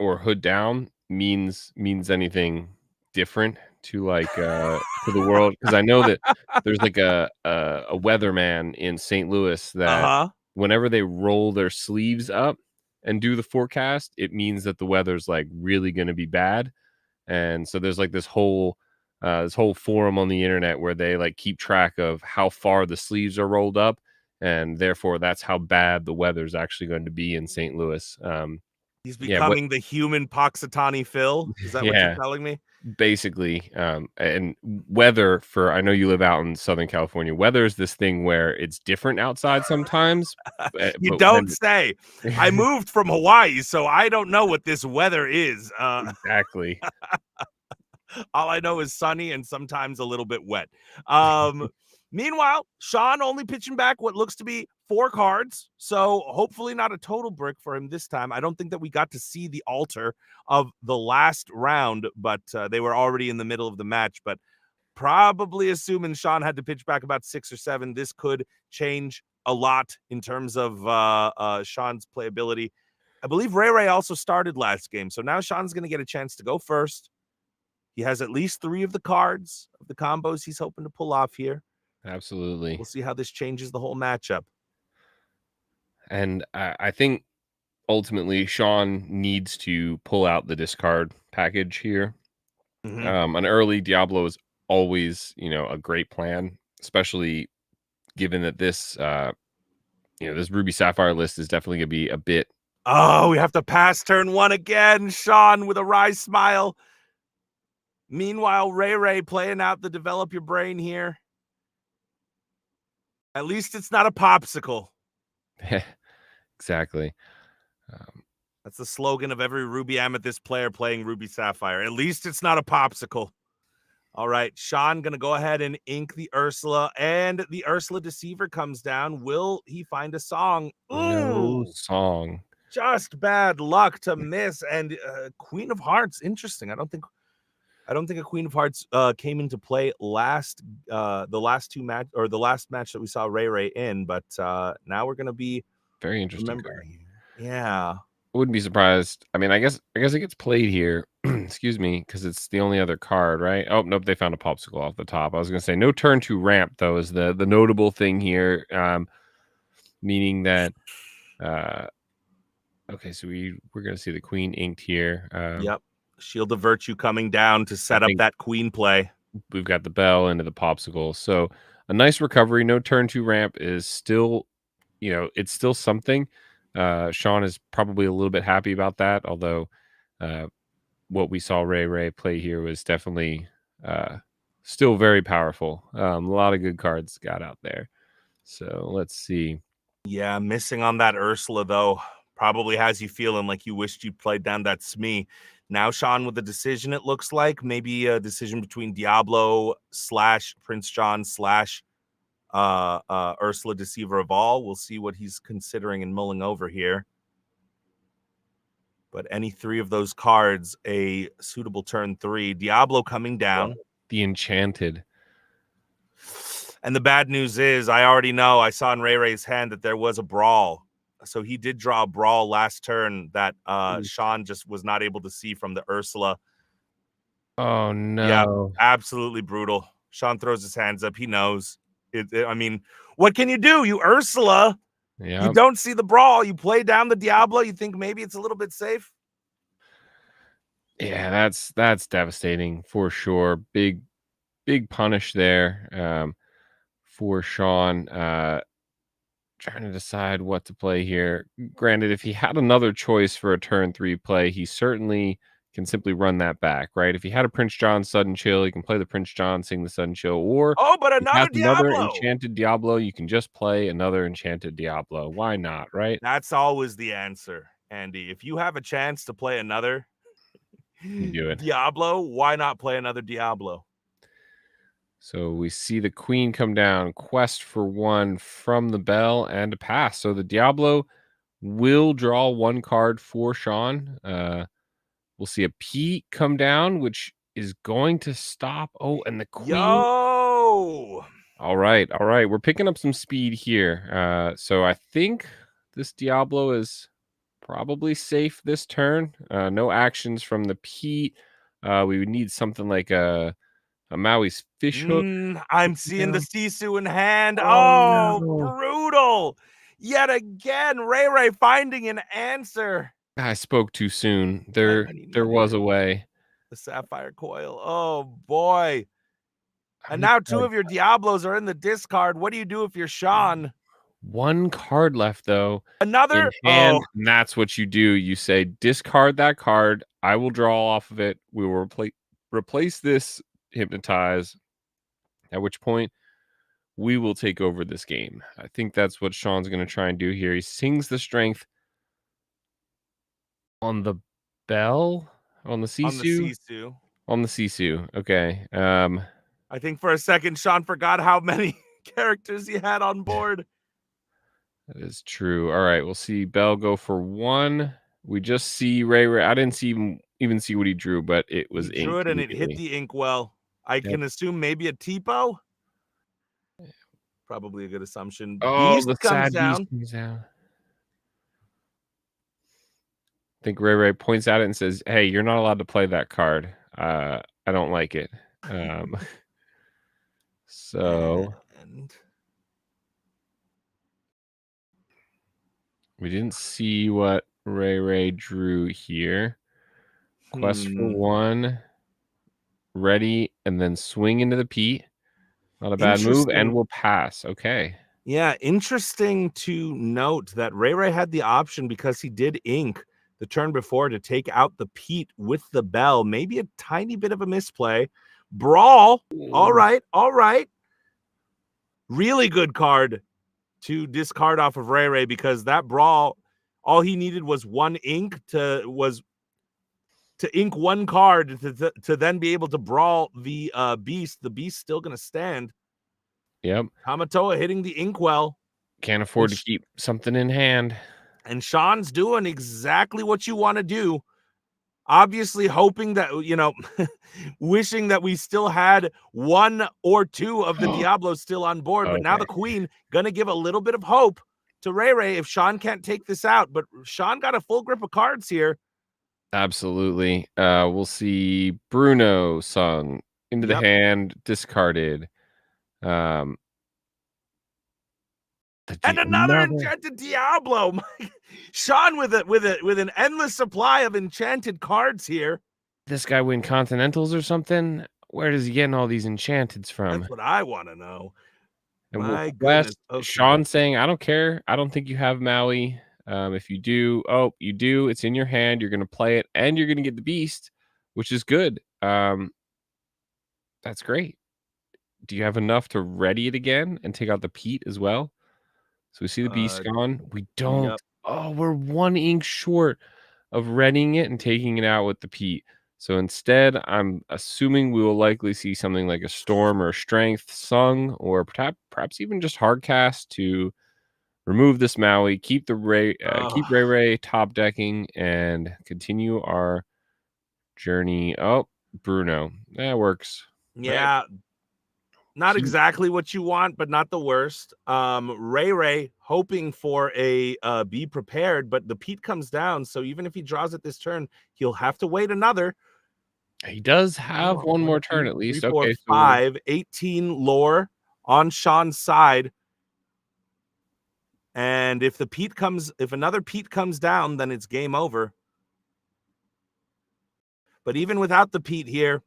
or hood down means anything different to like to the world, because I know that there's like a weatherman in St. Louis that whenever they roll their sleeves up and do the forecast, it means that the weather's like really going to be bad. And so there's like this whole forum on the internet where they like keep track of how far the sleeves are rolled up, and therefore that's how bad the weather's actually going to be in St. Louis. He's becoming the human Poxitani Phil. Is that what you're telling me? Basically. And weather, for I know you live out in Southern California, weather is this thing where it's different outside sometimes. You don't say. I moved from Hawaii, so I don't know what this weather is. Exactly. All I know is sunny and sometimes a little bit wet. Meanwhile, Sean only pitching back what looks to be 4 cards. So hopefully not a total brick for him this time. I don't think that we got to see the altar of the last round, but they were already in the middle of the match. But probably assuming Sean had to pitch back about 6 or 7, this could change a lot in terms of Sean's playability. I believe Ray also started last game. So now Sean's going to get a chance to go first. He has at least 3 of the cards of the combos he's hoping to pull off here. Absolutely. We'll see how this changes the whole matchup. And I think ultimately Sean needs to pull out the discard package here. An early Diablo is always, a great plan, especially given that this, this Ruby Sapphire list is definitely going to be a bit. Oh, we have to pass turn 1 again. Sean with a wry smile. Meanwhile, Ray playing out the develop your brain here. At least it's not a popsicle. Exactly. That's the slogan of every Ruby Amethyst player playing Ruby Sapphire. At least it's not a popsicle. All right, Sean going to go ahead and ink the Ursula, and the Ursula Deceiver comes down. Will he find a song? No song. Just bad luck to miss. And Queen of Hearts, interesting. I don't think a Queen of Hearts came into play the last match that we saw Ray in, but now we're gonna be very interesting card. Yeah. I wouldn't be surprised. I mean, I guess it gets played here. Excuse me, because it's the only other card, right? Oh, nope, they found a popsicle off the top. I was gonna say no turn to ramp, though, is the notable thing here. Meaning that okay, so we're gonna see the queen inked here. Yep. Shield of Virtue coming down to set up that queen play. We've got the bell into the popsicle. So a nice recovery. No turn to ramp is still, it's still something. Sean is probably a little bit happy about that, although what we saw Ray play here was definitely still very powerful. A lot of good cards got out there. So let's see. Yeah, missing on that Ursula, though, probably has you feeling like you wished you played down that Smee. Now, Sean, with the decision, it looks like maybe a decision between Diablo / Prince John / Ursula Deceiver of All. We'll see what he's considering and mulling over here. But any 3 of those cards, a suitable turn 3. Diablo coming down. The Enchanted. And the bad news is, I already know, I saw in Ray's hand that there was a brawl. So he did draw a brawl last turn that Sean just was not able to see from the Ursula. Oh, no. Yeah, absolutely brutal. Sean throws his hands up. He knows. I mean, what can you do? You Ursula. Yep. You don't see the brawl. You play down the Diablo. You think maybe it's a little bit safe. Yeah, that's devastating for sure. Big punish there for Sean. Trying to decide what to play here. Granted, if he had another choice for a turn 3 play, he certainly can simply run that back, right? If he had a Prince John Sudden Chill, he can play the Prince John, sing the Sudden Chill, or but another Enchanted Diablo, you can just play another Enchanted Diablo. Why not, right? That's always the answer, Andy. If you have a chance to play another Diablo, why not play another Diablo? So we see the queen come down, quest for 1 from the bell, and a pass. So the Diablo will draw 1 card for Sean. We'll see a P come down, which is going to stop. Oh, and the queen. Yo! All right. We're picking up some speed here. So I think this Diablo is probably safe this turn. No actions from the P. We would need something like a Maui's fish hook. I'm seeing the Sisu in hand. Oh, no. Brutal. Yet again, Ray finding an answer. I spoke too soon. There was a way. The Sapphire Coil. Oh, boy. And now 2 of your Diablos are in the discard. What do you do if you're Sean? 1 card left, though. Another? And that's what you do. You say, discard that card. I will draw off of it. We will replace this Hypnotize, at which point we will take over this game. I think that's what Sean's going to try and do here. He sings the strength on the bell, on the Sisu. On the Sisu. Okay. I think for a second Sean forgot how many characters he had on board. That is true. All right, we'll see Bell go for 1. We just see Ray. I didn't even see what he drew, but it was He drew inked it and it hit immediately. the inkwell. I Yep. can assume maybe a Tipo. Probably a good assumption. Oh, Beast the comes sad beast down. comes down. I think Ray points at it and says, "Hey, you're not allowed to play that card. I don't like it." So And we didn't see what Ray drew here. Quest for 1, ready, and then swing into the Pete. Not a bad move, and we'll pass. Okay. Yeah, interesting to note that Ray had the option because he did ink the turn before to take out the Pete with the Bell. Maybe a tiny bit of a misplay. Brawl. All right. Really good card to discard off of Ray because that Brawl, all he needed was 1 ink to ink 1 card to then be able to brawl the Beast. The Beast still going to stand. Yep. Kamatoa hitting the inkwell. Can't afford to keep something in hand. And Sean's doing exactly what you want to do. Obviously hoping that, wishing that we still had 1 or 2 of the Diablos still on board. But now the Queen going to give a little bit of hope to Ray if Sean can't take this out. But Sean got a full grip of cards here. Absolutely. We'll see Bruno sung into the hand, discarded. And another enchanted Diablo. Sean with an endless supply of enchanted cards here. This guy win Continentals or something? Where does he get all these enchanteds from? That's what I want to know. And My goodness. Okay. Sean saying, I don't care. I don't think you have Maui. If you do, you do. It's in your hand. You're going to play it, and you're going to get the Beast, which is good. That's great. Do you have enough to ready it again and take out the Pete as well? So we see the Beast gone. We don't. Yep. Oh, we're 1 ink short of readying it and taking it out with the Pete. So instead, I'm assuming we will likely see something like a Storm or a Strength sung, or perhaps even just Hardcast to remove this Maui, keep the keep Ray top decking, and continue our journey. Oh, Bruno, that works. Yeah. Not exactly what you want, but not the worst. Ray hoping for a be prepared, but the Pete comes down. So even if he draws it this turn, he'll have to wait another. He does have 1 more turn at least. 3, 4, okay, 5, 18 lore on Sean's side. And if another Pete comes down, then it's game over. But even without the Pete here,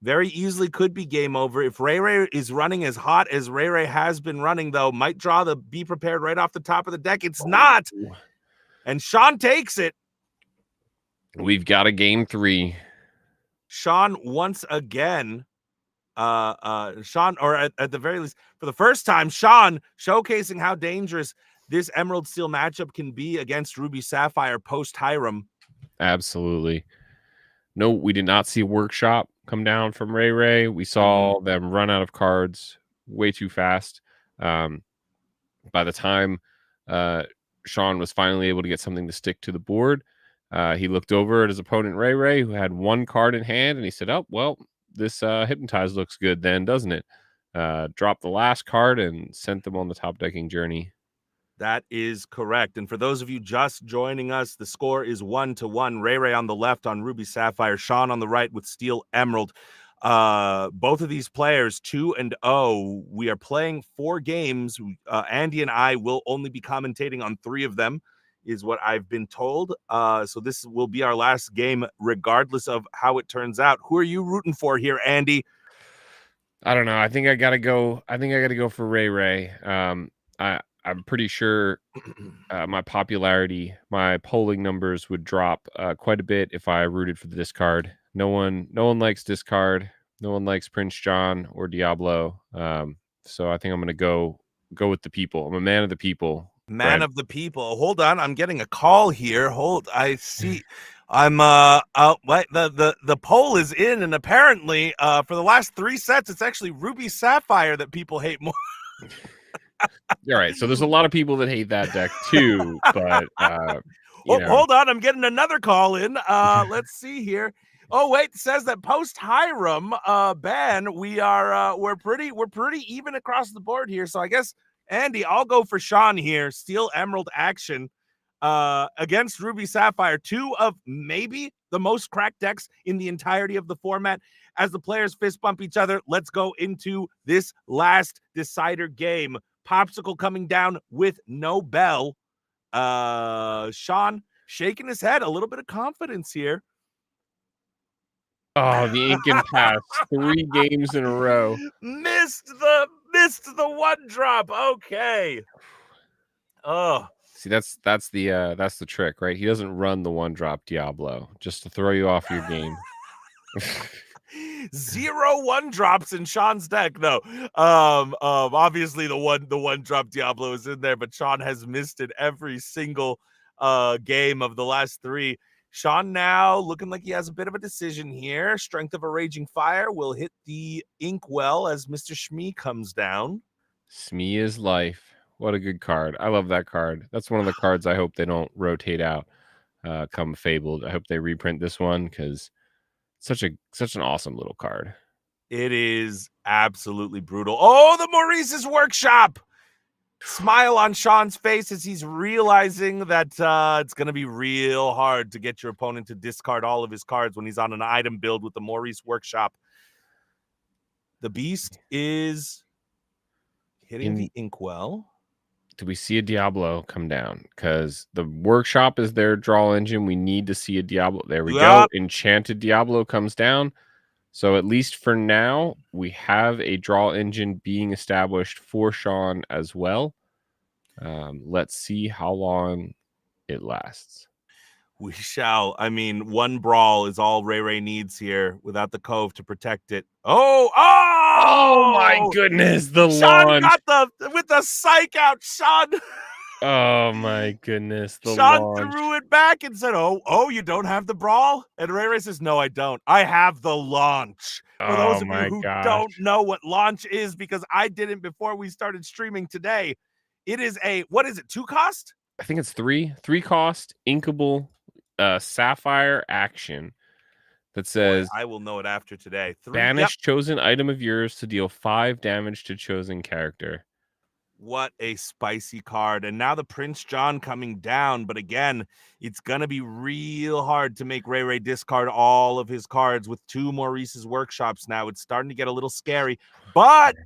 very easily could be game over. If Ray is running as hot as Ray has been running, though, might draw the be prepared right off the top of the deck. It's not. And Sean takes it. We've got a game 3. Sean once again, Sean, or at the very least, for the first time, Sean showcasing how dangerous this Emerald Steel matchup can be against Ruby Sapphire post Hiram. Absolutely. No, we did not see Workshop come down from Ray. We saw them run out of cards way too fast. By the time Sean was finally able to get something to stick to the board, he looked over at his opponent Ray, who had 1 card in hand, and he said, "Oh, well, this Hypnotize looks good then, doesn't it?" Dropped the last card and sent them on the top decking journey. That is correct. And for those of you just joining us, the score is 1-1. Ray on the left on Ruby Sapphire, Sean on the right with Steel Emerald. Both of these players 2-0. We are playing 4 games. Andy and I will only be commentating on 3 of them, is what I've been told. So this will be our last game, regardless of how it turns out. Who are you rooting for here, Andy? I don't know. I think I gotta go. For Ray. I'm pretty sure my popularity, my polling numbers would drop quite a bit if I rooted for the discard. No one likes discard. No one likes Prince John or Diablo. So I think I'm going to go with the people. I'm a man of the people. Man of the people. Hold on. I'm getting a call here. I see. I'm wait, the poll is in, and apparently for the last 3 sets it's actually Ruby Sapphire that people hate more. All right, so there's a lot of people that hate that deck too, but you know. Hold on, I'm getting another call in. Let's see here. Oh wait, it says that post Hiram ban, we're pretty even across the board here. So I guess Andy, I'll go for Sean here. Steel Emerald action against Ruby Sapphire, 2 of maybe the most cracked decks in the entirety of the format. As the players fist bump each other, let's go into this last decider game. Popsicle coming down with no bell. Sean shaking his head, a little bit of confidence here. Oh, the Incan Pass, 3 games in a row. Missed the 1 drop. Okay. Oh, see, that's the trick, right? He doesn't run the 1 drop Diablo just to throw you off your game. 0 1 drops in Sean's deck. No, obviously the one drop Diablo is in there, but Sean has missed it every single game of the last 3. Sean now looking like he has a bit of a decision here. Strength of a Raging Fire will hit the Inkwell as Mr. Shmee comes down. Smee is life. What a good card. I love that card. That's one of the cards I hope they don't rotate out come Fabled. I hope they reprint this one because such an awesome little card. It is absolutely brutal. Oh, the Maurice's Workshop. Smile on Sean's face as he's realizing that it's going to be real hard to get your opponent to discard all of his cards when he's on an item build with the Maurice Workshop. The Beast is hitting the Inkwell. Do we see a Diablo come down? Because the Workshop is their draw engine. We need to see a Diablo. There we go. Enchanted Diablo comes down. So at least for now, we have a draw engine being established for Sean as well. Let's see how long it lasts. We shall. I mean, 1 brawl is all Ray needs here without the Cove to protect it. Oh my goodness, the Sean launch. got with the psych out, Sean. Oh my goodness, the Sean launch. threw it back and said, oh, you don't have the brawl? And Ray says, no, I don't. I have the launch. For those of you who don't know what launch is, because I didn't before we started streaming today, it is what is it, 2 cost? I think it's 3 cost, inkable sapphire action that says, boy, I will know it after today. 3, banish chosen item of yours to deal 5 damage to chosen character. What a spicy card. And now the Prince John coming down. But again, it's going to be real hard to make Ray discard all of his cards with 2 Maurice's Workshops now. It's starting to get a little scary. But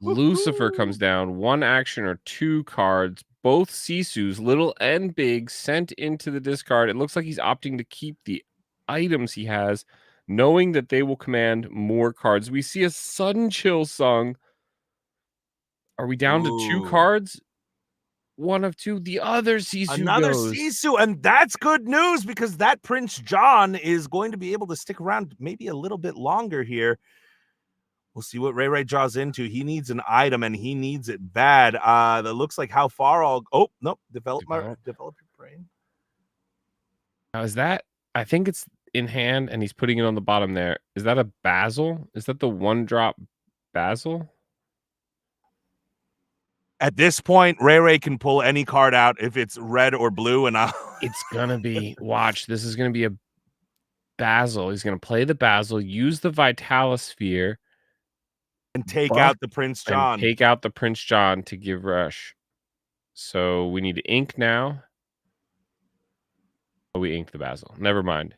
Lucifer comes down. 1 action or 2 cards. Both Sisu's, little and big, sent into the discard. It looks like he's opting to keep the items he has, knowing that they will command more cards. We see a Sudden Chill sung. Are we down to 2 cards? 1 of 2. The other Sisu Another goes. Sisu, and that's good news because that Prince John is going to be able to stick around maybe a little bit longer here. We'll see what Ray draws into. He needs an item, and he needs it bad. That looks like how far I'll... Oh, nope. Develop your brain. Now, is that... I think it's in hand, and he's putting it on the bottom there. Is that a Basil? Is that the 1-drop Basil? At this point, Ray can pull any card out if it's red or blue, and it's gonna be... Watch, this is gonna be a Basil. He's gonna play the Basil, use the Vitalosphere, and take out the Prince John. And take out the Prince John to give Rush. So we need to ink now. Oh, we inked the Basil. Never mind.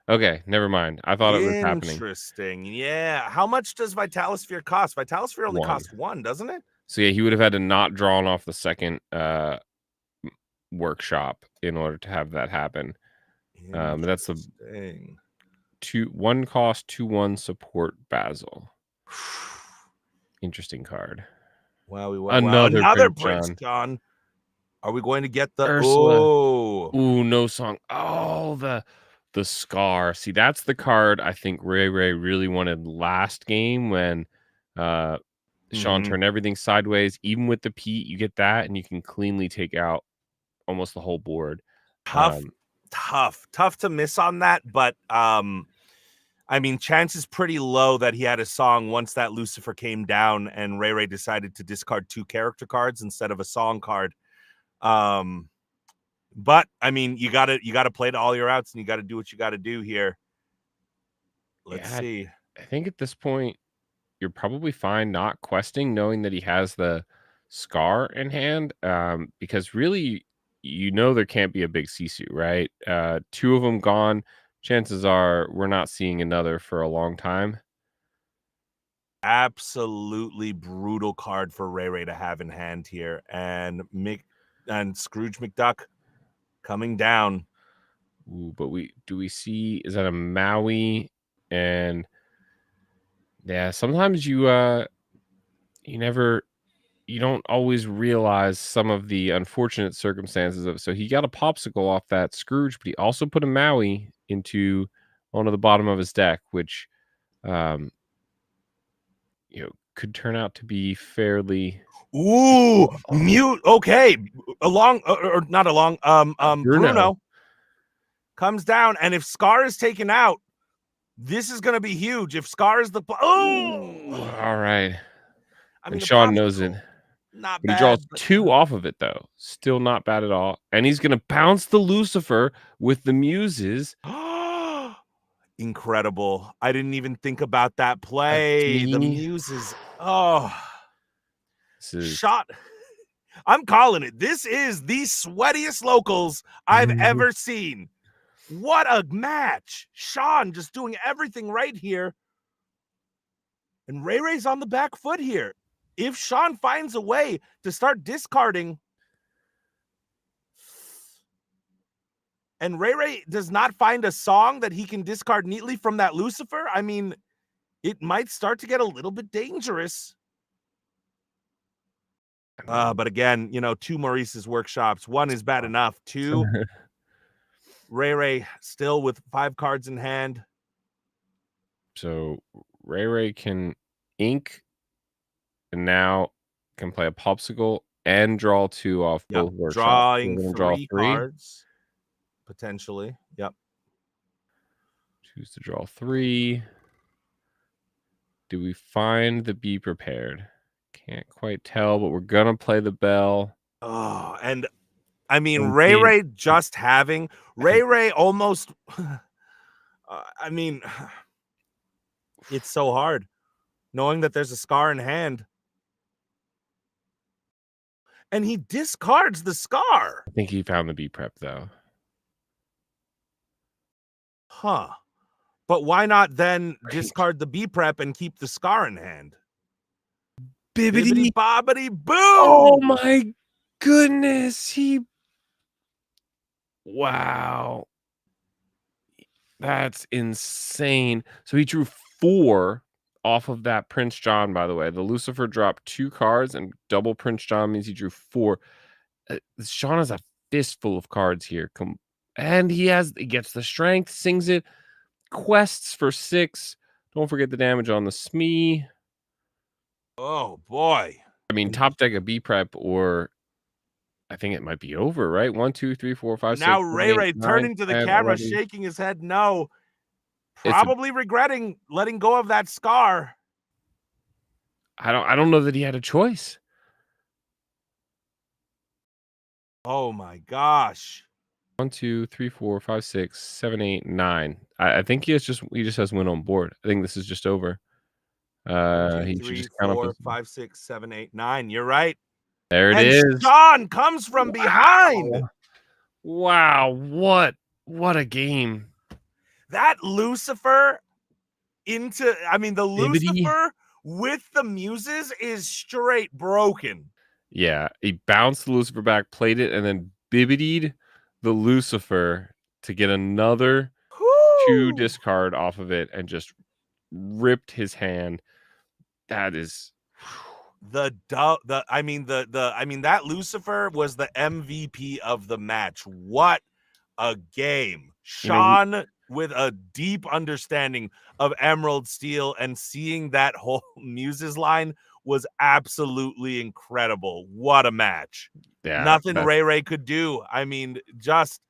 Okay, never mind. I thought it was happening. Interesting. Yeah. How much does Vitalosphere cost? Vitalosphere only costs 1, doesn't it? So yeah, he would have had to not drawn off the second Workshop in order to have that happen. That's the 1 cost 2/1 support Basil. Interesting card. Wow, another Prince John. Are we going to get the Ursula? Oh, no song. Oh, the Scar. See, that's the card I think Ray really wanted last game when Sean turned everything sideways. Even with the Pete, you get that, and you can cleanly take out almost the whole board. Tough to miss on that, but I mean, chances pretty low that he had a song once that Lucifer came down and Ray Ray decided to discard 2 character cards instead of a song card. But I mean, you gotta play to all your outs and you gotta do what you gotta do here. Let's see. I think at this point you're probably fine not questing, knowing that he has the scar in hand, because really, there can't be a big Sisu, right? 2 of them gone. Chances are we're not seeing another for a long time. Absolutely brutal card for Ray Ray to have in hand here, and Scrooge McDuck coming down. Ooh, but we see, is that a Maui? And yeah, sometimes you don't always realize some of the unfortunate circumstances of it. So he got a popsicle off that Scrooge, but he also put a Maui into onto the bottom of his deck, which could turn out to be fairly. Ooh, mute. Okay, or not along. Bruno comes down, and if Scar is taken out, this is going to be huge. If Scar is the all right. I mean, Sean knows it. Not but bad. He draws 2 off of it, though. Still not bad at all. And he's going to bounce the Lucifer with the Muses. Incredible. I didn't even think about that play. The Muses. Oh. Shot. I'm calling it. This is the sweatiest locals I've ever seen. What a match. Sean just doing everything right here. And Ray Ray's on the back foot here. If Sean finds a way to start discarding and Ray Ray does not find a song that he can discard neatly from that Lucifer, I mean, it might start to get a little bit dangerous. But again, 2 Maurice's workshops. 1 is bad enough. 2, Ray Ray still with 5 cards in hand. So Ray Ray can ink and now can play a popsicle and draw 2 off both workshops. Drawing 3 cards. Potentially. Yep. Choose to draw 3. Do we find the Be Prepared? Can't quite tell, but we're gonna play the bell. Oh, and I mean, Ray Ray just having Ray Ray almost. I mean, it's so hard knowing that there's a scar in hand. And he discards the scar. I think he found the B prep, though. Huh. But why not then discard the B prep and keep the scar in hand? Bibbidi bobbidi boom! Oh my goodness. Wow. That's insane. So he drew 4 off of that Prince John, by the way. The Lucifer dropped 2 cards, and double Prince John means he drew 4. Sean has a fistful of cards here. And he gets the strength, sings it, quests for 6. Don't forget the damage on the Smee. Oh boy. I mean, top deck a B prep, or I think it might be over, right? 1, 2, 3, 4, 5, 6. Now Ray Ray turning to the camera, 11. Shaking his head no. Probably regretting letting go of that scar. I don't know that he had a choice. Oh my gosh. 1, 2, 3, 4, 5, 6, 7, 8, 9. I think he just has win on board. I think this is just over. 1, 2, 3, 4, 5, 6, 7, 8, 9. You're right. There it is. Sean comes from behind. Wow, what a game. That Lucifer Lucifer with the Muses is straight broken. Yeah, he bounced the Lucifer back, played it, and then bibbitied the Lucifer to get another 2 discard off of it and just ripped his hand. That is that Lucifer was the MVP of the match. What a game. Sean with a deep understanding of Emerald Steel and seeing that whole Muses line was absolutely incredible. What a match. Yeah, nothing Ray Ray could do. I mean, just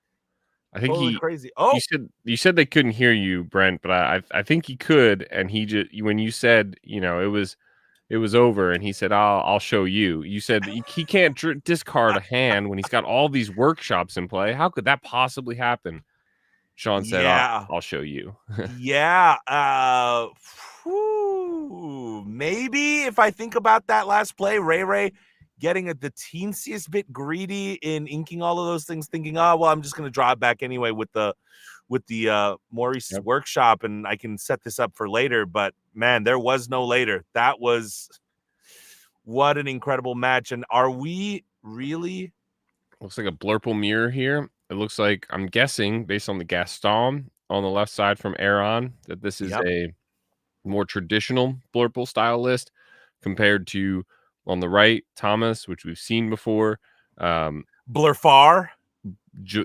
I think Totally he crazy. Oh, you said they couldn't hear you, Brent, but I think he could, and he just when you said, it was over, and he said, I'll show you." You said that he can't discard a hand when he's got all these workshops in play. How could that possibly happen? Sean said, yeah. I'll show you." Yeah. Maybe if I think about that last play, Ray getting the teensiest bit greedy in inking all of those things, thinking, oh well, I'm just gonna draw it back anyway with the Maurice's Yep. workshop, and I can set this up for later. But man, there was no later. That was what an incredible match. And are we really? Looks like a blurple mirror here. It looks like, I'm guessing, based on the Gaston on the left side from Aaron, that this is Yep. a more traditional blurple style list compared to on the right, Thomas, which we've seen before. Blurfar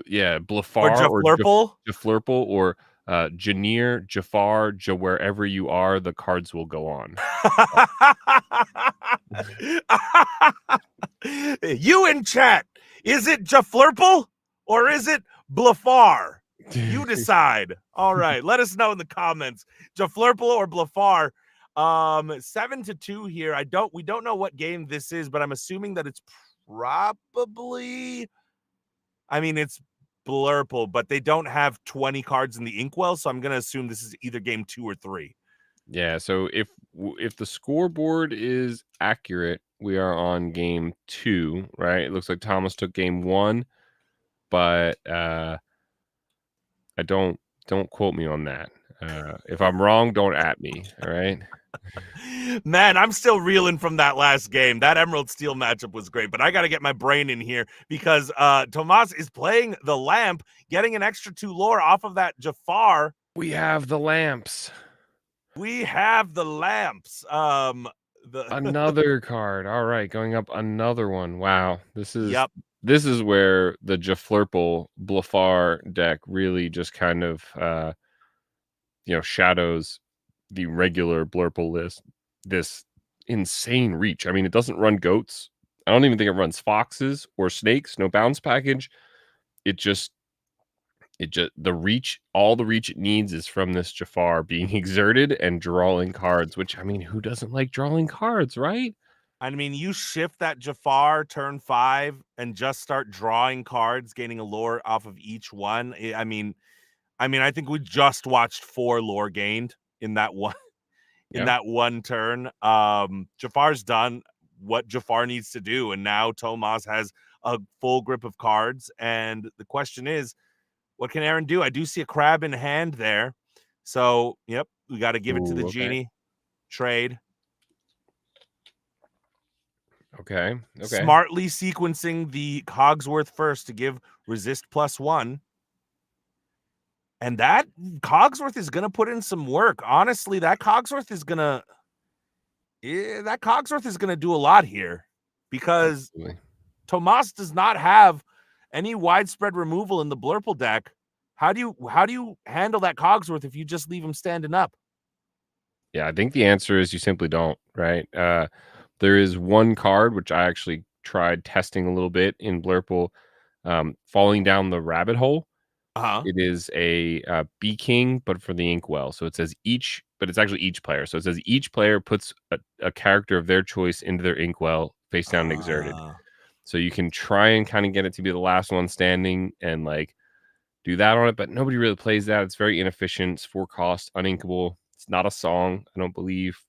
Yeah, or Blafar or Jaflurple? Jaflurple or Janir, Jafar, wherever you are, the cards will go on. You in chat, is it Jaflurple or is it Blafar? You decide. All right, let us know in the comments, Jaflurple or Blafar. 7-2 here. We don't know what game this is, but I'm assuming that it's probably, I mean, it's Blurple, but they don't have 20 cards in the Inkwell, so I'm gonna assume this is either game 2 or 3. Yeah, so if the scoreboard is accurate, we are on game 2, right? It looks like Thomas took game 1, but I don't quote me on that. If I'm wrong, don't at me, all right? Man, I'm still reeling from that last game. That Emerald Steel matchup was great, but I got to get my brain in here because Tomas is playing the lamp, getting an extra 2 lore off of that Jafar. We have the lamps. We have the lamps. Another card. All right, going up another one. Wow. Yep. This is where the Jaflurple Blafar deck really just kind of shadows the regular Blurple list. This insane reach. I mean, it doesn't run goats. I don't even think it runs foxes or snakes. No bounce package. It just the reach, all the reach it needs is from this Jafar being exerted and drawing cards, which, I mean, who doesn't like drawing cards, right? I mean, you shift that Jafar turn 5 and just start drawing cards, gaining a lore off of each one. I mean, I think we just watched 4 lore gained in that one in Yeah. that one turn. Jafar's done what Jafar needs to do, and now Tomas has a full grip of cards. And the question is, what can Aaron do? I do see a crab in hand there. So, yep, we got to give it to the Ooh, okay. genie. Trade. Okay. Smartly sequencing the Cogsworth first to give resist +1. And that Cogsworth is going to put in some work. Honestly, that Cogsworth is going to do a lot here because Absolutely. Tomas does not have any widespread removal in the Blurple deck. How do you handle that Cogsworth if you just leave him standing up? Yeah, I think the answer is you simply don't, right? There is one card which I actually tried testing a little bit in Blurple, falling down the rabbit hole. Uh-huh. It is a B King, but for the Inkwell. So it says but it's actually each player. So it says each player puts a character of their choice into their Inkwell face down and exerted. So you can try and kind of get it to be the last one standing and like do that on it, but nobody really plays that. It's very inefficient. It's 4 cost, uninkable. It's not a song, I don't believe.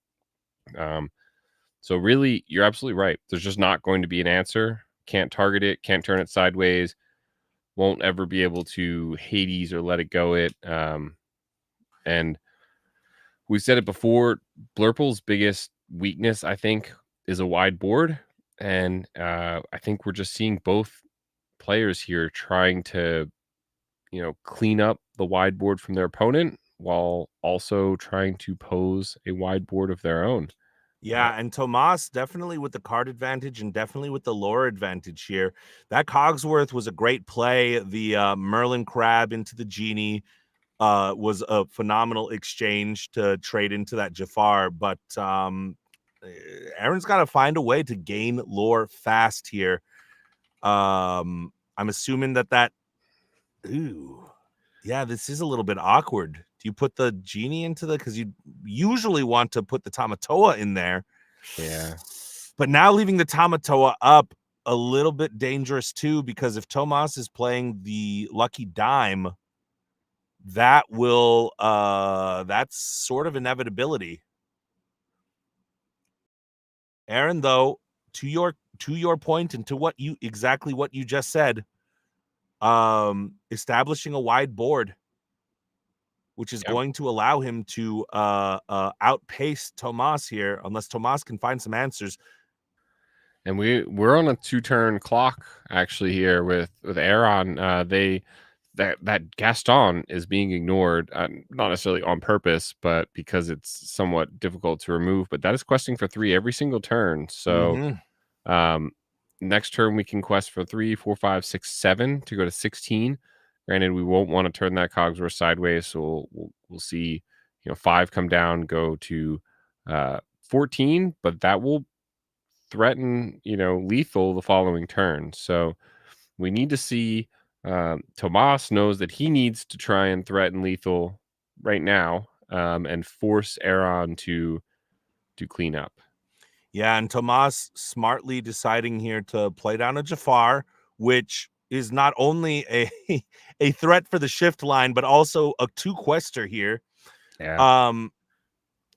So really, you're absolutely right. There's just not going to be an answer. Can't target it. Can't turn it sideways. Won't ever be able to Hades or let it go it. And we said it before, Blurple's biggest weakness, I think, is a wide board. And I think we're just seeing both players here trying to, clean up the wide board from their opponent while also trying to pose a wide board of their own. Yeah, and Tomas definitely with the card advantage and definitely with the lore advantage here. That Cogsworth was a great play. The Merlin Crab into the Genie was a phenomenal exchange to trade into that Jafar. But Aaron's got to find a way to gain lore fast here. I'm assuming that ooh. Yeah, this is a little bit awkward. Do you put the genie into because you usually want to put the Tamatoa in there? Yeah. But now leaving the Tamatoa up a little bit dangerous too, because if Tomas is playing the lucky dime, that will that's sort of inevitability. Aaron, though, to your point and to what you just said, establishing a wide board, which is Yep. going to allow him to outpace Tomas here, unless Tomas can find some answers. And we're on a 2-turn clock actually here with Aaron. That Gaston is being ignored, not necessarily on purpose, but because it's somewhat difficult to remove. But that is questing for 3 every single turn. So Mhm. next turn we can quest for 3, 4, 5, 6, 7 to go to 16. Granted, we won't want to turn that Cogsworth sideways, so we'll see. 5 come down, go to 14, but that will threaten, lethal the following turn. So we need to see. Tomas knows that he needs to try and threaten lethal right now, and force Aaron to clean up. Yeah, and Tomas smartly deciding here to play down a Jafar, which is not only a a threat for the shift line, but also a 2-quester here. Yeah.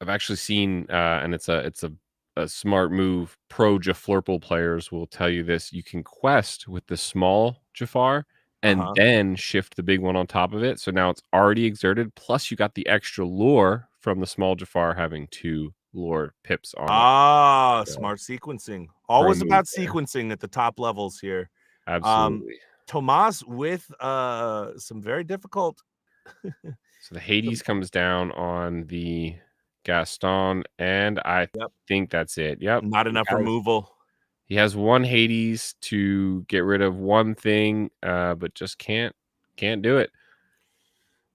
I've actually seen, and it's a smart move. Pro Jaflurple players will tell you this. You can quest with the small Jafar and then shift the big one on top of it. So now it's already exerted. Plus, you got the extra lore from the small Jafar having 2 lore pips on it. So, Smart sequencing. pro Always move about there. sequencing at the top levels here. Absolutely. Tomas with some very difficult. So the Hades comes down on the Gaston, and I Yep. think that's it. Yep. Not enough removal. He has 1 Hades to get rid of 1 thing, but just can't do it.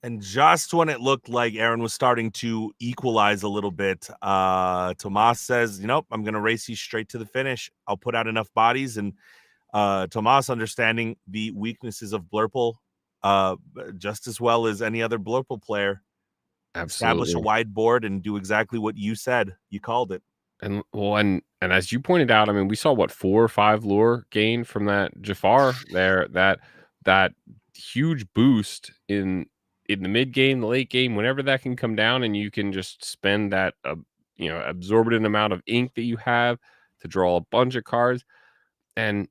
And just when it looked like Aaron was starting to equalize a little bit, Tomas says, "Nope, I'm going to race you straight to the finish. I'll put out enough bodies." And Tomas, understanding the weaknesses of Blurple just as well as any other Blurple player, establish a Absolutely. wide board and do exactly what you said. You called it. And as you pointed out, I mean, we saw what 4 or 5 lore gain from that Jafar there. That huge boost in the mid game, the late game, whenever that can come down, and you can just spend that absorbent amount of ink that you have to draw a bunch of cards. And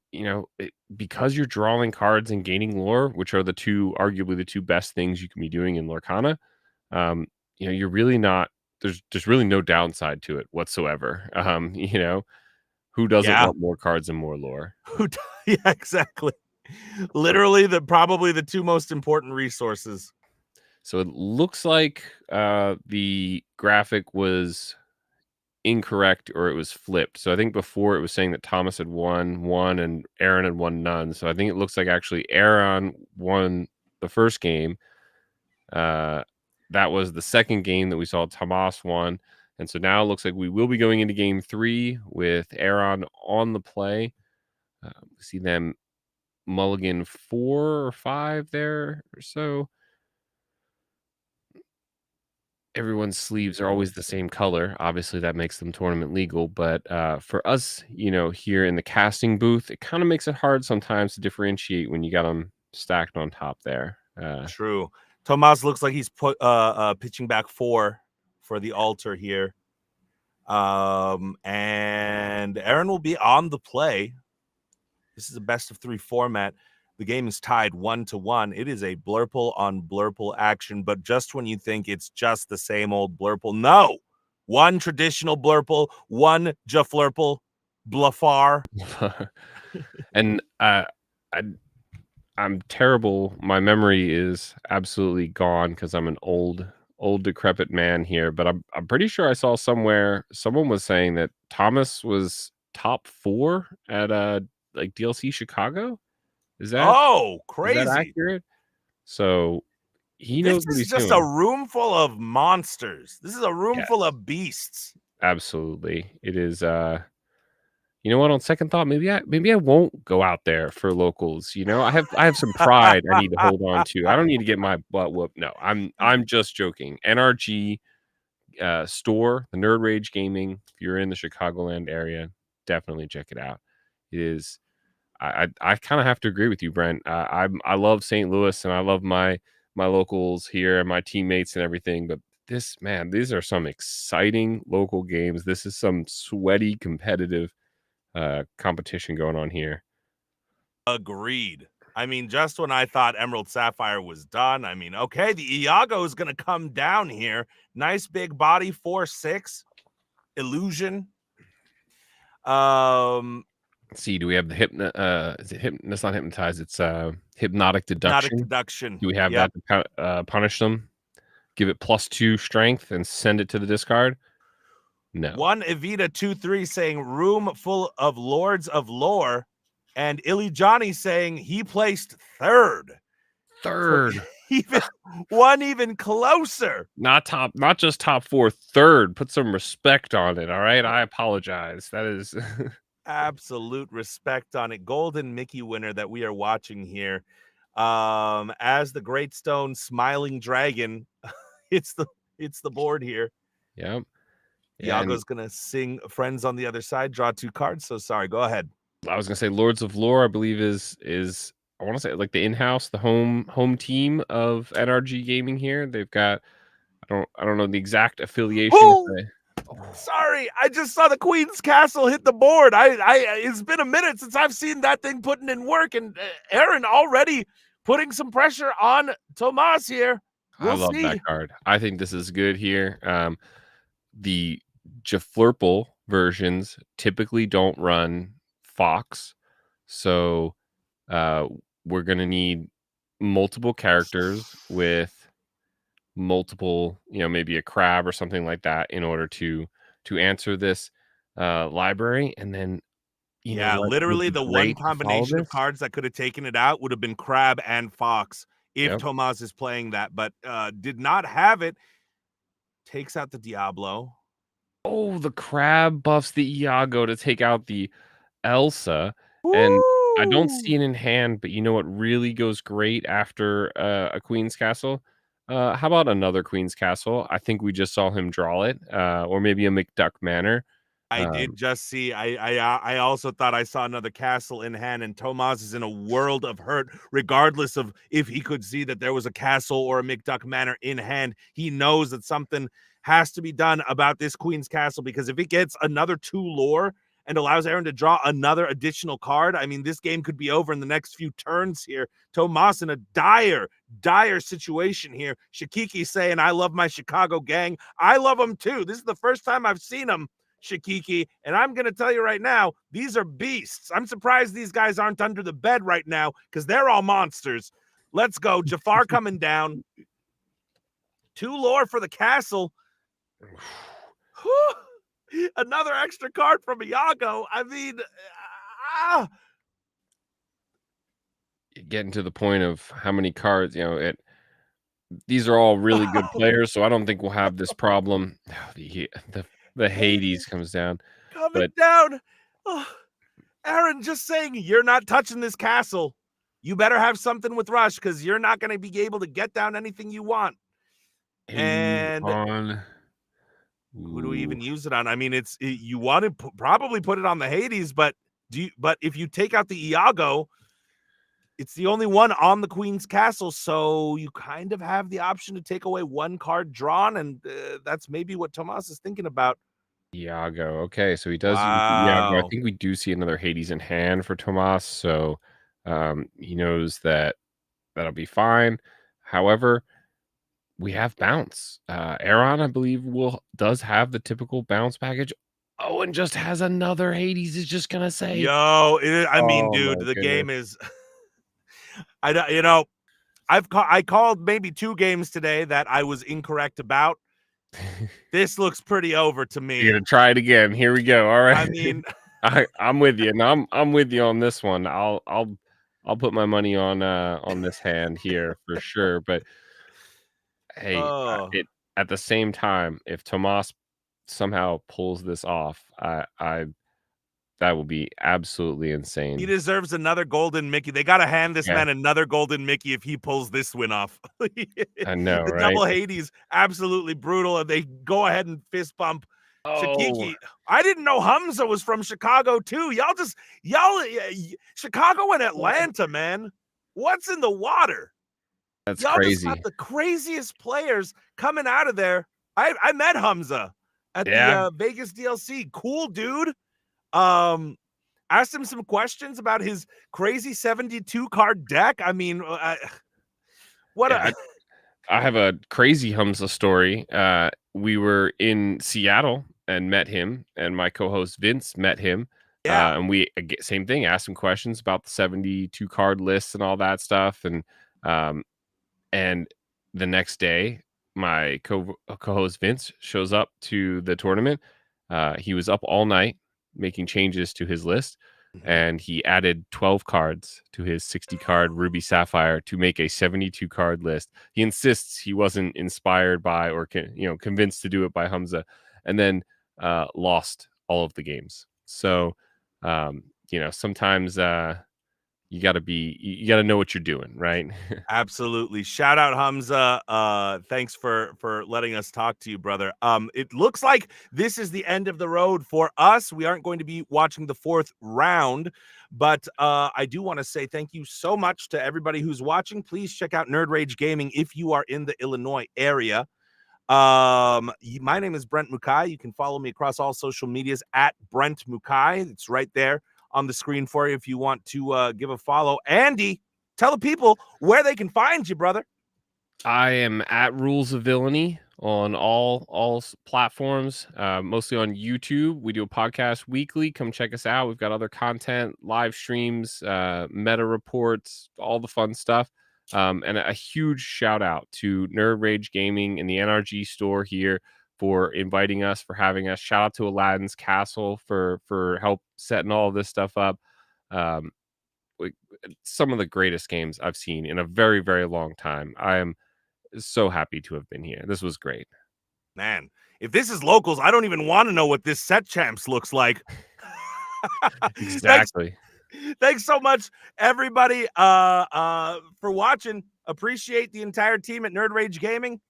because you're drawing cards and gaining lore, which are arguably the 2 best things you can be doing in Lorcana, you're really not. There's really no downside to it whatsoever. Who doesn't Yeah. want more cards and more lore? Yeah, exactly. Literally probably the 2 most important resources. So it looks like the graphic was incorrect, or it was flipped. So I think before it was saying that Thomas had won 1 and Aaron had won none. So I think it looks like actually Aaron won the first game. That was the second game that we saw Tomas won. And so now it looks like we will be going into game 3 with Aaron on the play. We see them mulligan 4 or 5 there or so. Everyone's sleeves are always the same color. Obviously, that makes them tournament legal. But for us, here in the casting booth, it kind of makes it hard sometimes to differentiate when you got them stacked on top there. True. Tomas looks like he's pitching back 4 for the altar here. And Aaron will be on the play. This is a best of 3 format. The game is tied 1-1. It is a Blurple on Blurple action, but just when you think it's just the same old Blurple, no. 1 traditional Blurple, 1 Jaflurple, Blafar. And I'm terrible. My memory is absolutely gone because I'm an old decrepit man here. But I'm pretty sure I saw somewhere someone was saying that Thomas was top 4 at like DLC Chicago. Is that Crazy. accurate? So he This knows what is he's just a doing. room full of monsters. This is a room full Yes, of beasts. absolutely. It is. you know what? On second thought, maybe I won't go out there for locals. I have some pride I need to hold on to. I don't need to get my butt whooped. No, I'm just joking. NRG store, the Nerd Rage Gaming. If you're in the Chicagoland area, definitely check it out. It is. I kind of have to agree with you, Brent. I love St. Louis and I love my locals here and my teammates and everything. But these are some exciting local games. This is some sweaty, competitive competition going on here. Agreed. I mean, just when I thought Emerald Sapphire was done, I mean, okay, the Iago is going to come down here. Nice big body, 4-6. Illusion. Let's see, do we have the is it that's not hypnotize, it's hypnotic Hypnotic deduction. deduction. Do we have Yep. that to punish them? Give it +2 strength and send it to the discard? No. One Evita 2-3 saying room full of lords of lore, and Illy Johnny saying he placed third. Third. Even closer. Not just top 4, third. Put some respect on it, all right? I apologize. That is absolute respect on it. Golden Mickey winner that we are watching here. As the Great Stone Smiling Dragon, it's the board here. Yep. Iago's gonna sing Friends on the Other Side, draw 2 cards. So sorry, go ahead. I was gonna say Lords of Lore, I believe is I want to say like the in-house, the home team of NRG Gaming here. They've got I don't know the exact affiliation. Sorry, I just saw the Queen's Castle hit the board. It's been a minute since I've seen that thing putting in work, and Aaron already putting some pressure on Tomas here. I love that card. I think this is good here. The Jaflurple versions typically don't run Fox, so we're gonna need multiple characters with multiple, maybe a crab or something like that in order to answer this library. And then literally the one combination of cards that could have taken it out would have been crab and fox if Tomas is playing that, but did not have it. Takes out the Diablo. Oh, the crab buffs the Iago to take out the Elsa. And I don't see it in hand, but you know what really goes great after a Queen's Castle? How about another Queen's Castle? I think we just saw him draw it, or maybe a McDuck Manor. I did just see. I also thought I saw another castle in hand, and Tomas is in a world of hurt, regardless of if he could see that there was a castle or a McDuck Manor in hand. He knows that something has to be done about this Queen's Castle, because if it gets another 2 lore and allows Aaron to draw another additional card, I mean, this game could be over in the next few turns here. Tomas in a dire situation here. Shikiki saying, I love my Chicago gang. I love them too. This is the first time I've seen them, Shikiki, and I'm going to tell you right now, these are beasts. I'm surprised these guys aren't under the bed right now, because they're all monsters. Let's go. Jafar coming down. 2 lore for the castle. Another extra card from Iago. I mean, getting to the point of how many cards, these are all really good players, so I don't think we'll have this problem. The Hades comes down. Down. Oh, Aaron just saying, you're not touching this castle. You better have something with Rush, because you're not going to be able to get down anything you want. And who do we even use it on? I mean, you want to probably put it on the Hades, but if you take out the Iago, it's the only one on the Queen's Castle, so you kind of have the option to take away 1 card drawn, and that's maybe what Tomas is thinking about. Iago. Okay, so he does use Iago. I think we do see another Hades in hand for Tomas, so he knows that that'll be fine. However, we have bounce. Aaron, I believe, does have the typical bounce package. Oh, and just has another Hades is just gonna say, yo, dude, the game is I called maybe 2 games today that I was incorrect about. This looks pretty over to me. You're gonna try it again. Here we go. All right. I mean, I'm with you, and I'm with you on this one. I'll put my money on this hand here for sure. But hey, at the same time, if Tomas somehow pulls this off, That will be absolutely He insane. deserves another golden Mickey. They got to hand this Yeah. man another golden Mickey if he pulls this win off. I know, The right? double Hades, absolutely brutal, and they go ahead and fist bump Oh, Shakiki. I didn't know Hamza was from Chicago too. Chicago and Atlanta, man. What's in the water? that's Y'all just got crazy. the craziest players coming out of there. I met Hamza at Yeah. the Vegas DLC. Cool dude. Um, asked him some questions about his crazy 72 card deck. I mean, what Yeah, a I have a crazy Hamza story. We were in Seattle and met him, and my co-host Vince met him. yeah. And we same thing, asked him questions about the 72 card lists and all that stuff. Um, and the next day, my co-host Vince shows up to the tournament. He was up all night making changes to his list, Mhm. and he added 12 cards to his 60 card Ruby Sapphire to make a 72 card list. He insists he wasn't inspired by or convinced to do it by Hamza, and then lost all of the games. So sometimes you got to know what you're doing, right? Absolutely. Shout out Hamza. Thanks for letting us talk to you, brother. It looks like this is the end of the road for us. We aren't going to be watching the fourth round, but I do want to say thank you so much to everybody who's watching. Please check out Nerd Rage Gaming if you are in the Illinois area. My name is Brent Mukai. You can follow me across all social medias at Brent Mukai. It's right there on the screen for you if you want to give a follow. Andy, tell the people where they can find you, brother. I am at Rules of Villainy on all platforms, mostly on YouTube. We do a podcast weekly. Come check us out. We've got other content, live streams, meta reports, all the fun stuff. And a huge shout out to Nerd Rage Gaming and the NRG store here for inviting us, for having us. Shout out to Aladdin's Castle for help setting all of this stuff up. Um, some of the greatest games I've seen in a very, very long time. I am so happy to have been here. This was great. Man, if this is locals, I don't even want to know what this set champs looks like. thanks, Exactly. thanks so much, everybody, for watching. Appreciate the entire team at Nerd Rage Gaming.